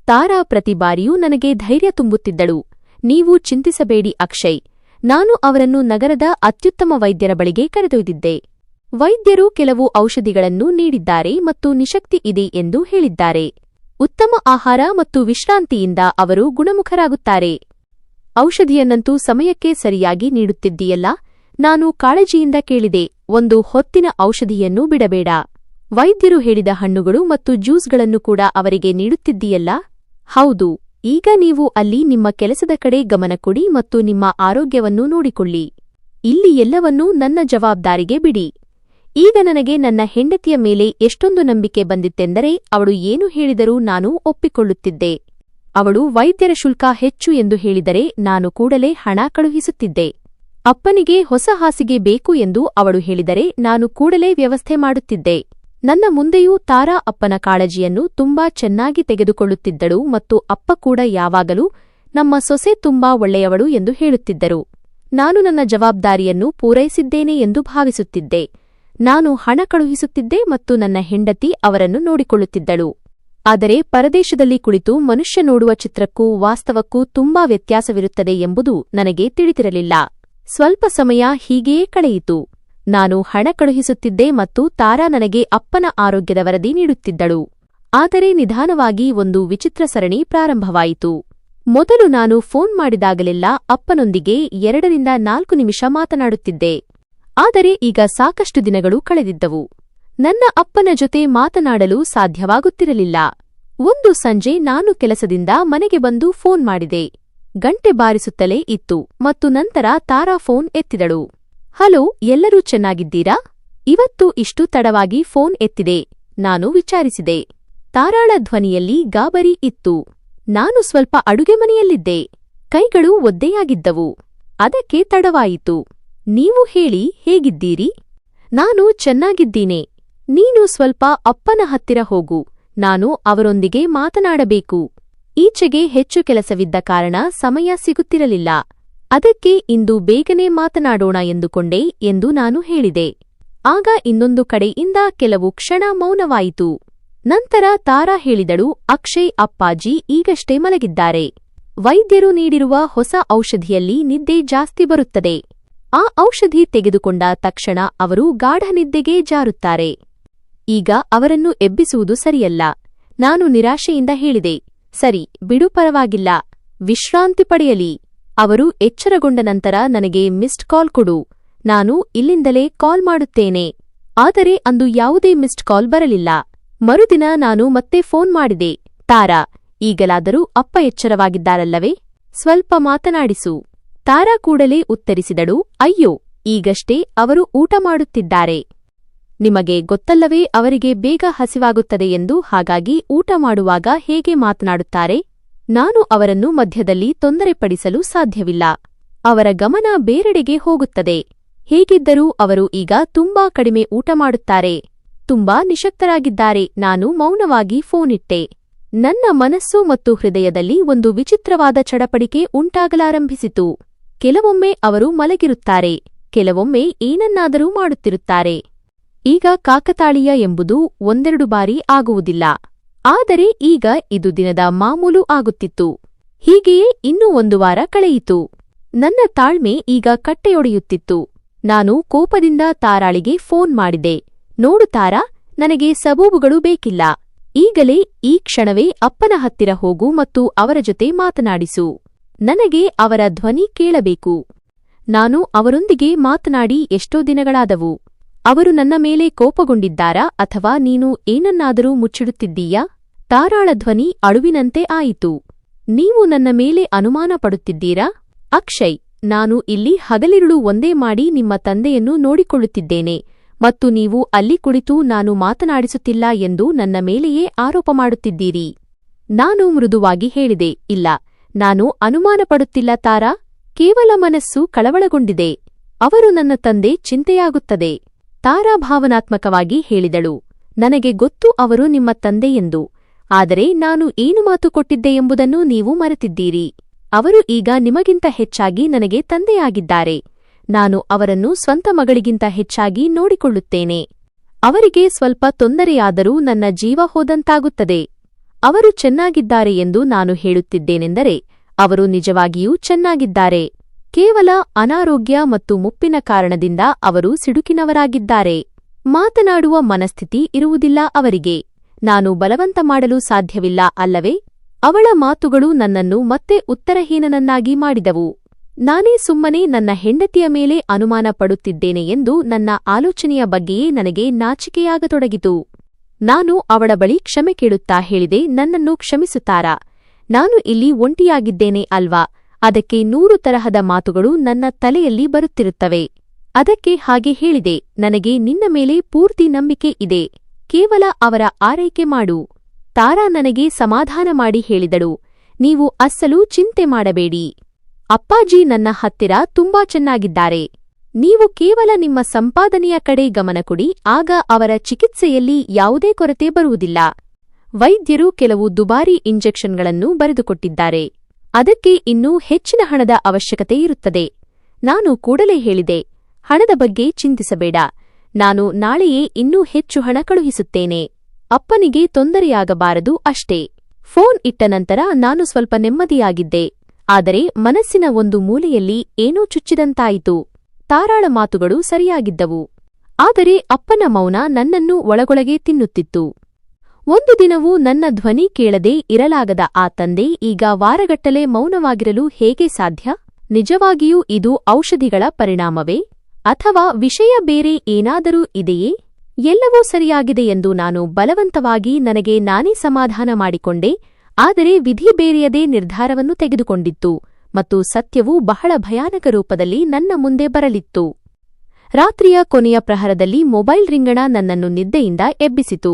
ತಾರಾ ಪ್ರತಿ ಬಾರಿಯೂ ನನಗೆ ಧೈರ್ಯ ತುಂಬುತ್ತಿದ್ದಳು. ನೀವು ಚಿಂತಿಸಬೇಡಿ ಅಕ್ಷಯ್, ನಾನು ಅವರನ್ನು ನಗರದ ಅತ್ಯುತ್ತಮ ವೈದ್ಯರ ಬಳಿಗೆ ಕರೆದೊಯ್ದಿದ್ದೆ. ವೈದ್ಯರು ಕೆಲವು ಔಷಧಿಗಳನ್ನು ನೀಡಿದ್ದಾರೆ ಮತ್ತು ನಿಶಕ್ತಿ ಇದೆ ಎಂದು ಹೇಳಿದ್ದಾರೆ. ಉತ್ತಮ ಆಹಾರ ಮತ್ತು ವಿಶ್ರಾಂತಿಯಿಂದ ಅವರು ಗುಣಮುಖರಾಗುತ್ತಾರೆ. ಔಷಧಿಯನ್ನಂತೂ ಸಮಯಕ್ಕೆ ಸರಿಯಾಗಿ ನೀಡುತ್ತಿದ್ದೀಯಲ್ಲ? ನಾನು ಕಾಳಜಿಯಿಂದ ಕೇಳಿದೆ. ಒಂದು ಹೊತ್ತಿನ ಔಷಧಿಯನ್ನೂ ಬಿಡಬೇಡ. ವೈದ್ಯರು ಹೇಳಿದ ಹಣ್ಣುಗಳು ಮತ್ತು ಜ್ಯೂಸ್ಗಳನ್ನು ಕೂಡ ಅವರಿಗೆ ನೀಡುತ್ತಿದ್ದೀಯಲ್ಲ? ಹೌದು. ಈಗ ನೀವು ಅಲ್ಲಿ ನಿಮ್ಮ ಕೆಲಸದ ಕಡೆ ಗಮನ ಕೊಡಿ ಮತ್ತು ನಿಮ್ಮ ಆರೋಗ್ಯವನ್ನು ನೋಡಿಕೊಳ್ಳಿ. ಇಲ್ಲಿ ಎಲ್ಲವನ್ನೂ ನನ್ನ ಜವಾಬ್ದಾರಿಗೆ ಬಿಡಿ. ಈಗ ನನಗೆ ನನ್ನ ಹೆಂಡತಿಯ ಮೇಲೆ ಎಷ್ಟೊಂದು ನಂಬಿಕೆ ಬಂದಿತ್ತೆಂದರೆ ಅವಳು ಏನು ಹೇಳಿದರೂ ನಾನು ಒಪ್ಪಿಕೊಳ್ಳುತ್ತಿದ್ದೆ. ಅವಳು ವೈದ್ಯರ ಶುಲ್ಕ ಹೆಚ್ಚು ಎಂದು ಹೇಳಿದರೆ ನಾನು ಕೂಡಲೇ ಹಣ ಕಳುಹಿಸುತ್ತಿದ್ದೆ. ಅಪ್ಪನಿಗೆ ಹೊಸ ಹಾಸಿಗೆ ಬೇಕು ಎಂದು ಅವಳು ಹೇಳಿದರೆ ನಾನು ಕೂಡಲೇ ವ್ಯವಸ್ಥೆ ಮಾಡುತ್ತಿದ್ದೆ. ನನ್ನ ಮುಂದೆಯೂ ತಾರಾ ಅಪ್ಪನ ಕಾಳಜಿಯನ್ನು ತುಂಬಾ ಚೆನ್ನಾಗಿ ತೆಗೆದುಕೊಳ್ಳುತ್ತಿದ್ದಳು ಮತ್ತು ಅಪ್ಪ ಕೂಡ ಯಾವಾಗಲೂ ನಮ್ಮ ಸೊಸೆ ತುಂಬಾ ಒಳ್ಳೆಯವಳು ಎಂದು ಹೇಳುತ್ತಿದ್ದರು. ನಾನು ನನ್ನ ಜವಾಬ್ದಾರಿಯನ್ನು ಪೂರೈಸಿದ್ದೇನೆ ಎಂದು ಭಾವಿಸುತ್ತಿದ್ದೆ. ನಾನು ಹಣ ಕಳುಹಿಸುತ್ತಿದ್ದೆ ಮತ್ತು ನನ್ನ ಹೆಂಡತಿ ಅವರನ್ನು ನೋಡಿಕೊಳ್ಳುತ್ತಿದ್ದಳು. ಆದರೆ ಪರದೇಶದಲ್ಲಿ ಕುಳಿತು ಮನುಷ್ಯ ನೋಡುವ ಚಿತ್ರಕ್ಕೂ ವಾಸ್ತವಕ್ಕೂ ತುಂಬಾ ವ್ಯತ್ಯಾಸವಿರುತ್ತದೆ ಎಂಬುದು ನನಗೆ ತಿಳಿದಿರಲಿಲ್ಲ. ಸ್ವಲ್ಪ ಸಮಯ ಹೀಗೆಯೇ ಕಳೆಯಿತು. ನಾನು ಹಣ ಕಳುಹಿಸುತ್ತಿದ್ದೆ ಮತ್ತು ತಾರಾ ನನಗೆ ಅಪ್ಪನ ಆರೋಗ್ಯದ ವರದಿ ನೀಡುತ್ತಿದ್ದಳು. ಆದರೆ ನಿಧಾನವಾಗಿ ಒಂದು ವಿಚಿತ್ರ ಸರಣಿ ಪ್ರಾರಂಭವಾಯಿತು. ಮೊದಲು ನಾನು ಫೋನ್ ಮಾಡಿದಾಗಲೆಲ್ಲ ಅಪ್ಪನೊಂದಿಗೆ 2-4 ನಿಮಿಷ ಮಾತನಾಡುತ್ತಿದ್ದೆ. ಆದರೆ ಈಗ ಸಾಕಷ್ಟು ದಿನಗಳು ಕಳೆದಿದ್ದವು. ನನ್ನ ಅಪ್ಪನ ಜೊತೆ ಮಾತನಾಡಲು ಸಾಧ್ಯವಾಗುತ್ತಿರಲಿಲ್ಲ. ಒಂದು ಸಂಜೆ ನಾನು ಕೆಲಸದಿಂದ ಮನೆಗೆ ಬಂದು ಫೋನ್ ಮಾಡಿದೆ. ಗಂಟೆ ಬಾರಿಸುತ್ತಲೇ ಇತ್ತು ಮತ್ತು ನಂತರ ತಾರಾ ಫೋನ್ ಎತ್ತಿದಳು. ಹಲೋ, ಎಲ್ಲರೂ ಚೆನ್ನಾಗಿದ್ದೀರಾ? ಇವತ್ತು ಇಷ್ಟು ತಡವಾಗಿ ಫೋನ್ ಎತ್ತಿದೆ, ನಾನು ವಿಚಾರಿಸಿದೆ. ತಾರಾಳ ಧ್ವನಿಯಲ್ಲಿ ಗಾಬರಿ ಇತ್ತು. ನಾನು ಸ್ವಲ್ಪ ಅಡುಗೆ ಮನೆಯಲ್ಲಿದ್ದೆ. ಕೈಗಳು ಒದ್ದೆಯಾಗಿದ್ದವು. ಅದಕ್ಕೆ ತಡವಾಯಿತು. ನೀವು ಹೇಳಿ, ಹೇಗಿದ್ದೀರಿ? ನಾನು ಚೆನ್ನಾಗಿದ್ದೀನಿ. ನೀನು ಸ್ವಲ್ಪ ಅಪ್ಪನ ಹತ್ತಿರ ಹೋಗು. ನಾನು ಅವರೊಂದಿಗೆ ಮಾತನಾಡಬೇಕು. ಈಚೆಗೆ ಹೆಚ್ಚು ಕೆಲಸವಿದ್ದ ಕಾರಣ ಸಮಯ ಸಿಗುತ್ತಿರಲಿಲ್ಲ. ಅದಕ್ಕೆ ಇಂದು ಬೇಗನೆ ಮಾತನಾಡೋಣ ಎಂದುಕೊಂಡೆ ಎಂದು ನಾನು ಹೇಳಿದೆ. ಆಗ ಇನ್ನೊಂದು ಕಡೆಯಿಂದ ಕೆಲವು ಕ್ಷಣ ಮೌನವಾಯಿತು. ನಂತರ ತಾರಾ ಹೇಳಿದಳು, ಅಕ್ಷಯ್ ಅಪ್ಪಾಜಿ ಈಗಷ್ಟೇ ಮಲಗಿದ್ದಾರೆ. ವೈದ್ಯರು ನೀಡಿರುವ ಹೊಸ ಔಷಧಿಯಲ್ಲಿ ನಿದ್ದೆ ಜಾಸ್ತಿ ಬರುತ್ತದೆ. ಆ ಔಷಧಿ ತೆಗೆದುಕೊಂಡ ತಕ್ಷಣ ಅವರು ಗಾಢ ನಿದ್ದೆಗೆ ಜಾರುತ್ತಾರೆ. ಈಗ ಅವರನ್ನು ಎಬ್ಬಿಸುವುದು ಸರಿಯಲ್ಲ. ನಾನು ನಿರಾಶೆಯಿಂದ ಹೇಳಿದೆ, ಸರಿ ಬಿಡು, ಪರವಾಗಿಲ್ಲ, ವಿಶ್ರಾಂತಿ ಪಡೆಯಲಿ. ಅವರು ಎಚ್ಚರಗೊಂಡ ನಂತರ ನನಗೆ ಮಿಸ್ಡ್ ಕಾಲ್ ಕೊಡು, ನಾನು ಇಲ್ಲಿಂದಲೇ ಕಾಲ್ ಮಾಡುತ್ತೇನೆ. ಆದರೆ ಅಂದು ಯಾವುದೇ ಮಿಸ್ಡ್ ಕಾಲ್ ಬರಲಿಲ್ಲ. ಮರುದಿನ ನಾನು ಮತ್ತೆ ಫೋನ್ ಮಾಡಿದೆ. ತಾರಾ, ಈಗಲಾದರೂ ಅಪ್ಪ ಎಚ್ಚರವಾಗಿದ್ದಾರಲ್ಲವೇ? ಸ್ವಲ್ಪ ಮಾತನಾಡಿಸು. ತಾರಾ ಕೂಡಲೇ ಉತ್ತರಿಸಿದಳು, ಅಯ್ಯೋ, ಈಗಷ್ಟೇ ಅವರು ಊಟ ಮಾಡುತ್ತಿದ್ದಾರೆ. ನಿಮಗೆ ಗೊತ್ತಲ್ಲವೇ ಅವರಿಗೆ ಬೇಗ ಹಸಿವಾಗುತ್ತದೆ ಎಂದು, ಹಾಗಾಗಿ ಊಟ ಮಾಡುವಾಗ ಹೇಗೆ ಮಾತನಾಡುತ್ತಾರೆ? ನಾನು ಅವರನ್ನು ಮಧ್ಯದಲ್ಲಿ ತೊಂದರೆಪಡಿಸಲು ಸಾಧ್ಯವಿಲ್ಲ. ಅವರ ಗಮನ ಬೇರೆಡೆಗೆ ಹೋಗುತ್ತದೆ. ಹೇಗಿದ್ದರೂ ಅವರು ಈಗ ತುಂಬಾ ಕಡಿಮೆ ಊಟ ಮಾಡುತ್ತಾರೆ. ತುಂಬಾ ನಿಶಕ್ತರಾಗಿದ್ದಾರೆ. ನಾನು ಮೌನವಾಗಿ ಫೋನಿಟ್ಟೆ. ನನ್ನ ಮನಸ್ಸು ಮತ್ತು ಹೃದಯದಲ್ಲಿ ಒಂದು ವಿಚಿತ್ರವಾದ ಚಡಪಡಿಕೆ ಉಂಟಾಗಲಾರಂಭಿಸಿತು. ಕೆಲವೊಮ್ಮೆ ಅವರು ಮಲಗಿರುತ್ತಾರೆ, ಕೆಲವೊಮ್ಮೆ ಏನನ್ನಾದರೂ ಮಾಡುತ್ತಿರುತ್ತಾರೆ. ಈಗ ಕಾಕತಾಳೀಯ ಎಂಬುದು 1-2 ಬಾರಿ ಆಗುವುದಿಲ್ಲ. ಆದರೆ ಈಗ ಇದು ದಿನದ ಮಾಮೂಲು ಆಗುತ್ತಿತ್ತು. ಹೀಗೆಯೇ ಇನ್ನೂ 1 ವಾರ ಕಳೆಯಿತು. ನನ್ನ ತಾಳ್ಮೆ ಈಗ ಕಟ್ಟೆಯೊಡೆಯುತ್ತಿತ್ತು. ನಾನು ಕೋಪದಿಂದ ತಾರಾಳಿಗೆ ಫೋನ್ ಮಾಡಿದೆ. ನೋಡು ತಾರಾ, ನನಗೆ ಸಬೂಬುಗಳು ಬೇಕಿಲ್ಲ. ಈಗಲೇ ಈ ಕ್ಷಣವೇ ಅಪ್ಪನ ಹತ್ತಿರ ಹೋಗು ಮತ್ತು ಅವರ ಜೊತೆ ಮಾತನಾಡಿಸು. ನನಗೆ ಅವರ ಧ್ವನಿ ಕೇಳಬೇಕು. ನಾನು ಅವರೊಂದಿಗೆ ಮಾತನಾಡಿ ಎಷ್ಟೋ ದಿನಗಳಾದವು. ಅವರು ನನ್ನ ಮೇಲೆ ಕೋಪಗೊಂಡಿದ್ದಾರಾ ಅಥವಾ ನೀನು ಏನನ್ನಾದರೂ ಮುಚ್ಚಿಡುತ್ತಿದ್ದೀಯಾ? ತಾರಾಳ ಧ್ವನಿ ಅಳುವಿನಂತೆ ಆಯಿತು. ನೀವು ನನ್ನ ಮೇಲೆ ಅನುಮಾನ ಪಡುತ್ತಿದ್ದೀರಾ? ಅಕ್ಷಯ್, ನಾನು ಇಲ್ಲಿ ಹಗಲಿರುಳು ಒಂದೇ ಮಾಡಿ ನಿಮ್ಮ ತಂದೆಯನ್ನು ನೋಡಿಕೊಳ್ಳುತ್ತಿದ್ದೇನೆ ಮತ್ತು ನೀವು ಅಲ್ಲಿ ಕುಳಿತು ನಾನು ಮಾತನಾಡಿಸುತ್ತಿಲ್ಲ ಎಂದು ನನ್ನ ಮೇಲೆಯೇ ಆರೋಪ ಮಾಡುತ್ತಿದ್ದೀರಿ. ನಾನು ಮೃದುವಾಗಿ ಹೇಳಿದೆ, ಇಲ್ಲ, ನಾನು ಅನುಮಾನ ಪಡುತ್ತಿಲ್ಲ ತಾರಾ, ಕೇವಲ ಮನಸ್ಸು ಕಳವಳಗೊಂಡಿದೆ. ಅವರು ನನ್ನ ತಂದೆ, ಚಿಂತೆಯಾಗುತ್ತದೆ. ತಾರಾ ಭಾವನಾತ್ಮಕವಾಗಿ ಹೇಳಿದಳು, ನನಗೆ ಗೊತ್ತು ಅವರು ನಿಮ್ಮ ತಂದೆ ಎಂದು, ಆದರೆ ನಾನು ಏನು ಮಾತು ಕೊಟ್ಟಿದ್ದೆ ಎಂಬುದನ್ನು ನೀವು ಮರೆತಿದ್ದೀರಿ. ಅವರು ಈಗ ನಿಮಗಿಂತ ಹೆಚ್ಚಾಗಿ ನನಗೆ ತಂದೆಯಾಗಿದ್ದಾರೆ. ನಾನು ಅವರನ್ನು ಸ್ವಂತ ಮಗಳಿಗಿಂತ ಹೆಚ್ಚಾಗಿ ನೋಡಿಕೊಳ್ಳುತ್ತೇನೆ. ಅವರಿಗೆ ಸ್ವಲ್ಪ ತೊಂದರೆಯಾದರೂ ನನ್ನ ಜೀವ ಹೋದಂತಾಗುತ್ತದೆ. ಅವರು ಚೆನ್ನಾಗಿದ್ದಾರೆ ಎಂದು ನಾನು ಹೇಳುತ್ತಿದ್ದೇನೆಂದರೆ ಅವರು ನಿಜವಾಗಿಯೂ ಚೆನ್ನಾಗಿದ್ದಾರೆ. ಕೇವಲ ಅನಾರೋಗ್ಯ ಮತ್ತು ಮುಪ್ಪಿನ ಕಾರಣದಿಂದ ಅವರು ಸಿಡುಕಿನವರಾಗಿದ್ದಾರೆ. ಮಾತನಾಡುವ ಮನಸ್ಥಿತಿ ಇರುವುದಿಲ್ಲ ಅವರಿಗೆ. ನಾನು ಬಲವಂತ ಮಾಡಲು ಸಾಧ್ಯವಿಲ್ಲ ಅಲ್ಲವೇ? ಅವಳ ಮಾತುಗಳು ನನ್ನನ್ನು ಮತ್ತೆ ಉತ್ತರಹೀನನನ್ನಾಗಿ ಮಾಡಿದವು. ನಾನೇ ಸುಮ್ಮನೆ ನನ್ನ ಹೆಂಡತಿಯ ಮೇಲೆ ಅನುಮಾನ ಪಡುತ್ತಿದ್ದೇನೆ ಎಂದು ನನ್ನ ಆಲೋಚನೆಯ ಬಗ್ಗೆಯೇ ನನಗೆ ನಾಚಿಕೆಯಾಗತೊಡಗಿತು. ನಾನು ಅವಳ ಬಳಿ ಕ್ಷಮೆ ಕೇಳುತ್ತಾ ಹೇಳಿದೆ, ನನ್ನನ್ನು ಕ್ಷಮಿಸುತ್ತಾರಾ? ನಾನು ಇಲ್ಲಿ ಒಂಟಿಯಾಗಿದ್ದೇನೆ ಅಲ್ವಾ? ಅದಕ್ಕೆ 100 ತರಹದ ಮಾತುಗಳು ನನ್ನ ತಲೆಯಲ್ಲಿ ಬರುತ್ತಿರುತ್ತವೆ. ಅದಕ್ಕೆ ಹಾಗೆ ಹೇಳಿದೆ, ನನಗೆ ನಿನ್ನ ಮೇಲೆ ಪೂರ್ತಿ ನಂಬಿಕೆ ಇದೆ. ಕೇವಲ ಅವರ ಆರೈಕೆ ಮಾಡು. ತಾರಾ ನನಗೆ ಸಮಾಧಾನ ಮಾಡಿ ಹೇಳಿದಳು, ನೀವು ಅಸ್ಸಲು ಚಿಂತೆ ಮಾಡಬೇಡಿ. ಅಪ್ಪಾಜಿ ನನ್ನ ಹತ್ತಿರ ತುಂಬಾ ಚೆನ್ನಾಗಿದ್ದಾರೆ. ನೀವು ಕೇವಲ ನಿಮ್ಮ ಸಂಪಾದನೆಯ ಕಡೆ ಗಮನ ಕೊಡಿ, ಆಗ ಅವರ ಚಿಕಿತ್ಸೆಯಲ್ಲಿ ಯಾವುದೇ ಕೊರತೆ ಬರುವುದಿಲ್ಲ. ವೈದ್ಯರು ಕೆಲವು ದುಬಾರಿ ಇಂಜೆಕ್ಷನ್ಗಳನ್ನು ಬರೆದುಕೊಟ್ಟಿದ್ದಾರೆ. ಅದಕ್ಕೆ ಇನ್ನೂ ಹೆಚ್ಚಿನ ಹಣದ ಅವಶ್ಯಕತೆ ಇರುತ್ತದೆ. ನಾನು ಕೂಡಲೇ ಹೇಳಿದೆ, ಹಣದ ಬಗ್ಗೆ ಚಿಂತಿಸಬೇಡ, ನಾನು ನಾಳೆಯೇ ಇನ್ನೂ ಹೆಚ್ಚು ಹಣ ಕಳುಹಿಸುತ್ತೇನೆ. ಅಪ್ಪನಿಗೆ ತೊಂದರೆಯಾಗಬಾರದು ಅಷ್ಟೇ. ಫೋನ್ ಇಟ್ಟ ನಂತರ ನಾನು ಸ್ವಲ್ಪ ನೆಮ್ಮದಿಯಾಗಿದ್ದೆ. ಆದರೆ ಮನಸ್ಸಿನ ಒಂದು ಮೂಲೆಯಲ್ಲಿ ಏನೋ ಚುಚ್ಚಿದಂತಾಯಿತು. ತಾರಾಳ ಮಾತುಗಳು ಸರಿಯಾಗಿದ್ದವು, ಆದರೆ ಅಪ್ಪನ ಮೌನ ನನ್ನನ್ನು ಒಳಗೊಳಗೆ ತಿನ್ನುತ್ತಿತ್ತು. ಒಂದು ದಿನವೂ ನನ್ನ ಧ್ವನಿ ಕೇಳದೆ ಇರಲಾಗದ ಆ ತಂದೆ ಈಗ ವಾರಗಟ್ಟಲೆ ಮೌನವಾಗಿರಲು ಹೇಗೆ ಸಾಧ್ಯ? ನಿಜವಾಗಿಯೂ ಇದು ಔಷಧಿಗಳ ಪರಿಣಾಮವೇ? ಅಥವಾ ವಿಷಯ ಬೇರೆ ಏನಾದರೂ ಇದೆಯೇ? ಎಲ್ಲವೂ ಸರಿಯಾಗಿದೆ ಎಂದು ನಾನು ಬಲವಂತವಾಗಿ ನನಗೆ ನಾನೇ ಸಮಾಧಾನ ಮಾಡಿಕೊಂಡೆ. ಆದರೆ ವಿಧಿ ಬೇರೆಯದೇ ನಿರ್ಧಾರವನ್ನು ತೆಗೆದುಕೊಂಡಿತ್ತು ಮತ್ತು ಸತ್ಯವು ಬಹಳ ಭಯಾನಕ ರೂಪದಲ್ಲಿ ನನ್ನ ಮುಂದೆ ಬರಲಿತ್ತು. ರಾತ್ರಿಯ ಕೊನೆಯ ಪ್ರಹರದಲ್ಲಿ ಮೊಬೈಲ್ ರಿಂಗಣ ನನ್ನನ್ನು ನಿದ್ದೆಯಿಂದ ಎಬ್ಬಿಸಿತು.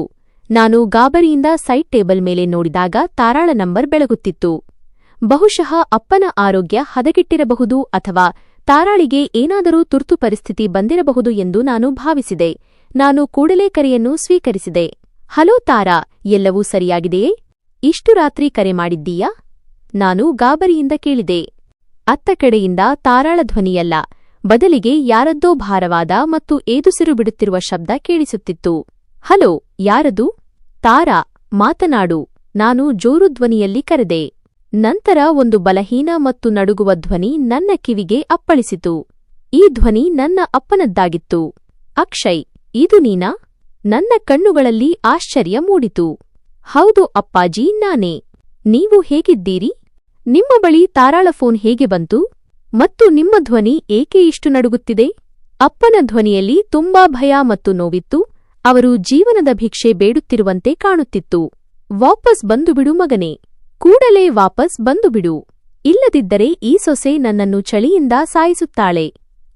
ನಾನು ಗಾಬರಿಯಿಂದ ಸೈಡ್ ಟೇಬಲ್ ಮೇಲೆ ನೋಡಿದಾಗ ತಾರಾಳ ನಂಬರ್ ಬೆಳಗುತ್ತಿತ್ತು. ಬಹುಶಃ ಅಪ್ಪನ ಆರೋಗ್ಯ ಹದಗೆಟ್ಟಿರಬಹುದು ಅಥವಾ ತಾರಾಳಿಗೆ ಏನಾದರೂ ತುರ್ತು ಪರಿಸ್ಥಿತಿ ಬಂದಿರಬಹುದು ಎಂದು ನಾನು ಭಾವಿಸಿದೆ. ನಾನು ಕೂಡಲೇ ಕರೆಯನ್ನು ಸ್ವೀಕರಿಸಿದೆ. ಹಲೋ ತಾರಾ, ಎಲ್ಲವೂ ಸರಿಯಾಗಿದೆಯೇ? ಇಷ್ಟು ರಾತ್ರಿ ಕರೆ ಮಾಡಿದ್ದೀಯಾ? ನಾನು ಗಾಬರಿಯಿಂದ ಕೇಳಿದೆ. ಅತ್ತ ಕಡೆಯಿಂದ ತಾರಾಳ ಧ್ವನಿಯಲ್ಲ, ಬದಲಿಗೆ ಯಾರದ್ದೋ ಭಾರವಾದ ಮತ್ತು ಏದುಸಿರು ಬಿಡುತ್ತಿರುವ ಶಬ್ದ ಕೇಳಿಸುತ್ತಿತ್ತು. ಹಲೋ, ಯಾರದು? ತಾರಾ, ಮಾತನಾಡು, ನಾನು ಜೋರು ಧ್ವನಿಯಲ್ಲಿ ಕರೆದೆ. ನಂತರ ಒಂದು ಬಲಹೀನ ಮತ್ತು ನಡುಗುವ ಧ್ವನಿ ನನ್ನ ಕಿವಿಗೆ ಅಪ್ಪಳಿಸಿತು. ಈ ಧ್ವನಿ ನನ್ನ ಅಪ್ಪನದ್ದಾಗಿತ್ತು. ಅಕ್ಷಯ್, ಇದು ನೀನಾ? ನನ್ನ ಕಣ್ಣುಗಳಲ್ಲಿ ಆಶ್ಚರ್ಯ ಮೂಡಿತು. ಹೌದು ಅಪ್ಪಾಜಿ, ನಾನೇ. ನೀವು ಹೇಗಿದ್ದೀರಿ? ನಿಮ್ಮ ಬಳಿ ತಾರಾಳ ಫೋನ್ ಹೇಗೆ ಬಂತು? ಮತ್ತು ನಿಮ್ಮ ಧ್ವನಿ ಏಕೆ ಇಷ್ಟು ನಡುಗುತ್ತಿದೆ? ಅಪ್ಪನ ಧ್ವನಿಯಲ್ಲಿ ತುಂಬಾ ಭಯ ಮತ್ತು ನೋವಿತ್ತು. ಅವರು ಜೀವನದ ಭಿಕ್ಷೆ ಬೇಡುತ್ತಿರುವಂತೆ ಕಾಣುತ್ತಿತ್ತು. ವಾಪಸ್ ಬಂದುಬಿಡು ಮಗನೇ, ಕೂಡಲೇ ವಾಪಸ್ ಬಂದುಬಿಡು. ಇಲ್ಲದಿದ್ದರೆ ಈ ಸೊಸೆ ನನ್ನನ್ನು ಚಳಿಯಿಂದ ಸಾಯಿಸುತ್ತಾಳೆ.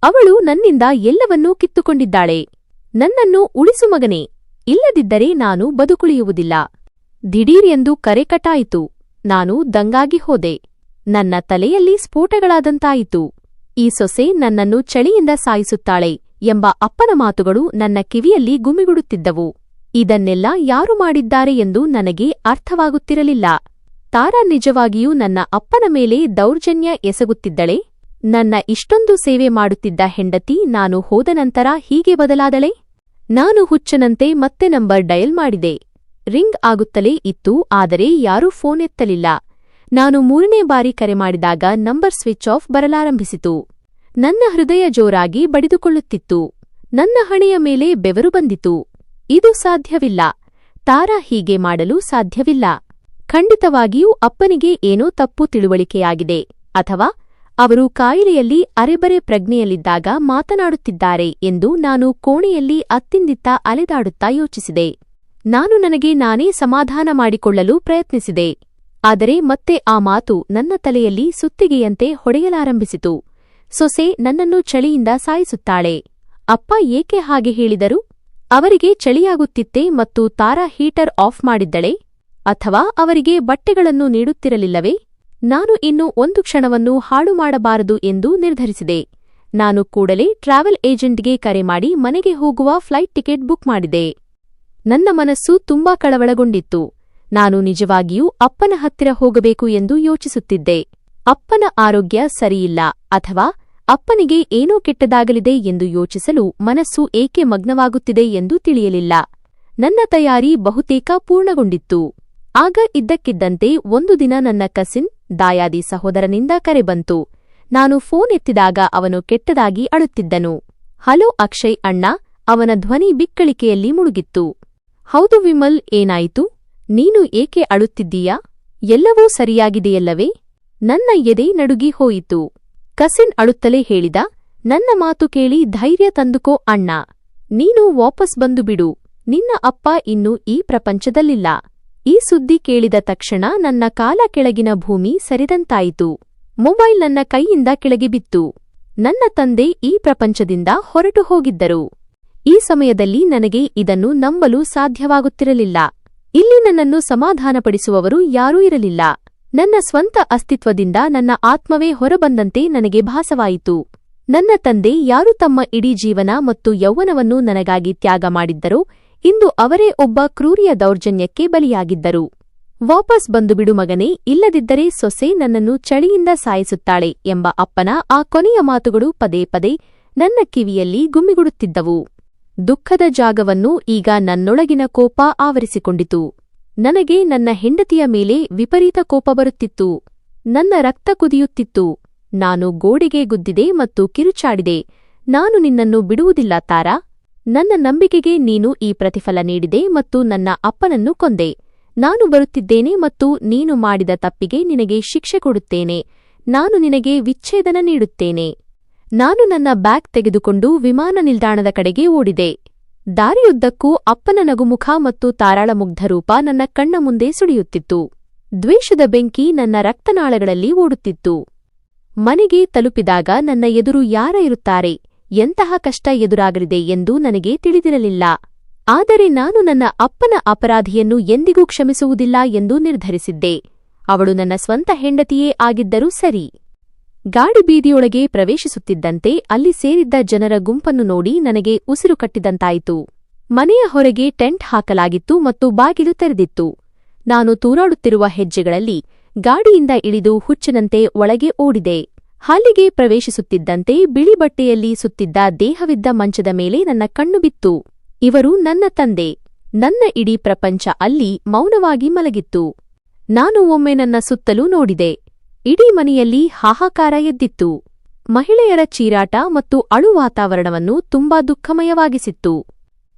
ಅವಳು ನನ್ನಿಂದ ಎಲ್ಲವನ್ನೂ ಕಿತ್ತುಕೊಂಡಿದ್ದಾಳೆ. ನನ್ನನ್ನು ಉಳಿಸು ಮಗನೇ, ಇಲ್ಲದಿದ್ದರೆ ನಾನು ಬದುಕುಳಿಯುವುದಿಲ್ಲ. ದಿಢೀರ್ ಎಂದು ಕರೆ ಕಟಾಯಿತು. ನಾನು ದಂಗಾಗಿ ಹೋದೆ. ನನ್ನ ತಲೆಯಲ್ಲಿ ಸ್ಫೋಟಗಳಾದಂತಾಯಿತು. ಈ ಸೊಸೆ ನನ್ನನ್ನು ಚಳಿಯಿಂದ ಸಾಯಿಸುತ್ತಾಳೆ ಎಂಬ ಅಪ್ಪನ ಮಾತುಗಳು ನನ್ನ ಕಿವಿಯಲ್ಲಿ ಗುಮಿಗುಡುತ್ತಿದ್ದವು. ಇದನ್ನೆಲ್ಲ ಯಾರು ಮಾಡಿದ್ದಾರೆ ಎಂದು ನನಗೆ ಅರ್ಥವಾಗುತ್ತಿರಲಿಲ್ಲ. ತಾರಾ ನಿಜವಾಗಿಯೂ ನನ್ನ ಅಪ್ಪನ ಮೇಲೆ ದೌರ್ಜನ್ಯ ಎಸಗುತ್ತಿದ್ದಳೆ? ನನ್ನ ಇಷ್ಟೊಂದು ಸೇವೆ ಮಾಡುತ್ತಿದ್ದ ಹೆಂಡತಿ ನಾನು ಹೋದ ನಂತರ ಹೀಗೆ ಬದಲಾದಳೆ? ನಾನು ಹುಚ್ಚನಂತೆ ಮತ್ತೆ ನಂಬರ್ ಡಯಲ್ ಮಾಡಿದೆ. ರಿಂಗ್ ಆಗುತ್ತಲೇ ಇತ್ತು, ಆದರೆ ಯಾರೂ ಫೋನ್ ಎತ್ತಲಿಲ್ಲ. ನಾನು 3ನೇ ಬಾರಿ ಕರೆ ಮಾಡಿದಾಗ ನಂಬರ್ ಸ್ವಿಚ್ ಆಫ್ ಬರಲಾರಂಭಿಸಿತು. ನನ್ನ ಹೃದಯ ಜೋರಾಗಿ ಬಡಿದುಕೊಳ್ಳುತ್ತಿತ್ತು. ನನ್ನ ಹಣೆಯ ಮೇಲೆ ಬೆವರು ಬಂದಿತು. ಇದು ಸಾಧ್ಯವಿಲ್ಲ. ತಾರಾ ಹೀಗೆ ಮಾಡಲು ಸಾಧ್ಯವಿಲ್ಲ. ಖಂಡಿತವಾಗಿಯೂ ಅಪ್ಪನಿಗೆ ಏನೋ ತಪ್ಪು ತಿಳುವಳಿಕೆಯಾಗಿದೆ, ಅಥವಾ ಅವರು ಕಾಯಿಲೆಯಲ್ಲಿ ಅರೆಬರೆ ಪ್ರಜ್ಞೆಯಲ್ಲಿದ್ದಾಗ ಮಾತನಾಡುತ್ತಿದ್ದಾರೆ ಎಂದು ನಾನು ಕೋಣೆಯಲ್ಲಿ ಅತ್ತಿಂದಿತ್ತ ಅಲೆದಾಡುತ್ತಾ ಯೋಚಿಸಿದೆ. ನಾನು ನನಗೆ ನಾನೇ ಸಮಾಧಾನ ಮಾಡಿಕೊಳ್ಳಲು ಪ್ರಯತ್ನಿಸಿದೆ. ಆದರೆ ಮತ್ತೆ ಆ ಮಾತು ನನ್ನ ತಲೆಯಲ್ಲಿ ಸುತ್ತಿಗೆಯಂತೆ ಹೊಡೆಯಲಾರಂಭಿಸಿತು. ಸೊಸೆ ನನ್ನನ್ನು ಚಳಿಯಿಂದ ಸಾಯಿಸುತ್ತಾಳೆ. ಅಪ್ಪ ಏಕೆ ಹಾಗೆ ಹೇಳಿದರು? ಅವರಿಗೆ ಚಳಿಯಾಗುತ್ತಿತ್ತೆ ಮತ್ತು ತಾರಾ ಹೀಟರ್ ಆಫ್ ಮಾಡಿದ್ದಳೆ? ಅಥವಾ ಅವರಿಗೆ ಬಟ್ಟೆಗಳನ್ನು ನೀಡುತ್ತಿರಲಿಲ್ಲವೇ? ನಾನು ಇನ್ನು ಒಂದು ಕ್ಷಣವನ್ನು ಹಾಳು ಮಾಡಬಾರದು ಎಂದು ನಿರ್ಧರಿಸಿದೆ. ನಾನು ಕೂಡಲೇ ಟ್ರಾವೆಲ್ ಏಜೆಂಟ್ಗೆ ಕರೆ ಮಾಡಿ ಮನೆಗೆ ಹೋಗುವ ಫ್ಲೈಟ್ ಟಿಕೆಟ್ ಬುಕ್ ಮಾಡಿದೆ. ನನ್ನ ಮನಸ್ಸು ತುಂಬಾ ಕಳವಳಗೊಂಡಿತ್ತು. ನಾನು ನಿಜವಾಗಿಯೂ ಅಪ್ಪನ ಹತ್ತಿರ ಹೋಗಬೇಕು ಎಂದು ಯೋಚಿಸುತ್ತಿದ್ದೆ. ಅಪ್ಪನ ಆರೋಗ್ಯ ಸರಿಯಿಲ್ಲ ಅಥವಾ ಅಪ್ಪನಿಗೆ ಏನೋ ಕೆಟ್ಟದಾಗಲಿದೆ ಎಂದು ಯೋಚಿಸಲು ಮನಸ್ಸು ಏಕೆ ಮಗ್ನವಾಗುತ್ತಿದೆ ಎಂದು ತಿಳಿಯಲಿಲ್ಲ. ನನ್ನ ತಯಾರಿ ಬಹುತೇಕ ಪೂರ್ಣಗೊಂಡಿತ್ತು. ಆಗ ಇದ್ದಕ್ಕಿದ್ದಂತೆ ಒಂದು ದಿನ ನನ್ನ ಕಸಿನ್ ದಾಯಾದಿ ಸಹೋದರನಿಂದ ಕರೆ ಬಂತು. ನಾನು ಫೋನ್ ಎತ್ತಿದಾಗ ಅವನು ಕೆಟ್ಟದಾಗಿ ಅಳುತ್ತಿದ್ದನು. ಹಲೋ ಅಕ್ಷಯ್ ಅಣ್ಣ. ಅವನ ಧ್ವನಿ ಬಿಕ್ಕಳಿಕೆಯಲ್ಲಿ ಮುಳುಗಿತ್ತು. ಹೌದು ವಿಮಲ್, ಏನಾಯಿತು? ನೀನು ಏಕೆ ಅಳುತ್ತಿದ್ದೀಯಾ? ಎಲ್ಲವೂ ಸರಿಯಾಗಿದೆಯಲ್ಲವೇ? ನನ್ನ ಎದೆ ನಡುಗಿ ಹೋಯಿತು. ಕಸಿನ್ ಅಳುತ್ತಲೇ ಹೇಳಿದ, ನನ್ನ ಮಾತು ಕೇಳಿ ಧೈರ್ಯ ತಂದುಕೋ ಅಣ್ಣ. ನೀನು ವಾಪಸ್ ಬಂದು ಬಿಡು. ನಿನ್ನ ಅಪ್ಪ ಇನ್ನು ಈ ಪ್ರಪಂಚದಲ್ಲಿಲ್ಲ. ಈ ಸುದ್ದಿ ಕೇಳಿದ ತಕ್ಷಣ ನನ್ನ ಕಾಲ ಕೆಳಗಿನ ಭೂಮಿ ಸರಿದಂತಾಯಿತು. ಮೊಬೈಲ್ ನನ್ನ ಕೈಯಿಂದ ಕೆಳಗೆ ಬಿತ್ತು. ನನ್ನ ತಂದೆ ಈ ಪ್ರಪಂಚದಿಂದ ಹೊರಟು ಹೋಗಿದ್ದರು. ಈ ಸಮಯದಲ್ಲಿ ನನಗೆ ಇದನ್ನು ನಂಬಲು ಸಾಧ್ಯವಾಗುತ್ತಿರಲಿಲ್ಲ. ಇಲ್ಲಿ ನನ್ನನ್ನು ಸಮಾಧಾನಪಡಿಸುವವರು ಯಾರೂ ಇರಲಿಲ್ಲ. ನನ್ನ ಸ್ವಂತ ಅಸ್ತಿತ್ವದಿಂದ ನನ್ನ ಆತ್ಮವೇ ಹೊರಬಂದಂತೆ ನನಗೆ ಭಾಸವಾಯಿತು. ನನ್ನ ತಂದೆ ಯಾರು ತಮ್ಮ ಇಡೀ ಜೀವನ ಮತ್ತು ಯೌವನವನ್ನು ನನಗಾಗಿ ತ್ಯಾಗ ಮಾಡಿದ್ದರೋ ಇಂದು ಅವರೇ ಒಬ್ಬ ಕ್ರೂರಿಯ ದೌರ್ಜನ್ಯಕ್ಕೆ ಬಲಿಯಾಗಿದ್ದರು. ವಾಪಸ್ ಬಂದುಬಿಡು ಮಗನೇ, ಇಲ್ಲದಿದ್ದರೆ ಸೊಸೆ ನನ್ನನ್ನು ಚಳಿಯಿಂದ ಸಾಯಿಸುತ್ತಾಳೆ ಎಂಬ ಅಪ್ಪನ ಆ ಕೊನೆಯ ಮಾತುಗಳು ಪದೇ ಪದೇ ನನ್ನ ಕಿವಿಯಲ್ಲಿ ಗುಮ್ಮಿಗುಡುತ್ತಿದ್ದವು. ದುಃಖದ ಜಾಗವನ್ನು ಈಗ ನನ್ನೊಳಗಿನ ಕೋಪ ಆವರಿಸಿಕೊಂಡಿತು. ನನಗೆ ನನ್ನ ಹೆಂಡತಿಯ ಮೇಲೆ ವಿಪರೀತ ಕೋಪ ಬರುತ್ತಿತ್ತು. ನನ್ನ ರಕ್ತ ಕುದಿಯುತ್ತಿತ್ತು. ನಾನು ಗೋಡೆಗೆ ಗುದ್ದಿದೆ ಮತ್ತು ಕಿರುಚಾಡಿದೆ, ನಾನು ನಿನ್ನನ್ನು ಬಿಡುವುದಿಲ್ಲ ತಾರಾ. ನನ್ನ ನಂಬಿಕೆಗೆ ನೀನು ಈ ಪ್ರತಿಫಲ ನೀಡಿದೆ ಮತ್ತು ನನ್ನ ಅಪ್ಪನನ್ನು ಕೊಂದೆ. ನಾನು ಬರುತ್ತಿದ್ದೇನೆ ಮತ್ತು ನೀನು ಮಾಡಿದ ತಪ್ಪಿಗೆ ನಿನಗೆ ಶಿಕ್ಷೆ ಕೊಡುತ್ತೇನೆ. ನಾನು ನಿನಗೆ ವಿಚ್ಛೇದನ ನೀಡುತ್ತೇನೆ. ನಾನು ನನ್ನ ಬ್ಯಾಗ್ ತೆಗೆದುಕೊಂಡು ವಿಮಾನ ನಿಲ್ದಾಣದ ಕಡೆಗೆ ಓಡಿದೆ. ದಾರಿಯುದ್ದಕ್ಕೂ ಅಪ್ಪನ ನಗುಮುಖ ಮತ್ತು ತಾರಾಳ ಮುಗ್ಧರೂಪ ನನ್ನ ಕಣ್ಣ ಮುಂದೆ ಸುಳಿಯುತ್ತಿತ್ತು. ದ್ವೇಷದ ಬೆಂಕಿ ನನ್ನ ರಕ್ತನಾಳಗಳಲ್ಲಿ ಓಡುತ್ತಿತ್ತು. ಮನೆಗೆ ತಲುಪಿದಾಗ ನನ್ನ ಎದುರು ಯಾರ ಇರುತ್ತಾರೆ, ಎಂತಹ ಕಷ್ಟ ಎದುರಾಗಲಿದೆ ಎಂದು ನನಗೆ ತಿಳಿದಿರಲಿಲ್ಲ. ಆದರೆ ನಾನು ನನ್ನ ಅಪ್ಪನ ಅಪರಾಧಿಯನ್ನು ಎಂದಿಗೂ ಕ್ಷಮಿಸುವುದಿಲ್ಲ ಎಂದು ನಿರ್ಧರಿಸಿದ್ದೆ. ಅವಳು ನನ್ನ ಸ್ವಂತ ಹೆಂಡತಿಯೇ ಆಗಿದ್ದರೂ ಸರಿ. ಗಾಡಿ ಬೀದಿಯೊಳಗೆ ಪ್ರವೇಶಿಸುತ್ತಿದ್ದಂತೆ ಅಲ್ಲಿ ಸೇರಿದ್ದ ಜನರ ಗುಂಪನ್ನು ನೋಡಿ ನನಗೆ ಉಸಿರು ಕಟ್ಟಿದಂತಾಯಿತು. ಮನೆಯ ಹೊರಗೆ ಟೆಂಟ್ ಹಾಕಲಾಗಿತ್ತು ಮತ್ತು ಬಾಗಿಲು ತೆರೆದಿತ್ತು. ನಾನು ತೂರಾಡುತ್ತಿರುವ ಹೆಜ್ಜೆಗಳಲ್ಲಿ ಗಾಡಿಯಿಂದ ಇಳಿದು ಹುಚ್ಚನಂತೆ ಒಳಗೆ ಓಡಿದೆ. ಹಾಲಿಗೆ ಪ್ರವೇಶಿಸುತ್ತಿದ್ದಂತೆ ಬಿಳಿ ಬಟ್ಟೆಯಲ್ಲಿ ಸುತ್ತಿದ್ದ ದೇಹವಿದ್ದ ಮಂಚದ ಮೇಲೆ ನನ್ನ ಕಣ್ಣು ಬಿತ್ತು. ಇವರು ನನ್ನ ತಂದೆ. ನನ್ನ ಇಡೀ ಪ್ರಪಂಚ ಅಲ್ಲಿ ಮೌನವಾಗಿ ಮಲಗಿತ್ತು. ನಾನು ಒಮ್ಮೆ ನನ್ನ ಸುತ್ತಲೂ ನೋಡಿದೆ. ಇಡೀ ಮನೆಯಲ್ಲಿ ಹಾಹಾಕಾರ ಎದ್ದಿತ್ತು. ಮಹಿಳೆಯರ ಚೀರಾಟ ಮತ್ತು ಅಳು ವಾತಾವರಣವನ್ನು ತುಂಬಾ ದುಃಖಮಯವಾಗಿಸಿತ್ತು.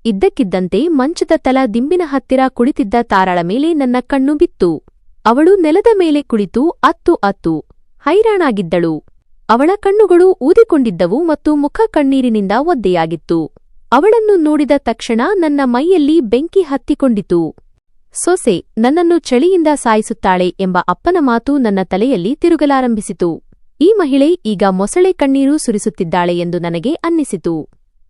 ಇದ್ದಕ್ಕಿದ್ದಂತೆ ಮಂಚದ ತಲ ದಿಂಬಿನ ಹತ್ತಿರ ಕುಳಿತಿದ್ದ ತಾರಾಳ ಮೇಲೆ ನನ್ನ ಕಣ್ಣು ಬಿತ್ತು. ಅವಳು ನೆಲದ ಮೇಲೆ ಕುಳಿತು ಅತ್ತು ಹೈರಾಣಾಗಿದ್ದಳು. ಅವಳ ಕಣ್ಣುಗಳು ಊದಿಕೊಂಡಿದ್ದವು ಮತ್ತು ಮುಖ ಕಣ್ಣೀರಿನಿಂದ ಒದ್ದೆಯಾಗಿತ್ತು. ಅವಳನ್ನು ನೋಡಿದ ತಕ್ಷಣ ನನ್ನ ಮೈಯಲ್ಲಿ ಬೆಂಕಿ ಹತ್ತಿಕೊಂಡಿತು. ಸೊಸೆ ನನ್ನನ್ನು ಚಳಿಯಿಂದ ಸಾಯಿಸುತ್ತಾಳೆ ಎಂಬ ಅಪ್ಪನ ಮಾತು ನನ್ನ ತಲೆಯಲ್ಲಿ ತಿರುಗಲಾರಂಭಿಸಿತು. ಈ ಮಹಿಳೆ ಈಗ ಮೊಸಳೆ ಕಣ್ಣೀರು ಸುರಿಸುತ್ತಿದ್ದಾಳೆ ಎಂದು ನನಗೆ ಅನ್ನಿಸಿತು.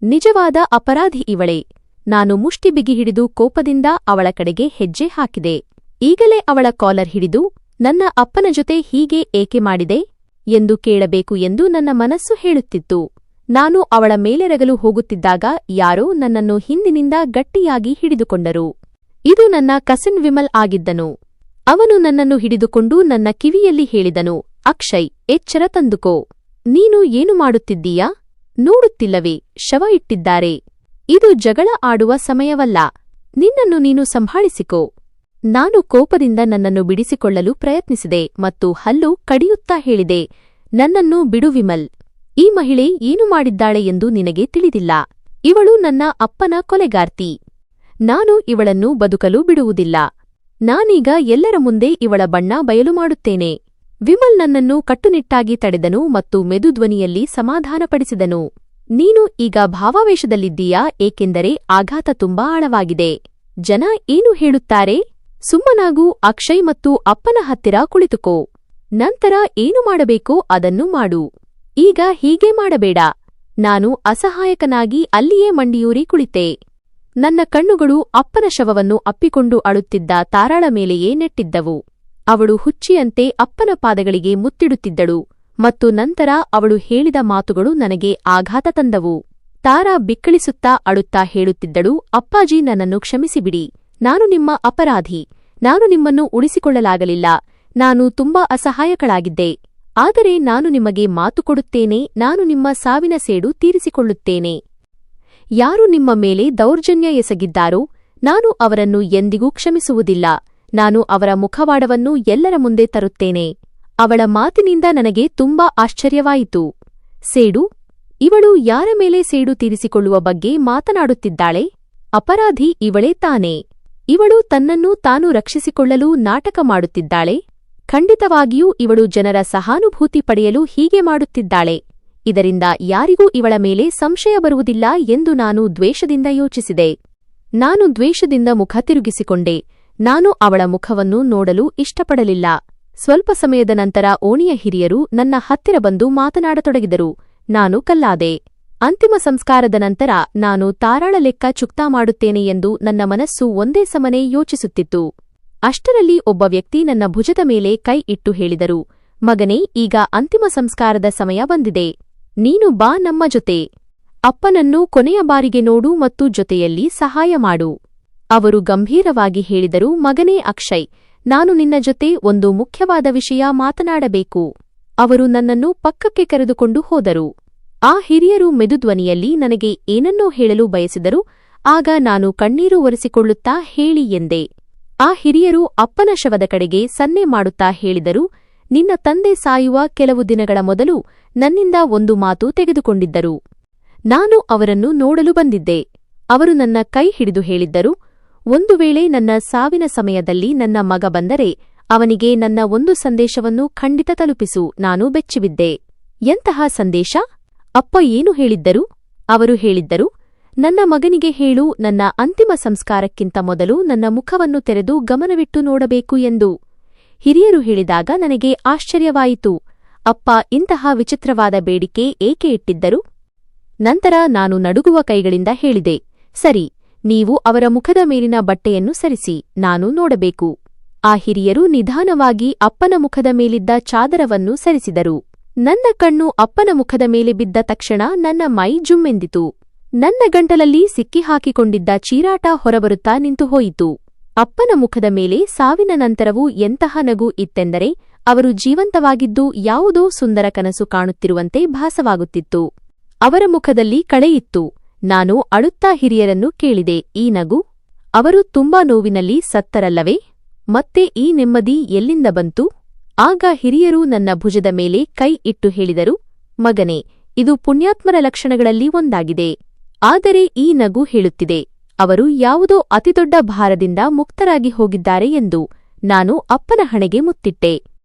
ನಿಜವಾದ ಅಪರಾಧಿ ಇವಳೇ. ನಾನು ಮುಷ್ಟಿ ಬಿಗಿ ಹಿಡಿದು ಕೋಪದಿಂದ ಅವಳ ಕಡೆಗೆ ಹೆಜ್ಜೆ ಹಾಕಿದೆ. ಈಗಲೇ ಅವಳ ಕಾಲರ್ ಹಿಡಿದು ನನ್ನ ಅಪ್ಪನ ಜೊತೆ ಹೀಗೆ ಏಕೆ ಮಾಡಿದೆ ಎಂದು ಕೇಳಬೇಕು ಎಂದು ನನ್ನ ಮನಸ್ಸು ಹೇಳುತ್ತಿತ್ತು. ನಾನು ಅವಳ ಮೇಲೆರಗಲು ಹೋಗುತ್ತಿದ್ದಾಗ ಯಾರೋ ನನ್ನನ್ನು ಹಿಂದಿನಿಂದ ಗಟ್ಟಿಯಾಗಿ ಹಿಡಿದುಕೊಂಡರು. ಇದು ನನ್ನ ಕಸಿನ್ ವಿಮಲ್ ಆಗಿದ್ದನು. ಅವನು ನನ್ನನ್ನು ಹಿಡಿದುಕೊಂಡು ನನ್ನ ಕಿವಿಯಲ್ಲಿ ಹೇಳಿದನು, ಅಕ್ಷಯ್, ಎಚ್ಚರ ತಂದುಕೋ. ನೀನು ಏನು ಮಾಡುತ್ತಿದ್ದೀಯಾ? ನೋಡುತ್ತಿಲ್ಲವೇ, ಶವ ಇಟ್ಟಿದ್ದಾರೆ. ಇದು ಜಗಳ ಆಡುವ ಸಮಯವಲ್ಲ. ನಿನ್ನನ್ನು ನೀನು ಸಂಭಾಳಿಸಿಕೋ. ನಾನು ಕೋಪದಿಂದ ನನ್ನನ್ನು ಬಿಡಿಸಿಕೊಳ್ಳಲು ಪ್ರಯತ್ನಿಸಿದೆ ಮತ್ತು ಹಲ್ಲು ಕಡಿಯುತ್ತಾ ಹೇಳಿದೆ, ನನ್ನನ್ನು ಬಿಡು ವಿಮಲ್. ಈ ಮಹಿಳೆ ಏನು ಮಾಡಿದ್ದಾಳೆ ಎಂದು ನಿನಗೆ ತಿಳಿದಿಲ್ಲ. ಇವಳು ನನ್ನ ಅಪ್ಪನ ಕೊಲೆಗಾರ್ತಿ. ನಾನು ಇವಳನ್ನು ಬದುಕಲು ಬಿಡುವುದಿಲ್ಲ. ನಾನೀಗ ಎಲ್ಲರ ಮುಂದೆ ಇವಳ ಬಣ್ಣ ಬಯಲು ಮಾಡುತ್ತೇನೆ. ವಿಮಲ್ ನನ್ನನ್ನು ಕಟ್ಟುನಿಟ್ಟಾಗಿ ತಡೆದನು ಮತ್ತು ಮೆದುಧ್ವನಿಯಲ್ಲಿ ಸಮಾಧಾನಪಡಿಸಿದನು. ನೀನು ಈಗ ಭಾವಾವೇಶದಲ್ಲಿದ್ದೀಯಾ, ಏಕೆಂದರೆ ಆಘಾತ ತುಂಬಾ ಆಳವಾಗಿದೆ. ಜನ ಏನು ಹೇಳುತ್ತಾರೆ? ಸುಮ್ಮನಾಗೂ ಅಕ್ಷಯ್ ಮತ್ತು ಅಪ್ಪನ ಹತ್ತಿರ ಕುಳಿತುಕೋ. ನಂತರ ಏನು ಮಾಡಬೇಕೋ ಅದನ್ನು ಮಾಡು. ಈಗ ಹೀಗೆ ಮಾಡಬೇಡ. ನಾನು ಅಸಹಾಯಕನಾಗಿ ಅಲ್ಲಿಯೇ ಮಂಡಿಯೂರಿ ಕುಳಿತೆ. ನನ್ನ ಕಣ್ಣುಗಳು ಅಪ್ಪನ ಶವವನ್ನು ಅಪ್ಪಿಕೊಂಡು ಅಳುತ್ತಿದ್ದ ತಾರಾಳ ಮೇಲೆಯೇ ನೆಟ್ಟಿದ್ದವು. ಅವಳು ಹುಚ್ಚಿಯಂತೆ ಅಪ್ಪನ ಪಾದಗಳಿಗೆ ಮುತ್ತಿಡುತ್ತಿದ್ದಳು ಮತ್ತು ನಂತರ ಅವಳು ಹೇಳಿದ ಮಾತುಗಳು ನನಗೆ ಆಘಾತ ತಂದವು. ತಾರಾ ಬಿಕ್ಕಳಿಸುತ್ತಾ ಅಳುತ್ತಾ ಹೇಳುತ್ತಿದ್ದಳು, ಅಪ್ಪಾಜಿ, ನನ್ನನ್ನು ಕ್ಷಮಿಸಿಬಿಡಿ. ನಾನು ನಿಮ್ಮ ಅಪರಾಧಿ. ನಾನು ನಿಮ್ಮನ್ನು ಉಳಿಸಿಕೊಳ್ಳಲಾಗಲಿಲ್ಲ. ನಾನು ತುಂಬಾ ಅಸಹಾಯಕಳಾಗಿದ್ದೆ. ಆದರೆ ನಾನು ನಿಮಗೆ ಮಾತು ಕೊಡುತ್ತೇನೆ, ನಾನು ನಿಮ್ಮ ಸಾವಿನ ಸೇಡು ತೀರಿಸಿಕೊಳ್ಳುತ್ತೇನೆ. ಯಾರು ನಿಮ್ಮ ಮೇಲೆ ದೌರ್ಜನ್ಯ ಎಸಗಿದ್ದಾರೋ ನಾನು ಅವರನ್ನು ಎಂದಿಗೂ ಕ್ಷಮಿಸುವುದಿಲ್ಲ. ನಾನು ಅವರ ಮುಖವಾಡವನ್ನು ಎಲ್ಲರ ಮುಂದೆ ತರುತ್ತೇನೆ. ಅವಳ ಮಾತಿನಿಂದ ನನಗೆ ತುಂಬಾ ಆಶ್ಚರ್ಯವಾಯಿತು. ಸೇಡು? ಇವಳು ಯಾರ ಮೇಲೆ ಸೇಡು ತೀರಿಸಿಕೊಳ್ಳುವ ಬಗ್ಗೆ ಮಾತನಾಡುತ್ತಿದ್ದಾಳೆ? ಅಪರಾಧಿ ಇವಳೇ ತಾನೇ. ಇವಳು ತನ್ನನ್ನು ತಾನು ರಕ್ಷಿಸಿಕೊಳ್ಳಲು ನಾಟಕ ಮಾಡುತ್ತಿದ್ದಾಳೆ. ಖಂಡಿತವಾಗಿಯೂ ಇವಳು ಜನರ ಸಹಾನುಭೂತಿ ಪಡೆಯಲು ಹೀಗೆ ಮಾಡುತ್ತಿದ್ದಾಳೆ. ಇದರಿಂದ ಯಾರಿಗೂ ಇವಳ ಮೇಲೆ ಸಂಶಯ ಬರುವುದಿಲ್ಲ ಎಂದು ನಾನು ದ್ವೇಷದಿಂದ ಯೋಚಿಸಿದೆ. ನಾನು ದ್ವೇಷದಿಂದ ಮುಖ ತಿರುಗಿಸಿಕೊಂಡೆ. ನಾನು ಅವಳ ಮುಖವನ್ನು ನೋಡಲು ಇಷ್ಟಪಡಲಿಲ್ಲ. ಸ್ವಲ್ಪ ಸಮಯದ ನಂತರ ಓಣಿಯ ಹಿರಿಯರು ನನ್ನ ಹತ್ತಿರ ಬಂದು ಮಾತನಾಡತೊಡಗಿದರು. ನಾನು ಕಲ್ಲಾದೆ. ಅಂತಿಮ ಸಂಸ್ಕಾರದ ನಂತರ ನಾನು ತಾರಾಳ ಲೆಕ್ಕ ಚುಕ್ತಾ ಮಾಡುತ್ತೇನೆ ಎಂದು ನನ್ನ ಮನಸ್ಸು ಒಂದೇ ಸಮನೆ ಯೋಚಿಸುತ್ತಿತ್ತು. ಅಷ್ಟರಲ್ಲಿ ಒಬ್ಬ ವ್ಯಕ್ತಿ ನನ್ನ ಭುಜದ ಮೇಲೆ ಕೈ ಇಟ್ಟು ಹೇಳಿದರು, ಮಗನೇ, ಈಗ ಅಂತಿಮ ಸಂಸ್ಕಾರದ ಸಮಯ ಬಂದಿದೆ. ನೀನು ಬಾ ನಮ್ಮ ಜೊತೆ. ಅಪ್ಪನನ್ನು ಕೊನೆಯ ಬಾರಿಗೆ ನೋಡು ಮತ್ತು ಜೊತೆಯಲ್ಲಿ ಸಹಾಯ ಮಾಡು. ಅವರು ಗಂಭೀರವಾಗಿ ಹೇಳಿದರು, ಮಗನೇ ಅಕ್ಷಯ್, ನಾನು ನಿನ್ನ ಜೊತೆ ಒಂದು ಮುಖ್ಯವಾದ ವಿಷಯ ಮಾತನಾಡಬೇಕು. ಅವರು ನನ್ನನ್ನು ಪಕ್ಕಕ್ಕೆ ಕರೆದುಕೊಂಡು ಹೋದರು. ಆ ಹಿರಿಯರು ಮೆದುಧ್ವನಿಯಲ್ಲಿ ನನಗೆ ಏನನ್ನೋ ಹೇಳಲು ಬಯಸಿದರು. ಆಗ ನಾನು ಕಣ್ಣೀರು ಒರೆಸಿಕೊಳ್ಳುತ್ತಾ ಹೇಳಿ ಎಂದೆ. ಆ ಹಿರಿಯರು ಅಪ್ಪನ ಶವದ ಕಡೆಗೆ ಸನ್ನೆ ಮಾಡುತ್ತಾ ಹೇಳಿದರು, ನಿನ್ನ ತಂದೆ ಸಾಯುವ ಕೆಲವು ದಿನಗಳ ಮೊದಲು ನನ್ನಿಂದ ಒಂದು ಮಾತು ತೆಗೆದುಕೊಂಡಿದ್ದರು. ನಾನು ಅವರನ್ನು ನೋಡಲು ಬಂದಿದ್ದೆ. ಅವರು ನನ್ನ ಕೈ ಹಿಡಿದು ಹೇಳಿದ್ದರು, ಒಂದು ವೇಳೆ ನನ್ನ ಸಾವಿನ ಸಮಯದಲ್ಲಿ ನನ್ನ ಮಗ ಬಂದರೆ ಅವನಿಗೆ ನನ್ನ ಒಂದು ಸಂದೇಶವನ್ನು ಖಂಡಿತ ತಲುಪಿಸು. ನಾನು ಬೆಚ್ಚಿಬಿದ್ದೆ. ಎಂತಹ ಸಂದೇಶ? ಅಪ್ಪ ಏನು ಹೇಳಿದ್ದರು? ಅವರು ಹೇಳಿದ್ದರು, ನನ್ನ ಮಗನಿಗೆ ಹೇಳು, ನನ್ನ ಅಂತಿಮ ಸಂಸ್ಕಾರಕ್ಕಿಂತ ಮೊದಲು ನನ್ನ ಮುಖವನ್ನು ತೆರೆದು ಗಮನವಿಟ್ಟು ನೋಡಬೇಕು ಎಂದು. ಹಿರಿಯರು ಹೇಳಿದಾಗ ನನಗೆ ಆಶ್ಚರ್ಯವಾಯಿತು. ಅಪ್ಪ ಇಂತಹ ವಿಚಿತ್ರವಾದ ಬೇಡಿಕೆ ಏಕೆ ಇಟ್ಟಿದ್ದರು? ನಂತರ ನಾನು ನಡುಗುವ ಕೈಗಳಿಂದ ಹೇಳಿದೆ, ಸರಿ, ನೀವು ಅವರ ಮುಖದ ಮೇಲಿನ ಬಟ್ಟೆಯನ್ನು ಸರಿಸಿ, ನಾನು ನೋಡಬೇಕು. ಆ ಹಿರಿಯರು ನಿಧಾನವಾಗಿ ಅಪ್ಪನ ಮುಖದ ಮೇಲಿದ್ದ ಚಾದರವನ್ನು ಸರಿಸಿದರು. ನನ್ನ ಕಣ್ಣು ಅಪ್ಪನ ಮುಖದ ಮೇಲೆ ಬಿದ್ದ ತಕ್ಷಣ ನನ್ನ ಮೈ ಜುಮ್ಮೆಂದಿತು. ನನ್ನ ಗಂಟಲಲ್ಲಿ ಸಿಕ್ಕಿಹಾಕಿಕೊಂಡಿದ್ದ ಚೀರಾಟ ಹೊರಬರುತ್ತಾ ನಿಂತುಹೋಯಿತು. ಅಪ್ಪನ ಮುಖದ ಮೇಲೆ ಸಾವಿನ ನಂತರವೂ ಎಂತಹ ನಗು ಇತ್ತೆಂದರೆ ಅವರು ಜೀವಂತವಾಗಿದ್ದು ಯಾವುದೋ ಸುಂದರ ಕನಸು ಕಾಣುತ್ತಿರುವಂತೆ ಭಾಸವಾಗುತ್ತಿತ್ತು. ಅವರ ಮುಖದಲ್ಲಿ ಕಳೆಯಿತ್ತು. ನಾನು ಅಳುತ್ತಾ ಹಿರಿಯರನ್ನು ಕೇಳಿದೆ, ಈ ನಗು? ಅವರು ತುಂಬಾ ನೋವಿನಲ್ಲಿ ಸತ್ತರಲ್ಲವೇ? ಮತ್ತೆ ಈ ನೆಮ್ಮದಿ ಎಲ್ಲಿಂದ ಬಂತು? ಆಗ ಹಿರಿಯರು ನನ್ನ ಭುಜದ ಮೇಲೆ ಕೈ ಇಟ್ಟು ಹೇಳಿದರು, ಮಗನೇ, ಇದು ಪುಣ್ಯಾತ್ಮರ ಲಕ್ಷಣಗಳಲ್ಲಿ ಒಂದಾಗಿದೆ. ಆದರೆ ಈ ನಗು ಹೇಳುತ್ತಿದೆ, ಅವರು ಯಾವುದೋ ಅತಿದೊಡ್ಡ ಭಾರದಿಂದ ಮುಕ್ತರಾಗಿ ಹೋಗಿದ್ದಾರೆ ಎಂದು. ನಾನು ಅಪ್ಪನ ಹಣೆಗೆ ಮುತ್ತಿಟ್ಟೆ.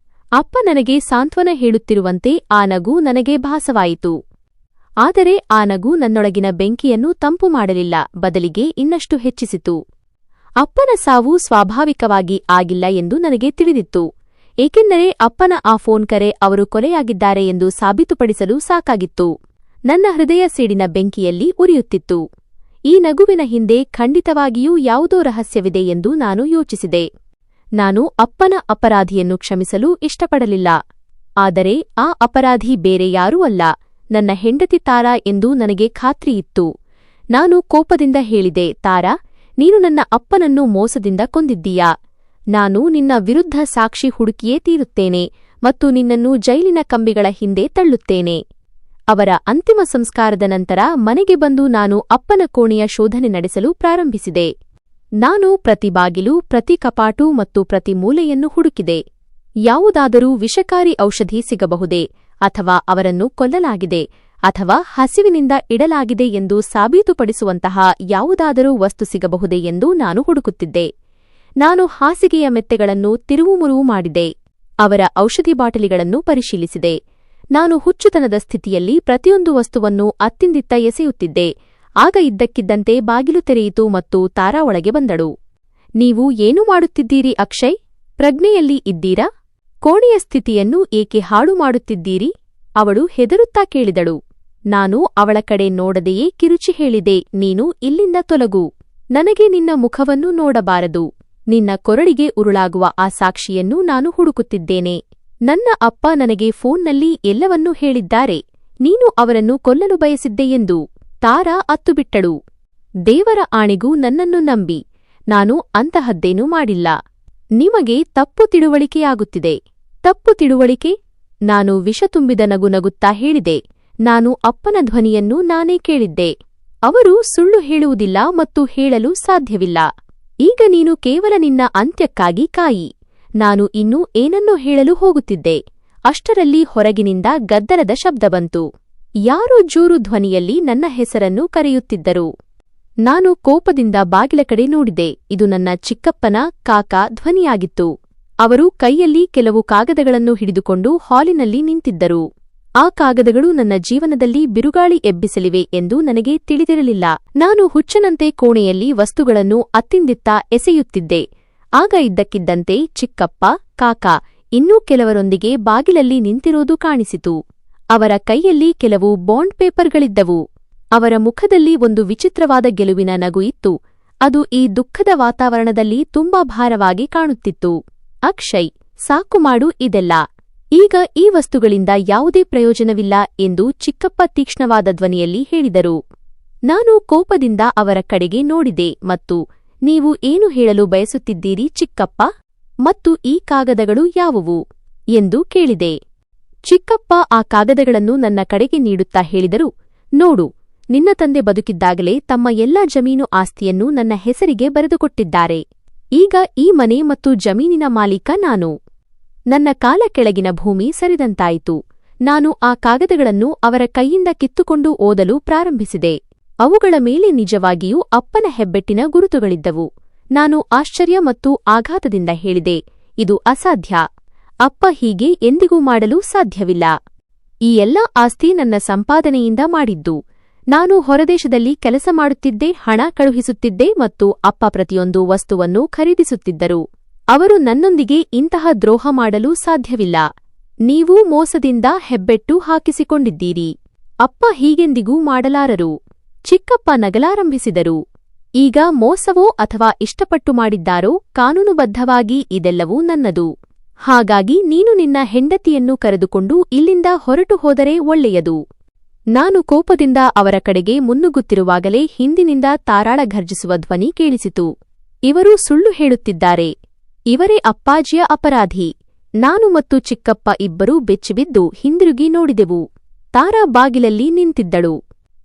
ಅಪ್ಪ ನನಗೆ ಸಾಂತ್ವನ ಹೇಳುತ್ತಿರುವಂತೆ ಆ ನಗು ನನಗೆ ಭಾಸವಾಯಿತು. ಆದರೆ ಆ ನಗು ನನ್ನೊಳಗಿನ ಬೆಂಕಿಯನ್ನು ತಂಪು ಮಾಡಲಿಲ್ಲ, ಬದಲಿಗೆ ಇನ್ನಷ್ಟು ಹೆಚ್ಚಿಸಿತು. ಅಪ್ಪನ ಸಾವು ಸ್ವಾಭಾವಿಕವಾಗಿ ಆಗಿಲ್ಲ ಎಂದು ನನಗೆ ತಿಳಿದಿತ್ತು. ಏಕೆಂದರೆ ಅಪ್ಪನ ಆ ಫೋನ್ ಕರೆ ಅವರು ಕೊಲೆಯಾಗಿದ್ದಾರೆ ಎಂದು ಸಾಬೀತುಪಡಿಸಲು ಸಾಕಾಗಿತ್ತು. ನನ್ನ ಹೃದಯ ಸೇಡಿನ ಬೆಂಕಿಯಲ್ಲಿ ಉರಿಯುತ್ತಿತ್ತು. ಈ ನಗುವಿನ ಹಿಂದೆ ಖಂಡಿತವಾಗಿಯೂ ಯಾವುದೋ ರಹಸ್ಯವಿದೆ ಎಂದು ನಾನು ಯೋಚಿಸಿದೆ. ನಾನು ಅಪ್ಪನ ಅಪರಾಧಿಯನ್ನು ಕ್ಷಮಿಸಲು ಇಷ್ಟಪಡಲಿಲ್ಲ. ಆದರೆ ಆ ಅಪರಾಧಿ ಬೇರೆ ಯಾರೂ ಅಲ್ಲ, ನನ್ನ ಹೆಂಡತಿ ತಾರಾ ಎಂದು ನನಗೆ ಖಾತ್ರಿಯಿತ್ತು. ನಾನು ಕೋಪದಿಂದ ಹೇಳಿದೆ, ತಾರಾ, ನೀನು ನನ್ನ ಅಪ್ಪನನ್ನು ಮೋಸದಿಂದ ಕೊಂದಿದ್ದೀಯಾ? ನಾನು ನಿನ್ನ ವಿರುದ್ಧ ಸಾಕ್ಷಿ ಹುಡುಕಿಯೇ ತೀರುತ್ತೇನೆ ಮತ್ತು ನಿನ್ನನ್ನು ಜೈಲಿನ ಕಂಬಿಗಳ ಹಿಂದೆ ತಳ್ಳುತ್ತೇನೆ. ಅವರ ಅಂತಿಮ ಸಂಸ್ಕಾರದ ನಂತರ ಮನೆಗೆ ಬಂದು ನಾನು ಅಪ್ಪನ ಕೋಣೆಯ ಶೋಧನೆ ನಡೆಸಲು ಪ್ರಾರಂಭಿಸಿದೆ. ನಾನು ಪ್ರತಿ ಬಾಗಿಲು, ಪ್ರತಿ ಕಪಾಟು ಮತ್ತು ಪ್ರತಿ ಮೂಲೆಯನ್ನು ಹುಡುಕಿದೆ. ಯಾವುದಾದರೂ ವಿಷಕಾರಿ ಔಷಧಿ ಸಿಗಬಹುದೇ, ಅಥವಾ ಅವರನ್ನು ಕೊಲ್ಲಲಾಗಿದೆ, ಅಥವಾ ಹಸಿವಿನಿಂದ ಇಡಲಾಗಿದೆ ಎಂದು ಸಾಬೀತುಪಡಿಸುವಂತಹ ಯಾವುದಾದರೂ ವಸ್ತು ಸಿಗಬಹುದೇ ಎಂದು ನಾನು ಹುಡುಕುತ್ತಿದ್ದೆ. ನಾನು ಹಾಸಿಗೆಯ ಮೆತ್ತೆಗಳನ್ನು ತಿರುವುಮುರುವು ಮಾಡಿದೆ. ಅವರ ಔಷಧಿ ಬಾಟಲಿಗಳನ್ನು ಪರಿಶೀಲಿಸಿದೆ. ನಾನು ಹುಚ್ಚುತನದ ಸ್ಥಿತಿಯಲ್ಲಿ ಪ್ರತಿಯೊಂದು ವಸ್ತುವನ್ನು ಅತ್ತಿಂದಿತ್ತ ಎಸೆಯುತ್ತಿದ್ದೆ. ಆಗ ಇದ್ದಕ್ಕಿದ್ದಂತೆ ಬಾಗಿಲು ತೆರೆಯಿತು ಮತ್ತು ತಾರಾ ಒಳಗೆ ಬಂದಳು. ನೀವು ಏನು ಮಾಡುತ್ತಿದ್ದೀರಿ ಅಕ್ಷಯ್? ಪ್ರಜ್ಞೆಯಲ್ಲಿ ಇದ್ದೀರಾ? ಕೋಣೆಯ ಸ್ಥಿತಿಯನ್ನು ಏಕೆ ಹಾಳು ಮಾಡುತ್ತಿದ್ದೀರಿ? ಅವಳು ಹೆದರುತ್ತಾ ಕೇಳಿದಳು. ನಾನು ಅವಳ ಕಡೆ ನೋಡದೆಯೇ ಕಿರುಚಿ ಹೇಳಿದೆ, ನೀನು ಇಲ್ಲಿಂದ ತೊಲಗು. ನನಗೆ ನಿನ್ನ ಮುಖವನ್ನು ನೋಡಬಾರದು. ನಿನ್ನ ಕೊರಳಿಗೆ ಉರುಳಾಗುವ ಆ ಸಾಕ್ಷಿಯನ್ನು ನಾನು ಹುಡುಕುತ್ತಿದ್ದೇನೆ. ನನ್ನ ಅಪ್ಪ ನನಗೆ ಫೋನ್ನಲ್ಲಿ ಎಲ್ಲವನ್ನೂ ಹೇಳಿದ್ದಾರೆ. ನೀನು ಅವರನ್ನು ಕೊಲ್ಲಲು ಬಯಸಿದ್ದೆ ಎಂದು. ತಾರಾ ಅತ್ತುಬಿಟ್ಟಳು. ದೇವರ ಆಣೆಗೂ ನನ್ನನ್ನು ನಂಬಿ, ನಾನು ಅಂತಹದ್ದೇನೂ ಮಾಡಿಲ್ಲ. ನಿಮಗೆ ತಪ್ಪು ತಿಳುವಳಿಕೆಯಾಗುತ್ತಿದೆ. ತಪ್ಪು ತಿಳುವಳಿಕೆ? ನಾನು ವಿಷ ತುಂಬಿದ ನಗು ನಗುತ್ತಾ ಹೇಳಿದೆ. ನಾನು ಅಪ್ಪನ ಧ್ವನಿಯನ್ನು ನಾನೇ ಕೇಳಿದ್ದೆ. ಅವರು ಸುಳ್ಳು ಹೇಳುವುದಿಲ್ಲ ಮತ್ತು ಹೇಳಲು ಸಾಧ್ಯವಿಲ್ಲ. ಈಗ ನೀನು ಕೇವಲ ನಿನ್ನ ಅಂತ್ಯಕ್ಕಾಗಿ ಕಾಯಿ. ನಾನು ಇನ್ನೂ ಏನನ್ನೋ ಹೇಳಲು ಹೋಗುತ್ತಿದ್ದೆ. ಅಷ್ಟರಲ್ಲಿ ಹೊರಗಿನಿಂದ ಗದ್ದಲದ ಶಬ್ದ ಬಂತು. ಯಾರೋ ಜೋರು ಧ್ವನಿಯಲ್ಲಿ ನನ್ನ ಹೆಸರನ್ನು ಕರೆಯುತ್ತಿದ್ದರು. ನಾನು ಕೋಪದಿಂದ ಬಾಗಿಲ ಕಡೆ ನೋಡಿದೆ. ಇದು ನನ್ನ ಚಿಕ್ಕಪ್ಪನ ಕಾಕಾ ಧ್ವನಿಯಾಗಿತ್ತು. ಅವರು ಕೈಯಲ್ಲಿ ಕೆಲವು ಕಾಗದಗಳನ್ನು ಹಿಡಿದುಕೊಂಡು ಹಾಲಿನಲ್ಲಿ ನಿಂತಿದ್ದರು. ಆ ಕಾಗದಗಳು ನನ್ನ ಜೀವನದಲ್ಲಿ ಬಿರುಗಾಳಿ ಎಬ್ಬಿಸಲಿವೆ ಎಂದು ನನಗೆ ತಿಳಿದಿರಲಿಲ್ಲ. ನಾನು ಹುಚ್ಚನಂತೆ ಕೋಣೆಯಲ್ಲಿ ವಸ್ತುಗಳನ್ನು ಅತ್ತಿಂದಿತ್ತ ಎಸೆಯುತ್ತಿದ್ದೆ. ಆಗ ಇದ್ದಕ್ಕಿದ್ದಂತೆ ಚಿಕ್ಕಪ್ಪ, ಕಾಕಾ ಇನ್ನೂ ಕೆಲವರೊಂದಿಗೆ ಬಾಗಿಲಲ್ಲಿ ನಿಂತಿರೋದು ಕಾಣಿಸಿತು. ಅವರ ಕೈಯಲ್ಲಿ ಕೆಲವು ಬಾಂಡ್ ಪೇಪರ್ಗಳಿದ್ದವು. ಅವರ ಮುಖದಲ್ಲಿ ಒಂದು ವಿಚಿತ್ರವಾದ ಗೆಲುವಿನ ನಗು ಇತ್ತು. ಅದು ಈ ದುಃಖದ ವಾತಾವರಣದಲ್ಲಿ ತುಂಬಾ ಭಾರವಾಗಿ ಕಾಣುತ್ತಿತ್ತು. ಅಕ್ಷಯ್, ಸಾಕು ಮಾಡು ಇದೆಲ್ಲ. ಈಗ ಈ ವಸ್ತುಗಳಿಂದ ಯಾವುದೇ ಪ್ರಯೋಜನವಿಲ್ಲ ಎಂದು ಚಿಕ್ಕಪ್ಪ ತೀಕ್ಷ್ಣವಾದ ಧ್ವನಿಯಲ್ಲಿ ಹೇಳಿದರು. ನಾನು ಕೋಪದಿಂದ ಅವರ ಕಡೆಗೆ ನೋಡಿದೆ ಮತ್ತು ನೀವು ಏನು ಹೇಳಲು ಬಯಸುತ್ತಿದ್ದೀರಿ ಚಿಕ್ಕಪ್ಪ? ಮತ್ತು ಈ ಕಾಗದಗಳು ಯಾವುವು ಎಂದು ಕೇಳಿದೆ. ಚಿಕ್ಕಪ್ಪ ಆ ಕಾಗದಗಳನ್ನು ನನ್ನ ಕಡೆಗೆ ನೀಡುತ್ತಾ ಹೇಳಿದರು, ನೋಡು, ನಿನ್ನ ತಂದೆ ಬದುಕಿದ್ದಾಗಲೇ ತಮ್ಮ ಎಲ್ಲಾ ಜಮೀನು ಆಸ್ತಿಯನ್ನು ನನ್ನ ಹೆಸರಿಗೆ ಬರೆದುಕೊಟ್ಟಿದ್ದಾರೆ. ಈಗ ಈ ಮನೆ ಮತ್ತು ಜಮೀನಿನ ಮಾಲೀಕ ನಾನು. ನನ್ನ ಕಾಲ ಕೆಳಗಿನ ಭೂಮಿ ಸರಿದಂತಾಯಿತು. ನಾನು ಆ ಕಾಗದಗಳನ್ನು ಅವರ ಕೈಯಿಂದ ಕಿತ್ತುಕೊಂಡು ಓದಲು ಪ್ರಾರಂಭಿಸಿದೆ. ಅವುಗಳ ಮೇಲೆ ನಿಜವಾಗಿಯೂ ಅಪ್ಪನ ಹೆಬ್ಬೆಟ್ಟಿನ ಗುರುತುಗಳಿದ್ದವು. ನಾನು ಆಶ್ಚರ್ಯ ಮತ್ತು ಆಘಾತದಿಂದ ಹೇಳಿದೆ, ಇದು ಅಸಾಧ್ಯ. ಅಪ್ಪ ಹೀಗೆ ಎಂದಿಗೂ ಮಾಡಲು ಸಾಧ್ಯವಿಲ್ಲ. ಈ ಎಲ್ಲಾ ಆಸ್ತಿ ನನ್ನ ಸಂಪಾದನೆಯಿಂದ ಮಾಡಿದ್ದು. ನಾನು ಹೊರದೇಶದಲ್ಲಿ ಕೆಲಸ ಮಾಡುತ್ತಿದ್ದೆ, ಹಣ ಕಳುಹಿಸುತ್ತಿದ್ದೆ ಮತ್ತು ಅಪ್ಪ ಪ್ರತಿಯೊಂದು ವಸ್ತುವನ್ನು ಖರೀದಿಸುತ್ತಿದ್ದರು. ಅವರು ನನ್ನೊಂದಿಗೆ ಇಂತಹ ದ್ರೋಹ ಮಾಡಲು ಸಾಧ್ಯವಿಲ್ಲ. ನೀವು ಮೋಸದಿಂದ ಹೆಬ್ಬೆಟ್ಟು ಹಾಕಿಸಿಕೊಂಡಿದ್ದೀರಿ. ಅಪ್ಪ ಹೀಗೆಂದಿಗೂ ಮಾಡಲಾರರು. ಚಿಕ್ಕಪ್ಪ ನಗಲಾರಂಭಿಸಿದರು. ಈಗ ಮೋಸವೋ ಅಥವಾ ಇಷ್ಟಪಟ್ಟು ಮಾಡಿದ್ದಾರೋ ಕಾನೂನುಬದ್ಧವಾಗಿ ಇದೆಲ್ಲವೂ ನನ್ನದು. ಹಾಗಾಗಿ ನೀನು ನಿನ್ನ ಹೆಂಡತಿಯನ್ನು ಕರೆದುಕೊಂಡು ಇಲ್ಲಿಂದ ಹೊರಟು ಹೋದರೆ ಒಳ್ಳೆಯದು. ನಾನು ಕೋಪದಿಂದ ಅವರ ಕಡೆಗೆ ಮುನ್ನುಗ್ಗುತ್ತಿರುವಾಗಲೇ ಹಿಂದಿನಿಂದ ತಾರಾಳ ಘರ್ಜಿಸುವ ಧ್ವನಿ ಕೇಳಿಸಿತು. ಇವರು ಸುಳ್ಳು ಹೇಳುತ್ತಿದ್ದಾರೆ. ಇವರೇ ಅಪ್ಪಾಜಿಯ ಅಪರಾಧಿ. ನಾನು ಮತ್ತು ಚಿಕ್ಕಪ್ಪ ಇಬ್ಬರೂ ಬೆಚ್ಚಿಬಿದ್ದು ಹಿಂದಿರುಗಿ ನೋಡಿದೆವು. ತಾರಾ ಬಾಗಿಲಲ್ಲಿ ನಿಂತಿದ್ದಳು.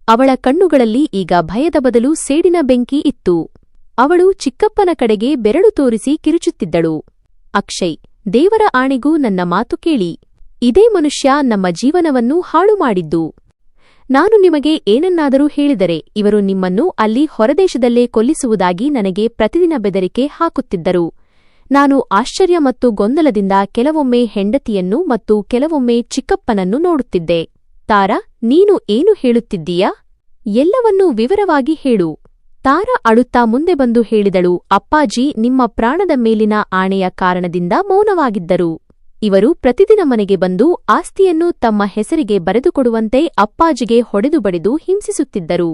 ಅವಳ ಕಣ್ಣುಗಳಲ್ಲಿ ಈಗ ಭಯದ ಬದಲು ಸೇಡಿನ ಬೆಂಕಿ ಇತ್ತು. ಅವಳು ಚಿಕ್ಕಪ್ಪನ ಕಡೆಗೆ ಬೆರಳು ತೋರಿಸಿ ಕಿರುಚುತ್ತಿದ್ದಳು. ಅಕ್ಷಯ್, ದೇವರ ಆಣೆಗೂ ನನ್ನ ಮಾತು ಕೇಳಿ. ಇದೇ ಮನುಷ್ಯ ನಮ್ಮ ಜೀವನವನ್ನು ಹಾಳು ಮಾಡಿದ್ದು. ನಾನು ನಿಮಗೆ ಏನನ್ನಾದರೂ ಹೇಳಿದರೆ ಇವರು ನಿಮ್ಮನ್ನು ಅಲ್ಲಿ ಹೊರದೇಶದಲ್ಲೇ ಕೊಲ್ಲಿಸುವುದಾಗಿ ನನಗೆ ಪ್ರತಿದಿನ ಬೆದರಿಕೆ ಹಾಕುತ್ತಿದ್ದರು. ನಾನು ಆಶ್ಚರ್ಯ ಮತ್ತು ಗೊಂದಲದಿಂದ ಕೆಲವೊಮ್ಮೆ ಹೆಂಡತಿಯನ್ನು ಮತ್ತು ಕೆಲವೊಮ್ಮೆ ಚಿಕ್ಕಪ್ಪನನ್ನು ನೋಡುತ್ತಿದ್ದೆ. ತಾರಾ, ನೀನು ಏನು ಹೇಳುತ್ತಿದ್ದೀಯಾ? ಎಲ್ಲವನ್ನೂ ವಿವರವಾಗಿ ಹೇಳು. ತಾರಾ ಅಳುತ್ತಾ ಮುಂದೆ ಬಂದು ಹೇಳಿದಳು, ಅಪ್ಪಾಜಿ ನಿಮ್ಮ ಪ್ರಾಣದ ಮೇಲಿನ ಆಣೆಯ ಕಾರಣದಿಂದ ಮೌನವಾಗಿದ್ದರು. ಇವರು ಪ್ರತಿದಿನ ಮನೆಗೆ ಬಂದು ಆಸ್ತಿಯನ್ನು ತಮ್ಮ ಹೆಸರಿಗೆ ಬರೆದುಕೊಡುವಂತೆ ಅಪ್ಪಾಜಿಗೆ ಹೊಡೆದು ಬಡಿದು ಹಿಂಸಿಸುತ್ತಿದ್ದರು.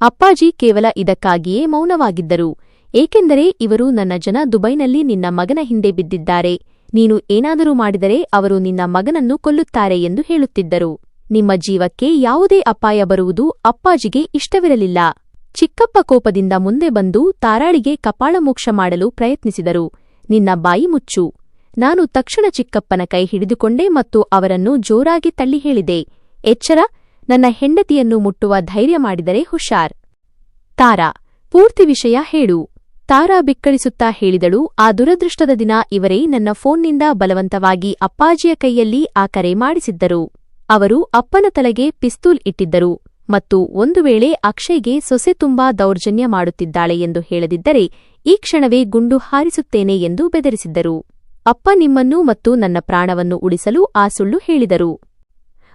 ಅಪ್ಪಾಜಿ ಕೇವಲ ಇದಕ್ಕಾಗಿಯೇ ಮೌನವಾಗಿದ್ದರು, ಏಕೆಂದರೆ ಇವರು ನನ್ನ ಜನ ದುಬೈನಲ್ಲಿ ನಿನ್ನ ಮಗನ ಹಿಂದೆ ಬಿದ್ದಿದ್ದಾರೆ. ನೀನು ಏನಾದರೂ ಮಾಡಿದರೆ ಅವರು ನಿನ್ನ ಮಗನನ್ನು ಕೊಲ್ಲುತ್ತಾರೆ ಎಂದು ಹೇಳುತ್ತಿದ್ದರು. ನಿಮ್ಮ ಜೀವಕ್ಕೆ ಯಾವುದೇ ಅಪಾಯ ಬರುವುದು ಅಪ್ಪಾಜಿಗೆ ಇಷ್ಟವಿರಲಿಲ್ಲ. ಚಿಕ್ಕಪ್ಪ ಕೋಪದಿಂದ ಮುಂದೆ ಬಂದು ತಾರಾಳಿಗೆ ಕಪಾಳಮೋಕ್ಷ ಮಾಡಲು ಪ್ರಯತ್ನಿಸಿದರು. ನಿನ್ನ ಬಾಯಿ ಮುಚ್ಚು. ನಾನು ತಕ್ಷಣ ಚಿಕ್ಕಪ್ಪನ ಕೈ ಹಿಡಿದುಕೊಂಡೆ ಮತ್ತು ಅವರನ್ನು ಜೋರಾಗಿ ತಳ್ಳಿ ಹೇಳಿದೆ, ಎಚ್ಚರ, ನನ್ನ ಹೆಂಡತಿಯನ್ನು ಮುಟ್ಟುವ ಧೈರ್ಯ ಮಾಡಿದರೆ ಹುಷಾರ್. ತಾರಾ, ಪೂರ್ತಿ ವಿಷಯ ಹೇಳು. ತಾರಾ ಬಿಕ್ಕಳಿಸುತ್ತಾ ಹೇಳಿದಳು, ಆ ದುರದೃಷ್ಟದ ದಿನ ಇವರೇ ನನ್ನ ಫೋನ್ನಿಂದ ಬಲವಂತವಾಗಿ ಅಪ್ಪಾಜಿಯ ಕೈಯಲ್ಲಿ ಆ ಕರೆ ಮಾಡಿಸಿದ್ದರು. ಅವರು ಅಪ್ಪನ ತಲೆಗೆ ಪಿಸ್ತೂಲ್ ಇಟ್ಟಿದ್ದರು ಮತ್ತು ಒಂದು ವೇಳೆ ಅಕ್ಷಯ್ಗೆ ಸೊಸೆ ತುಂಬಾ ದೌರ್ಜನ್ಯ ಮಾಡುತ್ತಿದ್ದಾಳೆ ಎಂದು ಹೇಳದಿದ್ದರೆ ಈ ಕ್ಷಣವೇ ಗುಂಡು ಹಾರಿಸುತ್ತೇನೆ ಎಂದು ಬೆದರಿಸಿದ್ದರು. ಅಪ್ಪ ನಿಮ್ಮನ್ನು ಮತ್ತು ನನ್ನ ಪ್ರಾಣವನ್ನು ಉಳಿಸಲು ಆ ಸುಳ್ಳು ಹೇಳಿದರು.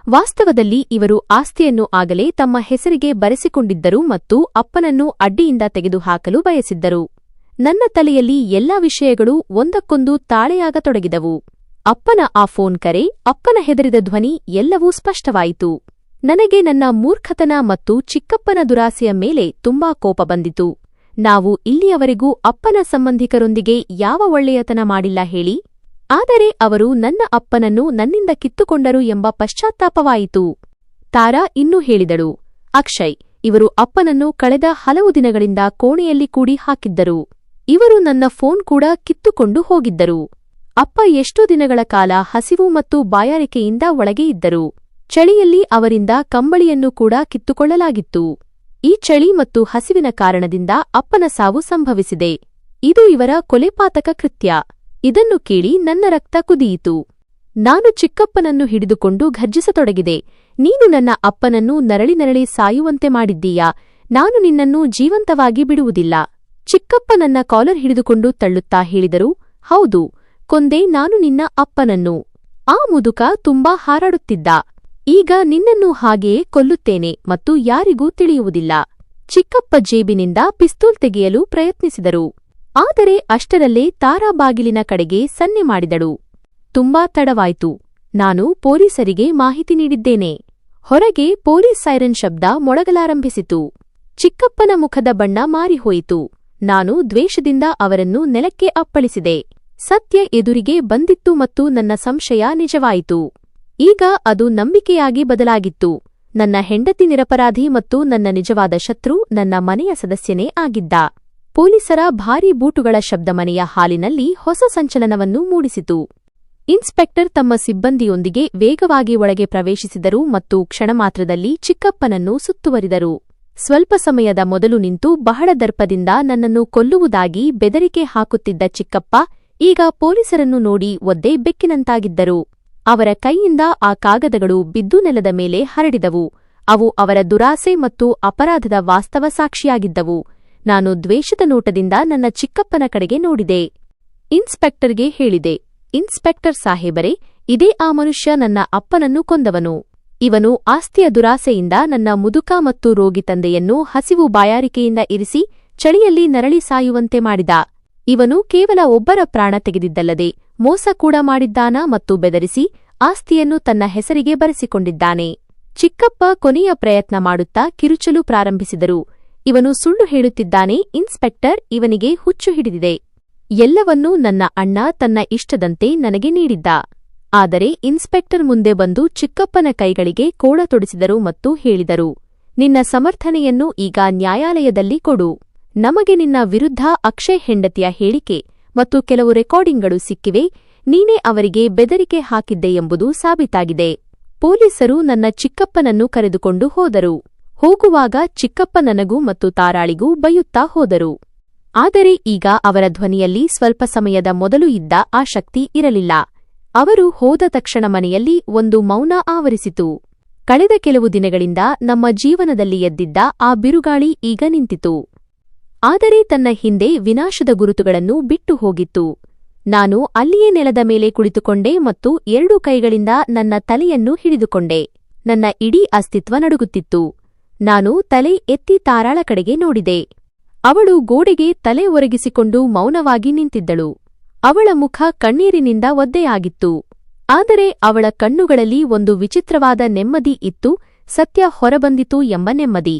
ವಾಸ್ತವದಲ್ಲಿ ಇವರು ಆಸ್ತಿಯನ್ನು ಆಗಲೇ ತಮ್ಮ ಹೆಸರಿಗೆ ಬರೆಸಿಕೊಂಡಿದ್ದರು ಮತ್ತು ಅಪ್ಪನನ್ನು ಅಡ್ಡಿಯಿಂದ ತೆಗೆದುಹಾಕಲು ಬಯಸಿದ್ದರು. ನನ್ನ ತಲೆಯಲ್ಲಿ ಎಲ್ಲ ವಿಷಯಗಳು ಒಂದಕ್ಕೊಂದು ತಾಳೆಯಾಗತೊಡಗಿದವು. ಅಪ್ಪನ ಆ ಫೋನ್ ಕರೆ, ಅಪ್ಪನ ಹೆದರಿದ ಧ್ವನಿ ಎಲ್ಲವೂ ಸ್ಪಷ್ಟವಾಯಿತು. ನನಗೆ ನನ್ನ ಮೂರ್ಖತನ ಮತ್ತು ಚಿಕ್ಕಪ್ಪನ ದುರಾಸೆಯ ಮೇಲೆ ತುಂಬಾ ಕೋಪ ಬಂದಿತು. ನಾವು ಇಲ್ಲಿಯವರೆಗೂ ಅಪ್ಪನ ಸಂಬಂಧಿಕರೊಂದಿಗೆ ಯಾವ ಒಳ್ಳೆಯತನ ಮಾಡಿಲ್ಲ ಹೇಳಿ? ಆದರೆ ಅವರು ನನ್ನ ಅಪ್ಪನನ್ನು ನನ್ನಿಂದ ಕಿತ್ತುಕೊಂಡರು ಎಂಬ ಪಶ್ಚಾತ್ತಾಪವಾಯಿತು. ತಾರಾ ಇನ್ನೂ ಹೇಳಿದಳು, ಅಕ್ಷಯ್, ಇವರು ಅಪ್ಪನನ್ನು ಕಳೆದ ಹಲವು ದಿನಗಳಿಂದ ಕೋಣೆಯಲ್ಲಿ ಕೂಡಿ ಹಾಕಿದ್ದರು. ಇವರು ನನ್ನ ಫೋನ್ ಕೂಡ ಕಿತ್ತುಕೊಂಡು ಹೋಗಿದ್ದರು. ಅಪ್ಪ ಎಷ್ಟೋ ದಿನಗಳ ಕಾಲ ಹಸಿವು ಮತ್ತು ಬಾಯಾರಿಕೆಯಿಂದ ಒಳಗೆ ಇದ್ದರು. ಚಳಿಯಲ್ಲಿ ಅವರಿಂದ ಕಂಬಳಿಯನ್ನು ಕೂಡ ಕಿತ್ತುಕೊಳ್ಳಲಾಗಿತ್ತು. ಈ ಚಳಿ ಮತ್ತು ಹಸಿವಿನ ಕಾರಣದಿಂದ ಅಪ್ಪನ ಸಾವು ಸಂಭವಿಸಿದೆ. ಇದು ಇವರ ಕೊಲೆಪಾತಕ ಕೃತ್ಯ. ಇದನ್ನು ಕೇಳಿ ನನ್ನ ರಕ್ತ ಕುದಿಯಿತು. ನಾನು ಚಿಕ್ಕಪ್ಪನನ್ನು ಹಿಡಿದುಕೊಂಡು ಘರ್ಜಿಸತೊಡಗಿದೆ. ನೀನು ನನ್ನ ಅಪ್ಪನನ್ನು ನರಳಿ ಸಾಯುವಂತೆ ಮಾಡಿದ್ದೀಯಾ? ನಾನು ನಿನ್ನನ್ನು ಜೀವಂತವಾಗಿ ಬಿಡುವುದಿಲ್ಲ. ಚಿಕ್ಕಪ್ಪ ನನ್ನ ಕಾಲರ್ ಹಿಡಿದುಕೊಂಡು ತಳ್ಳುತ್ತಾ ಹೇಳಿದರು, ಹೌದು, ಕೊಂದೆ ನಾನು ನಿನ್ನ ಅಪ್ಪನನ್ನು. ಆ ಮುದುಕ ತುಂಬಾ ಹಾರಾಡುತ್ತಿದ್ದ. ಈಗ ನಿನ್ನನ್ನು ಹಾಗೆಯೇ ಕೊಲ್ಲುತ್ತೇನೆ ಮತ್ತು ಯಾರಿಗೂ ತಿಳಿಯುವುದಿಲ್ಲ. ಚಿಕ್ಕಪ್ಪ ಜೇಬಿನಿಂದ ಪಿಸ್ತೂಲ್ ತೆಗೆಯಲು ಪ್ರಯತ್ನಿಸಿದರು. ಆದರೆ ಅಷ್ಟರಲ್ಲೇ ತಾರಾ ಬಾಗಿಲಿನ ಕಡೆಗೆ ಸನ್ನೆ ಮಾಡಿದಳು. ತುಂಬಾ ತಡವಾಯ್ತು. ನಾನು ಪೊಲೀಸರಿಗೆ ಮಾಹಿತಿ ನೀಡಿದ್ದೇನೆ. ಹೊರಗೆ ಪೊಲೀಸ್ ಸೈರನ್ ಶಬ್ದ ಮೊಳಗಲಾರಂಭಿಸಿತು. ಚಿಕ್ಕಪ್ಪನ ಮುಖದ ಬಣ್ಣ ಮಾರಿಹೋಯಿತು. ನಾನು ದ್ವೇಷದಿಂದ ಅವರನ್ನು ನೆಲಕ್ಕೆ ಅಪ್ಪಳಿಸಿದೆ. ಸತ್ಯ ಎದುರಿಗೆ ಬಂದಿತ್ತು ಮತ್ತು ನನ್ನ ಸಂಶಯ ನಿಜವಾಯಿತು. ಈಗ ಅದು ನಂಬಿಕೆಯಾಗಿ ಬದಲಾಗಿತ್ತು. ನನ್ನ ಹೆಂಡತಿ ನಿರಪರಾಧಿ ಮತ್ತು ನನ್ನ ನಿಜವಾದ ಶತ್ರು ನನ್ನ ಮನೆಯ ಸದಸ್ಯನೇ ಆಗಿದ್ದ. ಪೊಲೀಸರ ಭಾರೀ ಬೂಟುಗಳ ಶಬ್ದ ಮನೆಯ ಹಾಲಿನಲ್ಲಿ ಹೊಸ ಸಂಚಲನವನ್ನು ಮೂಡಿಸಿತು. ಇನ್ಸ್ಪೆಕ್ಟರ್ ತಮ್ಮ ಸಿಬ್ಬಂದಿಯೊಂದಿಗೆ ವೇಗವಾಗಿ ಒಳಗೆ ಪ್ರವೇಶಿಸಿದರು ಮತ್ತು ಕ್ಷಣಮಾತ್ರದಲ್ಲಿ ಚಿಕ್ಕಪ್ಪನನ್ನು ಸುತ್ತುವರಿದರು. ಸ್ವಲ್ಪ ಸಮಯದ ಮೊದಲು ನಿಂತು ಬಹಳ ದರ್ಪದಿಂದ ನನ್ನನ್ನು ಕೊಲ್ಲುವುದಾಗಿ ಬೆದರಿಕೆ ಹಾಕುತ್ತಿದ್ದ ಚಿಕ್ಕಪ್ಪ ಈಗ ಪೊಲೀಸರನ್ನು ನೋಡಿ ಒದ್ದೆ ಬೆಕ್ಕಿನಂತಾಗಿದ್ದರು. ಅವರ ಕೈಯಿಂದ ಆ ಕಾಗದಗಳು ಬಿದ್ದು ನೆಲದ ಮೇಲೆ ಹರಡಿದವು. ಅವು ಅವರ ದುರಾಸೆ ಮತ್ತು ಅಪರಾಧದ ವಾಸ್ತವ ಸಾಕ್ಷಿಯಾಗಿದ್ದವು. ನಾನು ದ್ವೇಷದ ನೋಟದಿಂದ ನನ್ನ ಚಿಕ್ಕಪ್ಪನ ಕಡೆಗೆ ನೋಡಿದೆ. ಇನ್ಸ್ಪೆಕ್ಟರ್ಗೆ ಹೇಳಿದೆ, ಇನ್ಸ್ಪೆಕ್ಟರ್ ಸಾಹೇಬರೇ, ಇದೇ ಆ ಮನುಷ್ಯ ನನ್ನ ಅಪ್ಪನನ್ನು ಕೊಂದವನು. ಇವನು ಆಸ್ತಿಯ ದುರಾಸೆಯಿಂದ ನನ್ನ ಮುದುಕ ಮತ್ತು ರೋಗಿ ತಂದೆಯನ್ನು ಹಸಿವು ಬಾಯಾರಿಕೆಯಿಂದ ಇರಿಸಿ ಚಳಿಯಲ್ಲಿ ನರಳಿ ಸಾಯುವಂತೆ ಮಾಡಿದ. ಇವನು ಕೇವಲ ಒಬ್ಬರ ಪ್ರಾಣ ತೆಗೆದಿದ್ದಲ್ಲದೆ ಮೋಸ ಕೂಡ ಮಾಡಿದ್ದಾನ ಮತ್ತು ಬೆದರಿಸಿ ಆಸ್ತಿಯನ್ನು ತನ್ನ ಹೆಸರಿಗೆ ಬರೆಸಿಕೊಂಡಿದ್ದಾನೆ. ಚಿಕ್ಕಪ್ಪ ಕೊನೆಯ ಪ್ರಯತ್ನ ಮಾಡುತ್ತಾ ಕಿರುಚಲು ಪ್ರಾರಂಭಿಸಿದರು. ಇವನು ಸುಳ್ಳು ಹೇಳುತ್ತಿದ್ದಾನೆ ಇನ್ಸ್ಪೆಕ್ಟರ್, ಇವನಿಗೆ ಹುಚ್ಚು ಹಿಡಿದಿದೆ. ಎಲ್ಲವನ್ನೂ ನನ್ನ ಅಣ್ಣ ತನ್ನ ಇಷ್ಟದಂತೆ ನನಗೆ ನೀಡಿದ್ದ. ಆದರೆ ಇನ್ಸ್ಪೆಕ್ಟರ್ ಮುಂದೆ ಬಂದು ಚಿಕ್ಕಪ್ಪನ ಕೈಗಳಿಗೆ ಕೋಳ ತೊಡಿಸಿದರು ಮತ್ತು ಹೇಳಿದರು, ನಿನ್ನ ಸಮರ್ಥನೆಯನ್ನು ಈಗ ನ್ಯಾಯಾಲಯದಲ್ಲಿ ಕೊಡು. ನಮಗೆ ನಿನ್ನ ವಿರುದ್ಧ ಅಕ್ಷಯ್ ಹೆಂಡತಿಯ ಹೇಳಿಕೆ ಮತ್ತು ಕೆಲವು ರೆಕಾರ್ಡಿಂಗ್ಗಳು ಸಿಕ್ಕಿವೆ. ನೀನೇ ಅವರಿಗೆ ಬೆದರಿಕೆ ಹಾಕಿದ್ದೆ ಎಂಬುದು ಸಾಬೀತಾಗಿದೆ. ಪೊಲೀಸರು ನನ್ನ ಚಿಕ್ಕಪ್ಪನನ್ನು ಕರೆದುಕೊಂಡು ಹೋದರು. ಹೋಗುವಾಗ ಚಿಕ್ಕಪ್ಪ ನನಗೂ ಮತ್ತು ತಾರಾಳಿಗೂ ಬೈಯುತ್ತಾ ಹೋದರು. ಆದರೆ ಈಗ ಅವರ ಧ್ವನಿಯಲ್ಲಿ ಸ್ವಲ್ಪ ಸಮಯದ ಮೊದಲು ಇದ್ದ ಆ ಶಕ್ತಿ ಇರಲಿಲ್ಲ. ಅವರು ಹೋದ ತಕ್ಷಣ ಮನೆಯಲ್ಲಿ ಒಂದು ಮೌನ ಆವರಿಸಿತು. ಕಳೆದ ಕೆಲವು ದಿನಗಳಿಂದ ನಮ್ಮ ಜೀವನದಲ್ಲಿ ಎದ್ದಿದ್ದ ಆ ಬಿರುಗಾಳಿ ಈಗ ನಿಂತಿತು. ಆದರೆ ತನ್ನ ಹಿಂದೆ ವಿನಾಶದ ಗುರುತುಗಳನ್ನು ಬಿಟ್ಟು ಹೋಗಿತ್ತು. ನಾನು ಅಲ್ಲಿಯೇ ನೆಲದ ಮೇಲೆ ಕುಳಿತುಕೊಂಡೆ ಮತ್ತು 2 ಕೈಗಳಿಂದ ನನ್ನ ತಲೆಯನ್ನು ಹಿಡಿದುಕೊಂಡೆ. ನನ್ನ ಇಡೀ ಅಸ್ತಿತ್ವ ನಡುಗುತ್ತಿತ್ತು. ನಾನು ತಲೆ ಎತ್ತಿ ತಾರಾಳ ಕಡೆಗೆ ನೋಡಿದೆ. ಅವಳು ಗೋಡೆಗೆ ತಲೆ ಒರಗಿಸಿಕೊಂಡು ಮೌನವಾಗಿ ನಿಂತಿದ್ದಳು. ಅವಳ ಮುಖ ಕಣ್ಣೀರಿನಿಂದ ಒದ್ದೆಯಾಗಿತ್ತು. ಆದರೆ ಅವಳ ಕಣ್ಣುಗಳಲ್ಲಿ ಒಂದು ವಿಚಿತ್ರವಾದ ನೆಮ್ಮದಿ ಇತ್ತು. ಸತ್ಯ ಹೊರಬಂದಿತು ಎಂಬ ನೆಮ್ಮದಿ.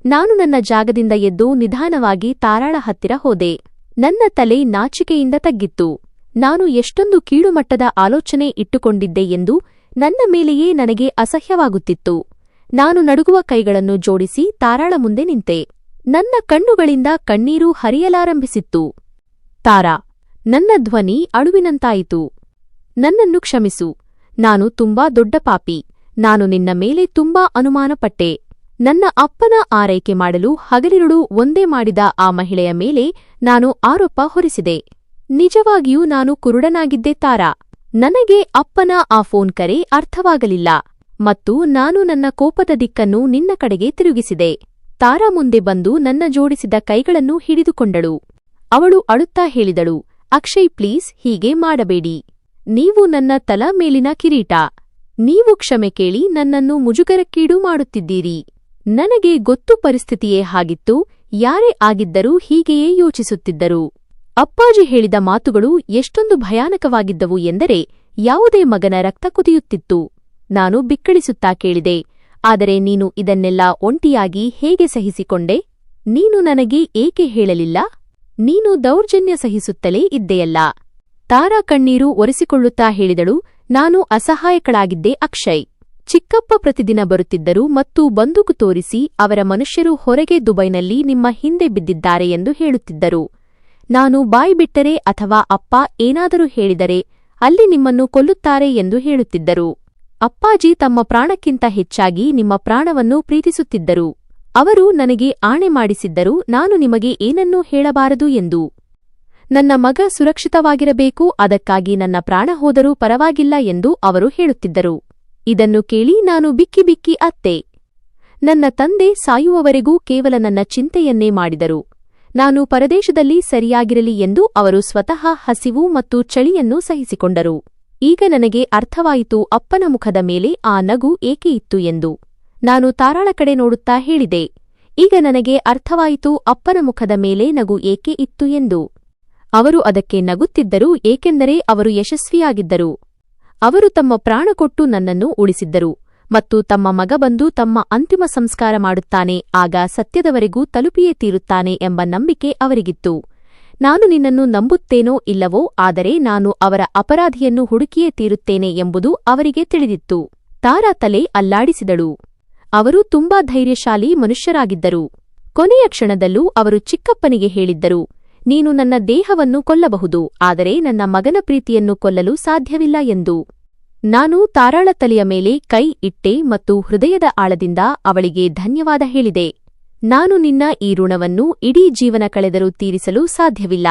ನಾನು ನನ್ನ ಜಾಗದಿಂದ ಎದ್ದು ನಿಧಾನವಾಗಿ ತಾರಾಳ ಹತ್ತಿರ ಹೋದೆ. ನನ್ನ ತಲೆ ನಾಚಿಕೆಯಿಂದ ತಗ್ಗಿತ್ತು. ನಾನು ಎಷ್ಟೊಂದು ಕೀಳುಮಟ್ಟದ ಆಲೋಚನೆ ಇಟ್ಟುಕೊಂಡಿದ್ದೆ ಎಂದು ನನ್ನ ಮೇಲೆಯೇ ನನಗೆ ಅಸಹ್ಯವಾಗುತ್ತಿತ್ತು. ನಾನು ನಡುಗುವ ಕೈಗಳನ್ನು ಜೋಡಿಸಿ ತಾರಾಳ ಮುಂದೆ ನಿಂತೆ. ನನ್ನ ಕಣ್ಣುಗಳಿಂದ ಕಣ್ಣೀರು ಹರಿಯಲಾರಂಭಿಸಿತ್ತು. ತಾರಾ, ನನ್ನ ಧ್ವನಿ ಅಳುವಿನಂತಾಯಿತು. ನನ್ನನ್ನು ಕ್ಷಮಿಸು. ನಾನು ತುಂಬಾ ದೊಡ್ಡ ಪಾಪಿ. ನಾನು ನಿನ್ನ ಮೇಲೆ ತುಂಬಾ ಅನುಮಾನಪಟ್ಟೆ. ನನ್ನ ಅಪ್ಪನ ಆರೈಕೆ ಮಾಡಲು ಹಗಲಿರುಳು ಒಂದೇ ಮಾಡಿದ ಆ ಮಹಿಳೆಯ ಮೇಲೆ ನಾನು ಆರೋಪ ಹೊರಿಸಿದೆ. ನಿಜವಾಗಿಯೂ ನಾನು ಕುರುಡನಾಗಿದ್ದೆ ತಾರಾ. ನನಗೆ ಅಪ್ಪನ ಆ ಫೋನ್ ಕರೆ ಅರ್ಥವಾಗಲಿಲ್ಲ ಮತ್ತು ನಾನು ನನ್ನ ಕೋಪದ ದಿಕ್ಕನ್ನು ನಿನ್ನ ಕಡೆಗೆ ತಿರುಗಿಸಿದೆ. ತಾರಾ ಮುಂದೆ ಬಂದು ನನ್ನ ಜೋಡಿಸಿದ ಕೈಗಳನ್ನು ಹಿಡಿದುಕೊಂಡಳು. ಅವಳು ಅಳುತ್ತಾ ಹೇಳಿದಳು, ಅಕ್ಷಯ್ ಪ್ಲೀಸ್, ಹೀಗೆ ಮಾಡಬೇಡಿ. ನೀವು ನನ್ನ ತಲ ಮೇಲಿನ ಕಿರೀಟ. ನೀವು ಕ್ಷಮೆ ಕೇಳಿ ನನ್ನನ್ನು ಮುಜುಗರಕ್ಕೀಡು ಮಾಡುತ್ತಿದ್ದೀರಿ. ನನಗೆ ಗೊತ್ತು ಪರಿಸ್ಥಿತಿಯೇ ಹಾಗಿತ್ತು. ಯಾರೇ ಆಗಿದ್ದರೂ ಹೀಗೆಯೇ ಯೋಚಿಸುತ್ತಿದ್ದರು. ಅಪ್ಪಾಜಿ ಹೇಳಿದ ಮಾತುಗಳು ಎಷ್ಟೊಂದು ಭಯಾನಕವಾಗಿದ್ದವು ಎಂದರೆ ಯಾವುದೇ ಮಗನ ರಕ್ತ ಕುದಿಯುತ್ತಿತ್ತು. ನಾನು ಬಿಕ್ಕಳಿಸುತ್ತಾ ಕೇಳಿದೆ, ಆದರೆ ನೀನು ಇದನ್ನೆಲ್ಲ ಒಂಟಿಯಾಗಿ ಹೇಗೆ ಸಹಿಸಿಕೊಂಡೆ? ನೀನು ನನಗೆ ಏಕೆ ಹೇಳಲಿಲ್ಲ? ನೀನು ದೌರ್ಜನ್ಯ ಸಹಿಸುತ್ತಲೇ ಇದ್ದೆಯಲ್ಲ. ತಾರಾ ಕಣ್ಣೀರು ಒರೆಸಿಕೊಳ್ಳುತ್ತಾ ಹೇಳಿದಳು, ನಾನು ಅಸಹಾಯಕಳಾಗಿದ್ದೆ ಅಕ್ಷಯ್. ಚಿಕ್ಕಪ್ಪ ಪ್ರತಿದಿನ ಬರುತ್ತಿದ್ದರು ಮತ್ತು ಬಂದೂಕು ತೋರಿಸಿ ಅವರ ಮನುಷ್ಯರು ಹೊರಗೆ ದುಬೈನಲ್ಲಿ ನಿಮ್ಮ ಹಿಂದೆ ಬಿದ್ದಿದ್ದಾರೆ ಎಂದು ಹೇಳುತ್ತಿದ್ದರು. ನಾನು ಬಾಯ್ಬಿಟ್ಟರೆ ಅಥವಾ ಅಪ್ಪ ಏನಾದರೂ ಹೇಳಿದರೆ ಅಲ್ಲಿ ನಿಮ್ಮನ್ನು ಕೊಲ್ಲುತ್ತಾರೆ ಎಂದು ಹೇಳುತ್ತಿದ್ದರು. ಅಪ್ಪಾಜಿ ತಮ್ಮ ಪ್ರಾಣಕ್ಕಿಂತ ಹೆಚ್ಚಾಗಿ ನಿಮ್ಮ ಪ್ರಾಣವನ್ನು ಪ್ರೀತಿಸುತ್ತಿದ್ದರು. ಅವರು ನನಗೆ ಆಣೆ ಮಾಡಿಸಿದ್ದರು, ನಾನು ನಿಮಗೆ ಏನನ್ನೂ ಹೇಳಬಾರದು ಎಂದು. ನನ್ನ ಮಗ ಸುರಕ್ಷಿತವಾಗಿರಬೇಕು, ಅದಕ್ಕಾಗಿ ನನ್ನ ಪ್ರಾಣ ಹೋದರೂ ಪರವಾಗಿಲ್ಲ ಎಂದು ಅವರು ಹೇಳುತ್ತಿದ್ದರು. ಇದನ್ನು ಕೇಳಿ ನಾನು ಬಿಕ್ಕಿ ಬಿಕ್ಕಿ ಅತ್ತೆ. ನನ್ನ ತಂದೆ ಸಾಯುವವರೆಗೂ ಕೇವಲ ನನ್ನ ಚಿಂತೆಯನ್ನೇ ಮಾಡಿದರು. ನಾನು ಪರದೇಶದಲ್ಲಿ ಸರಿಯಾಗಿರಲಿ ಎಂದು ಅವರು ಸ್ವತಃ ಹಸಿವು ಮತ್ತು ಚಳಿಯನ್ನು ಸಹಿಸಿಕೊಂಡರು. ಈಗ ನನಗೆ ಅರ್ಥವಾಯಿತು ಅಪ್ಪನ ಮುಖದ ಮೇಲೆ ಆ ನಗು ಏಕೆ ಇತ್ತು ಎಂದು. ನಾನು ತಾರಾಳ ಕಡೆ ನೋಡುತ್ತಾ ಹೇಳಿದೆ, ಈಗ ನನಗೆ ಅರ್ಥವಾಯಿತು ಅಪ್ಪನ ಮುಖದ ಮೇಲೆ ನಗು ಏಕೆ ಇತ್ತು ಎಂದು. ಅವರು ಅದಕ್ಕೆ ನಗುತ್ತಿದ್ದರು ಏಕೆಂದರೆ ಅವರು ಯಶಸ್ವಿಯಾಗಿದ್ದರು. ಅವರು ತಮ್ಮ ಪ್ರಾಣ ಕೊಟ್ಟು ನನ್ನನ್ನು ಉಳಿಸಿದ್ದರು ಮತ್ತು ತಮ್ಮ ಮಗ ಬಂದು ತಮ್ಮ ಅಂತಿಮ ಸಂಸ್ಕಾರ ಮಾಡುತ್ತಾನೆ, ಆಗ ಸತ್ಯದವರೆಗೂ ತಲುಪಿಯೇ ತೀರುತ್ತಾನೆ ಎಂಬ ನಂಬಿಕೆ ಅವರಿಗಿತ್ತು. ನಾನು ನಿನ್ನನ್ನು ನಂಬುತ್ತೇನೋ ಇಲ್ಲವೋ, ಆದರೆ ನಾನು ಅವರ ಅಪರಾಧಿಯನ್ನು ಹುಡುಕಿಯೇ ತೀರುತ್ತೇನೆ ಎಂಬುದು ಅವರಿಗೆ ತಿಳಿದಿತ್ತು. ತಾರಾ ತಲೆ ಅಲ್ಲಾಡಿಸಿದಳು. ಅವರು ತುಂಬಾ ಧೈರ್ಯಶಾಲಿ ಮನುಷ್ಯರಾಗಿದ್ದರು. ಕೊನೆಯ ಕ್ಷಣದಲ್ಲೂ ಅವರು ಚಿಕ್ಕಪ್ಪನಿಗೆ ಹೇಳಿದ್ದರು, ನೀನು ನನ್ನ ದೇಹವನ್ನು ಕೊಲ್ಲಬಹುದು, ಆದರೆ ನನ್ನ ಮಗನ ಪ್ರೀತಿಯನ್ನು ಕೊಲ್ಲಲು ಸಾಧ್ಯವಿಲ್ಲ ಎಂದು. ನಾನು ತಾರಾಳ ತಲೆಯ ಮೇಲೆ ಕೈ ಇಟ್ಟೆ ಮತ್ತು ಹೃದಯದ ಆಳದಿಂದ ಅವಳಿಗೆ ಧನ್ಯವಾದ ಹೇಳಿದೆ. ನಾನು ನಿನ್ನ ಈ ಋಣವನ್ನು ಇಡೀ ಜೀವನ ಕಳೆದರೂ ತೀರಿಸಲು ಸಾಧ್ಯವಿಲ್ಲ.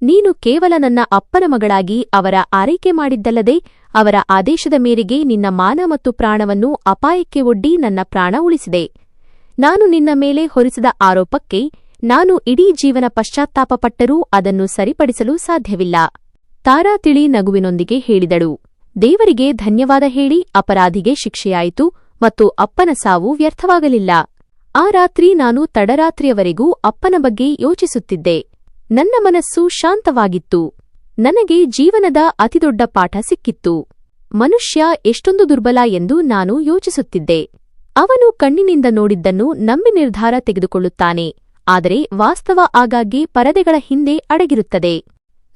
ನೀನು ಕೇವಲ ನನ್ನ ಅಪ್ಪನ ಮಗಳಾಗಿ ಅವರ ಆರೈಕೆ ಮಾಡಿದ್ದಲ್ಲದೆ ಅವರ ಆದೇಶದ ಮೇರೆಗೆ ನಿನ್ನ ಮಾನ ಮತ್ತು ಪ್ರಾಣವನ್ನು ಅಪಾಯಕ್ಕೆ ಒಡ್ಡಿ ನನ್ನ ಪ್ರಾಣ ಉಳಿಸಿದೆ. ನಾನು ನಿನ್ನ ಮೇಲೆ ಹೊರಿಸಿದ ಆರೋಪಕ್ಕೆ ನಾನು ಇಡೀ ಜೀವನ ಪಶ್ಚಾತ್ತಾಪಪಟ್ಟರೂ ಅದನ್ನು ಸರಿಪಡಿಸಲು ಸಾಧ್ಯವಿಲ್ಲ. ತಾರಾ ತಿಳಿ ನಗುವಿನೊಂದಿಗೆ ಹೇಳಿದಳು, ದೇವರಿಗೆ ಧನ್ಯವಾದ ಹೇಳಿ ಅಪರಾಧಿಗೆ ಶಿಕ್ಷೆಯಾಯಿತು ಮತ್ತು ಅಪ್ಪನ ಸಾವು ವ್ಯರ್ಥವಾಗಲಿಲ್ಲ. ಆ ರಾತ್ರಿ ನಾನು ತಡರಾತ್ರಿಯವರೆಗೂ ಅಪ್ಪನ ಬಗ್ಗೆ ಯೋಚಿಸುತ್ತಿದ್ದೆ. ನನ್ನ ಮನಸ್ಸು ಶಾಂತವಾಗಿತ್ತು. ನನಗೆ ಜೀವನದ ಅತಿದೊಡ್ಡ ಪಾಠ ಸಿಕ್ಕಿತ್ತು. ಮನುಷ್ಯ ಎಷ್ಟೊಂದು ದುರ್ಬಲ ಎಂದು ನಾನು ಯೋಚಿಸುತ್ತಿದ್ದೆ. ಅವನು ಕಣ್ಣಿನಿಂದ ನೋಡಿದ್ದನ್ನು ನಂಬಿ ನಿರ್ಧಾರ ತೆಗೆದುಕೊಳ್ಳುತ್ತಾನೆ, ಆದರೆ ವಾಸ್ತವ ಆಗಾಗ್ಗೆ ಪರದೆಗಳ ಹಿಂದೆ ಅಡಗಿರುತ್ತದೆ.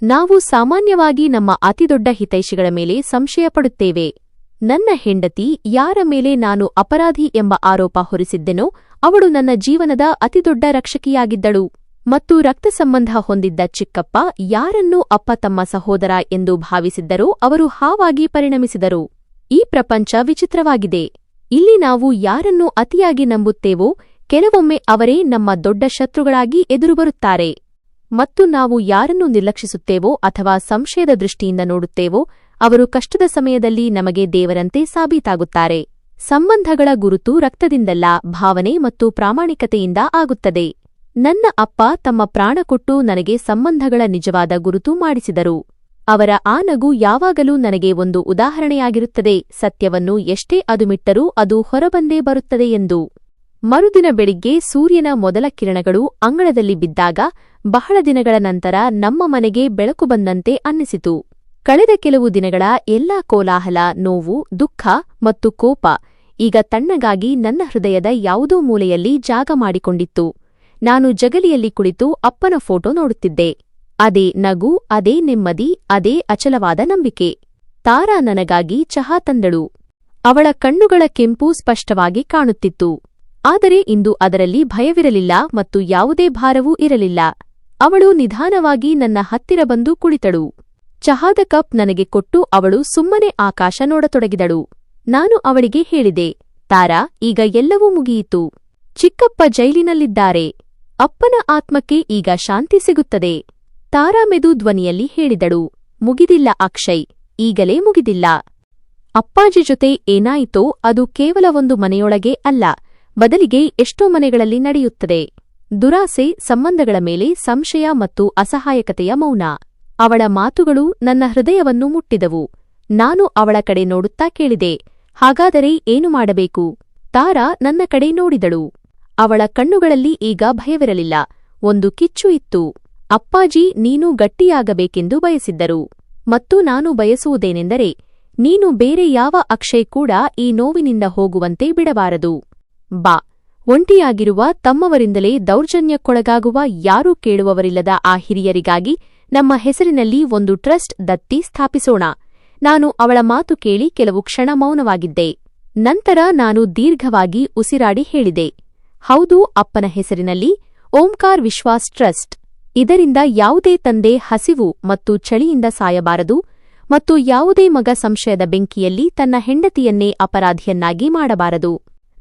ನಾವು ಸಾಮಾನ್ಯವಾಗಿ ನಮ್ಮ ಅತಿದೊಡ್ಡ ಹಿತೈಷಿಗಳ ಮೇಲೆ ಸಂಶಯಪಡುತ್ತೇವೆ. ನನ್ನ ಹೆಂಡತಿ, ಯಾರ ಮೇಲೆ ನಾನು ಅಪರಾಧಿ ಎಂಬ ಆರೋಪ ಹೊರಿಸಿದ್ದೆನೋ ಅವಳು ನನ್ನ ಜೀವನದ ಅತಿದೊಡ್ಡ ರಕ್ಷಕಿಯಾಗಿದ್ದಳು. ಮತ್ತು ರಕ್ತ ಸಂಬಂಧ ಹೊಂದಿದ್ದ ಚಿಕ್ಕಪ್ಪ, ಯಾರನ್ನೂ ಅಪ್ಪ ತಮ್ಮ ಸಹೋದರ ಎಂದು ಭಾವಿಸಿದ್ದರೋ ಅವರು ಹಾವಾಗಿ ಪರಿಣಮಿಸಿದರು. ಈ ಪ್ರಪಂಚ ವಿಚಿತ್ರವಾಗಿದೆ. ಇಲ್ಲಿ ನಾವು ಯಾರನ್ನು ಅತಿಯಾಗಿ ನಂಬುತ್ತೇವೋ ಕೆಲವೊಮ್ಮೆ ಅವರೇ ನಮ್ಮ ದೊಡ್ಡ ಶತ್ರುಗಳಾಗಿ ಎದುರುಬರುತ್ತಾರೆ. ಮತ್ತು ನಾವು ಯಾರನ್ನು ನಿರ್ಲಕ್ಷಿಸುತ್ತೇವೋ ಅಥವಾ ಸಂಶಯದ ದೃಷ್ಟಿಯಿಂದ ನೋಡುತ್ತೇವೋ ಅವರು ಕಷ್ಟದ ಸಮಯದಲ್ಲಿ ನಮಗೆ ದೇವರಂತೆ ಸಾಬೀತಾಗುತ್ತಾರೆ. ಸಂಬಂಧಗಳ ಗುರುತು ರಕ್ತದಿಂದಲ್ಲ, ಭಾವನೆ ಮತ್ತು ಪ್ರಾಮಾಣಿಕತೆಯಿಂದ ಆಗುತ್ತದೆ. ನನ್ನ ಅಪ್ಪ ತಮ್ಮ ಪ್ರಾಣ ಕೊಟ್ಟು ನನಗೆ ಸಂಬಂಧಗಳ ನಿಜವಾದ ಗುರುತು ಮಾಡಿಸಿದರು. ಅವರ ಆ ನಗು ಯಾವಾಗಲೂ ನನಗೆ ಒಂದು ಉದಾಹರಣೆಯಾಗಿರುತ್ತದೆ, ಸತ್ಯವನ್ನು ಎಷ್ಟೇ ಅದುಮಿಟ್ಟರೂ ಅದು ಹೊರಬಂದೇ ಬರುತ್ತದೆ ಎಂದು. ಮರುದಿನ ಬೆಳಿಗ್ಗೆ ಸೂರ್ಯನ ಮೊದಲ ಕಿರಣಗಳು ಅಂಗಳದಲ್ಲಿ ಬಿದ್ದಾಗ ಬಹಳ ದಿನಗಳ ನಂತರ ನಮ್ಮ ಮನೆಗೆ ಬೆಳಕು ಬಂದಂತೆ ಅನ್ನಿಸಿತು. ಕಳೆದ ಕೆಲವು ದಿನಗಳ ಎಲ್ಲಾ ಕೋಲಾಹಲ, ನೋವು, ದುಃಖ ಮತ್ತು ಕೋಪ ಈಗ ತಣ್ಣಗಾಗಿ ನನ್ನ ಹೃದಯದ ಯಾವುದೋ ಮೂಲೆಯಲ್ಲಿ ಜಾಗ ಮಾಡಿಕೊಂಡಿತ್ತು. ನಾನು ಜಗಲಿಯಲ್ಲಿ ಕುಳಿತು ಅಪ್ಪನ ಫೋಟೋ ನೋಡುತ್ತಿದ್ದೆ. ಅದೇ ನಗು, ಅದೇ ನೆಮ್ಮದಿ, ಅದೇ ಅಚಲವಾದ ನಂಬಿಕೆ. ತಾರಾ ನನಗಾಗಿ ಚಹಾ ತಂದಳು. ಅವಳ ಕಣ್ಣುಗಳ ಕೆಂಪು ಸ್ಪಷ್ಟವಾಗಿ ಕಾಣುತ್ತಿತ್ತು. ಆದರೆ ಇಂದು ಅದರಲ್ಲಿ ಭಯವಿರಲಿಲ್ಲ ಮತ್ತು ಯಾವುದೇ ಭಾರವೂ ಇರಲಿಲ್ಲ. ಅವಳು ನಿಧಾನವಾಗಿ ನನ್ನ ಹತ್ತಿರ ಬಂದು ಕುಳಿತಳು. ಚಹಾದ ಕಪ್ ನನಗೆ ಕೊಟ್ಟು ಅವಳು ಸುಮ್ಮನೆ ಆಕಾಶ ನೋಡತೊಡಗಿದಳು. ನಾನು ಅವಳಿಗೆ ಹೇಳಿದೆ, ತಾರಾ, ಈಗ ಎಲ್ಲವೂ ಮುಗಿಯಿತು. ಚಿಕ್ಕಪ್ಪ ಜೈಲಿನಲ್ಲಿದ್ದಾರೆ. ಅಪ್ಪನ ಆತ್ಮಕ್ಕೆ ಈಗ ಶಾಂತಿ ಸಿಗುತ್ತದೆ. ತಾರಾ ಮೆದು ಧ್ವನಿಯಲ್ಲಿ ಹೇಳಿದಳು, ಮುಗಿದಿಲ್ಲ ಅಕ್ಷಯ್, ಈಗಲೇ ಮುಗಿದಿಲ್ಲ. ಅಪ್ಪಾಜಿ ಜೊತೆ ಏನಾಯಿತೋ ಅದು ಕೇವಲ ಒಂದು ಮನೆಯೊಳಗೆ ಅಲ್ಲ, ಬದಲಿಗೆ ಎಷ್ಟೋ ಮನೆಗಳಲ್ಲಿ ನಡೆಯುತ್ತದೆ. ದುರಾಸೆ, ಸಂಬಂಧಗಳ ಮೇಲೆ ಸಂಶಯ ಮತ್ತು ಅಸಹಾಯಕತೆಯ ಮೌನ. ಅವಳ ಮಾತುಗಳು ನನ್ನ ಹೃದಯವನ್ನು ಮುಟ್ಟಿದವು. ನಾನು ಅವಳ ಕಡೆ ನೋಡುತ್ತಾ ಕೇಳಿದೆ, ಹಾಗಾದರೆ ಏನು ಮಾಡಬೇಕು? ತಾರಾ ನನ್ನ ಕಡೆ ನೋಡಿದಳು. ಅವಳ ಕಣ್ಣುಗಳಲ್ಲಿ ಈಗ ಭಯವಿರಲಿಲ್ಲ, ಒಂದು ಕಿಚ್ಚು ಇತ್ತು. ಅಪ್ಪಾಜಿ ನೀನು ಗಟ್ಟಿಯಾಗಬೇಕೆಂದು ಬಯಸಿದ್ದರು. ಮತ್ತು ನಾನು ಬಯಸುವುದೇನೆಂದರೆ, ನೀನು ಬೇರೆ ಯಾವ ಅಕ್ಷಯ್ ಕೂಡ ಈ ನೋವಿನಿಂದ ಹೋಗುವಂತೆ ಬಿಡಬಾರದು. ಬಾ. ಒಂಟಿಯಾಗಿರುವ ತಮ್ಮವರಿಂದಲೇ ದೌರ್ಜನ್ಯಕ್ಕೊಳಗಾಗುವ ಯಾರೂ ಕೇಳುವವರಿಲ್ಲದ ಆ ಹಿರಿಯರಿಗಾಗಿ ನಮ್ಮ ಹೆಸರಿನಲ್ಲಿ ಒಂದು ಟ್ರಸ್ಟ್ ದತ್ತಿ ಸ್ಥಾಪಿಸೋಣ. ನಾನು ಅವಳ ಮಾತು ಕೇಳಿ ಕೆಲವು ಕ್ಷಣ ಮೌನವಾಗಿದ್ದೆ. ನಂತರ ನಾನು ದೀರ್ಘವಾಗಿ ಉಸಿರಾಡಿ ಹೇಳಿದೆ, ಹೌದು, ಅಪ್ಪನ ಹೆಸರಿನಲ್ಲಿ ಓಂಕಾರ್ ವಿಶ್ವಾಸ್ ಟ್ರಸ್ಟ್. ಇದರಿಂದ ಯಾವುದೇ ತಂದೆ ಹಸಿವು ಮತ್ತು ಚಳಿಯಿಂದ ಸಾಯಬಾರದು ಮತ್ತು ಯಾವುದೇ ಮಗ ಸಂಶಯದ ಬೆಂಕಿಯಲ್ಲಿ ತನ್ನ ಹೆಂಡತಿಯನ್ನೇ ಅಪರಾಧಿಯನ್ನಾಗಿ ಮಾಡಬಾರದು.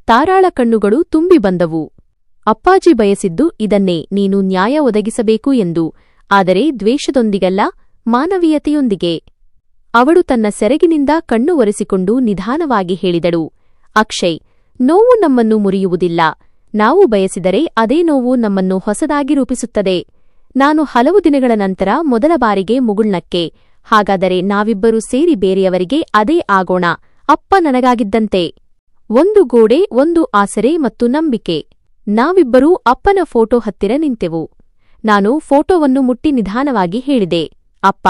ತಾರಾಳ ಕಣ್ಣುಗಳು ತುಂಬಿ ಬಂದವು. ಅಪ್ಪಾಜಿ ಬಯಸಿದ್ದು ಇದನ್ನೇ, ನೀನು ನ್ಯಾಯ ಒದಗಿಸಬೇಕು ಎಂದು, ಆದರೆ ದ್ವೇಷದೊಂದಿಗಲ್ಲ, ಮಾನವೀಯತೆಯೊಂದಿಗೆ. ಅವಳು ತನ್ನ ಸೆರಗಿನಿಂದ ಕಣ್ಣು ಒರೆಸಿಕೊಂಡು ನಿಧಾನವಾಗಿ ಹೇಳಿದಳು, ಅಕ್ಷಯ್, ನೋವು ನಮ್ಮನ್ನು ಮುರಿಯುವುದಿಲ್ಲ. ನಾವು ಬಯಸಿದರೆ ಅದೇ ನೋವು ನಮ್ಮನ್ನು ಹೊಸದಾಗಿ ರೂಪಿಸುತ್ತದೆ. ನಾನು ಹಲವು ದಿನಗಳ ನಂತರ ಮೊದಲ ಬಾರಿಗೆ ಮುಗುಳ್ನಕ್ಕೆ, ಹಾಗಾದರೆ ನಾವಿಬ್ಬರೂ ಸೇರಿ ಬೇರೆಯವರಿಗೆ ಅದೇ ಆಗೋಣ. ಅಪ್ಪ ನನಗಾಗಿದ್ದಂತೆ ಒಂದು ಗೋಡೆ, ಒಂದು ಆಸರೆ ಮತ್ತು ನಂಬಿಕೆ. ನಾವಿಬ್ಬರೂ ಅಪ್ಪನ ಫೋಟೋ ಹತ್ತಿರ ನಿಂತೆವು. ನಾನು ಫೋಟೋವನ್ನು ಮುಟ್ಟಿ ನಿಧಾನವಾಗಿ ಹೇಳಿದೆ, ಅಪ್ಪ,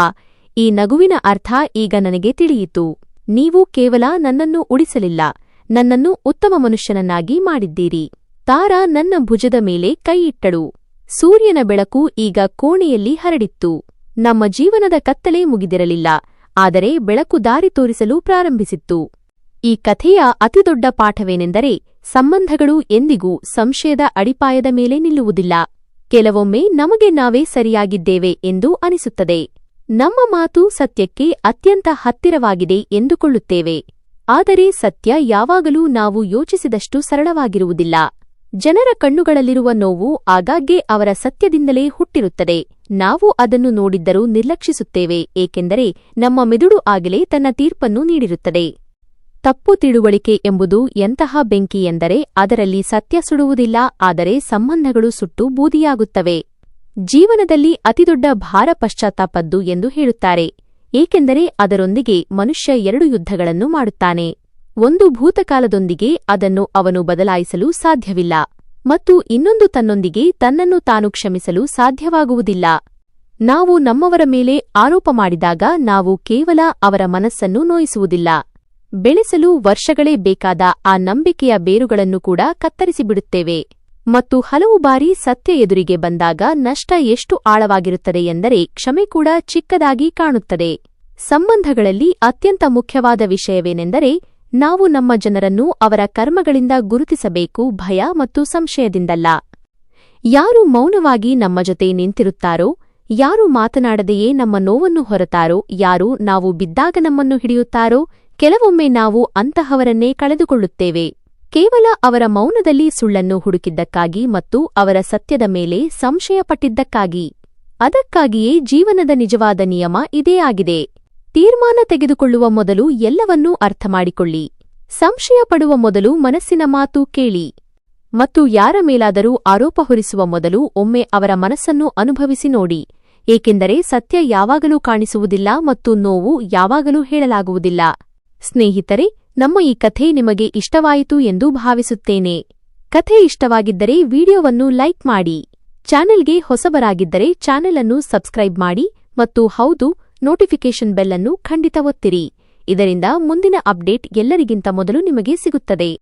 ಈ ನಗುವಿನ ಅರ್ಥ ಈಗ ನನಗೆ ತಿಳಿಯಿತು. ನೀವು ಕೇವಲ ನನ್ನನ್ನು ಉಳಿಸಲಿಲ್ಲ, ನನ್ನನ್ನು ಉತ್ತಮ ಮನುಷ್ಯನನ್ನಾಗಿ ಮಾಡಿದ್ದೀರಿ. ತಾರಾ ನನ್ನ ಭುಜದ ಮೇಲೆ ಕೈಯಿಟ್ಟಳು. ಸೂರ್ಯನ ಬೆಳಕು ಈಗ ಕೋಣೆಯಲ್ಲಿ ಹರಡಿತ್ತು. ನಮ್ಮ ಜೀವನದ ಕತ್ತಲೆ ಮುಗಿದಿರಲಿಲ್ಲ, ಆದರೆ ಬೆಳಕು ದಾರಿ ತೋರಿಸಲು ಪ್ರಾರಂಭಿಸಿತ್ತು. ಈ ಕಥೆಯ ಅತಿದೊಡ್ಡ ಪಾಠವೇನೆಂದರೆ, ಸಂಬಂಧಗಳು ಎಂದಿಗೂ ಸಂಶಯದ ಅಡಿಪಾಯದ ಮೇಲೆ ನಿಲ್ಲುವುದಿಲ್ಲ. ಕೆಲವೊಮ್ಮೆ ನಮಗೆ ನಾವೇ ಸರಿಯಾಗಿದ್ದೇವೆ ಎಂದು ಅನಿಸುತ್ತದೆ. ನಮ್ಮ ಮಾತು ಸತ್ಯಕ್ಕೆ ಅತ್ಯಂತ ಹತ್ತಿರವಾಗಿದೆ ಎಂದುಕೊಳ್ಳುತ್ತೇವೆ. ಆದರೆ ಸತ್ಯ ಯಾವಾಗಲೂ ನಾವು ಯೋಚಿಸಿದಷ್ಟು ಸರಳವಾಗಿರುವುದಿಲ್ಲ. ಜನರ ಕಣ್ಣುಗಳಲ್ಲಿರುವ ನೋವು ಆಗಾಗ್ಗೆ ಅವರ ಸತ್ಯದಿಂದಲೇ ಹುಟ್ಟಿರುತ್ತದೆ. ನಾವು ಅದನ್ನು ನೋಡಿದ್ದರೂ ನಿರ್ಲಕ್ಷಿಸುತ್ತೇವೆ, ಏಕೆಂದರೆ ನಮ್ಮ ಮೆದುಳು ಆಗಲೇ ತನ್ನ ತೀರ್ಪನ್ನು ನೀಡಿರುತ್ತದೆ. ತಪ್ಪು ತಿಳುವಳಿಕೆ ಎಂಬುದು ಎಂತಹ ಬೆಂಕಿ ಎಂದರೆ ಅದರಲ್ಲಿ ಸತ್ಯ ಸುಡುವುದಿಲ್ಲ, ಆದರೆ ಸಂಬಂಧಗಳು ಸುಟ್ಟು ಬೂದಿಯಾಗುತ್ತವೆ. ಜೀವನದಲ್ಲಿ ಅತಿದೊಡ್ಡ ಭಾರ ಪಶ್ಚಾತ್ತಾಪದ್ದು ಎಂದು ಹೇಳುತ್ತಾರೆ, ಏಕೆಂದರೆ ಅದರೊಂದಿಗೆ ಮನುಷ್ಯ 2 ಯುದ್ಧಗಳನ್ನು ಮಾಡುತ್ತಾನೆ. ಒಂದು ಭೂತಕಾಲದೊಂದಿಗೆ, ಅದನ್ನು ಅವನು ಬದಲಾಯಿಸಲು ಸಾಧ್ಯವಿಲ್ಲ, ಮತ್ತು ಇನ್ನೊಂದು ತನ್ನೊಂದಿಗೆ, ತನ್ನನ್ನು ತಾನು ಕ್ಷಮಿಸಲು ಸಾಧ್ಯವಾಗುವುದಿಲ್ಲ. ನಾವು ನಮ್ಮವರ ಮೇಲೆ ಆರೋಪ ಮಾಡಿದಾಗ ನಾವು ಕೇವಲ ಅವರ ಮನಸ್ಸನ್ನು ನೋಯಿಸುವುದಿಲ್ಲ, ಬೆಳೆಸಲು ವರ್ಷಗಳೇ ಬೇಕಾದ ಆ ನಂಬಿಕೆಯ ಬೇರುಗಳನ್ನು ಕೂಡ ಕತ್ತರಿಸಿಬಿಡುತ್ತೇವೆ. ಮತ್ತು ಹಲವು ಬಾರಿ ಸತ್ಯ ಎದುರಿಗೆ ಬಂದಾಗ ನಷ್ಟ ಎಷ್ಟು ಆಳವಾಗಿರುತ್ತದೆ ಎಂದರೆ ಕ್ಷಮೆ ಕೂಡ ಚಿಕ್ಕದಾಗಿ ಕಾಣುತ್ತದೆ. ಸಂಬಂಧಗಳಲ್ಲಿ ಅತ್ಯಂತ ಮುಖ್ಯವಾದ ವಿಷಯವೇನೆಂದರೆ, ನಾವು ನಮ್ಮ ಜನರನ್ನು ಅವರ ಕರ್ಮಗಳಿಂದ ಗುರುತಿಸಬೇಕು, ಭಯ ಮತ್ತು ಸಂಶಯದಿಂದಲ್ಲ. ಯಾರು ಮೌನವಾಗಿ ನಮ್ಮ ಜೊತೆ ನಿಂತಿರುತ್ತಾರೋ, ಯಾರು ಮಾತನಾಡದೆಯೇ ನಮ್ಮ ನೋವನ್ನು ಹೊರತಾರೋ, ಯಾರು ನಾವು ಬಿದ್ದಾಗ ನಮ್ಮನ್ನು ಹಿಡಿಯುತ್ತಾರೋ, ಕೆಲವೊಮ್ಮೆ ನಾವು ಅಂತಹವರನ್ನೇ ಕಳೆದುಕೊಳ್ಳುತ್ತೇವೆ, ಕೇವಲ ಅವರ ಮೌನದಲ್ಲಿ ಸುಳ್ಳನ್ನು ಹುಡುಕಿದ್ದಕ್ಕಾಗಿ ಮತ್ತು ಅವರ ಸತ್ಯದ ಮೇಲೆ ಸಂಶಯಪಟ್ಟಿದ್ದಕ್ಕಾಗಿ. ಅದಕ್ಕಾಗಿಯೇ ಜೀವನದ ನಿಜವಾದ ನಿಯಮ ಇದೇ ಆಗಿದೆ. ತೀರ್ಮಾನ ತೆಗೆದುಕೊಳ್ಳುವ ಮೊದಲು ಎಲ್ಲವನ್ನೂ ಅರ್ಥಮಾಡಿಕೊಳ್ಳಿ. ಸಂಶಯ ಪಡುವ ಮೊದಲು ಮನಸ್ಸಿನ ಮಾತು ಕೇಳಿ. ಮತ್ತು ಯಾರ ಮೇಲಾದರೂ ಆರೋಪ ಹೊರಿಸುವ ಮೊದಲು ಒಮ್ಮೆ ಅವರ ಮನಸ್ಸನ್ನು ಅನುಭವಿಸಿ ನೋಡಿ, ಏಕೆಂದರೆ ಸತ್ಯ ಯಾವಾಗಲೂ ಕಾಣಿಸುವುದಿಲ್ಲ ಮತ್ತು ನೋವು ಯಾವಾಗಲೂ ಹೇಳಲಾಗುವುದಿಲ್ಲ. ಸ್ನೇಹಿತರೆ, ನಮ್ಮ ಈ ಕಥೆ ನಿಮಗೆ ಇಷ್ಟವಾಯಿತು ಎಂದು ಭಾವಿಸುತ್ತೇನೆ. ಕಥೆ ಇಷ್ಟವಾಗಿದ್ದರೆ ವಿಡಿಯೋವನ್ನು ಲೈಕ್ ಮಾಡಿ. ಚಾನೆಲ್ಗೆ ಹೊಸಬರಾಗಿದ್ದರೆ ಚಾನೆಲ್ ಅನ್ನು ಸಬ್ಸ್ಕ್ರೈಬ್ ಮಾಡಿ ಮತ್ತು ಹೌದು, ನೋಟಿಫಿಕೇಷನ್ ಬೆಲ್ ಅನ್ನು ಖಂಡಿತ ಒತ್ತಿರಿ. ಇದರಿಂದ ಮುಂದಿನ ಅಪ್ಡೇಟ್ ಎಲ್ಲರಿಗಿಂತ ಮೊದಲು ನಿಮಗೆ ಸಿಗುತ್ತದೆ.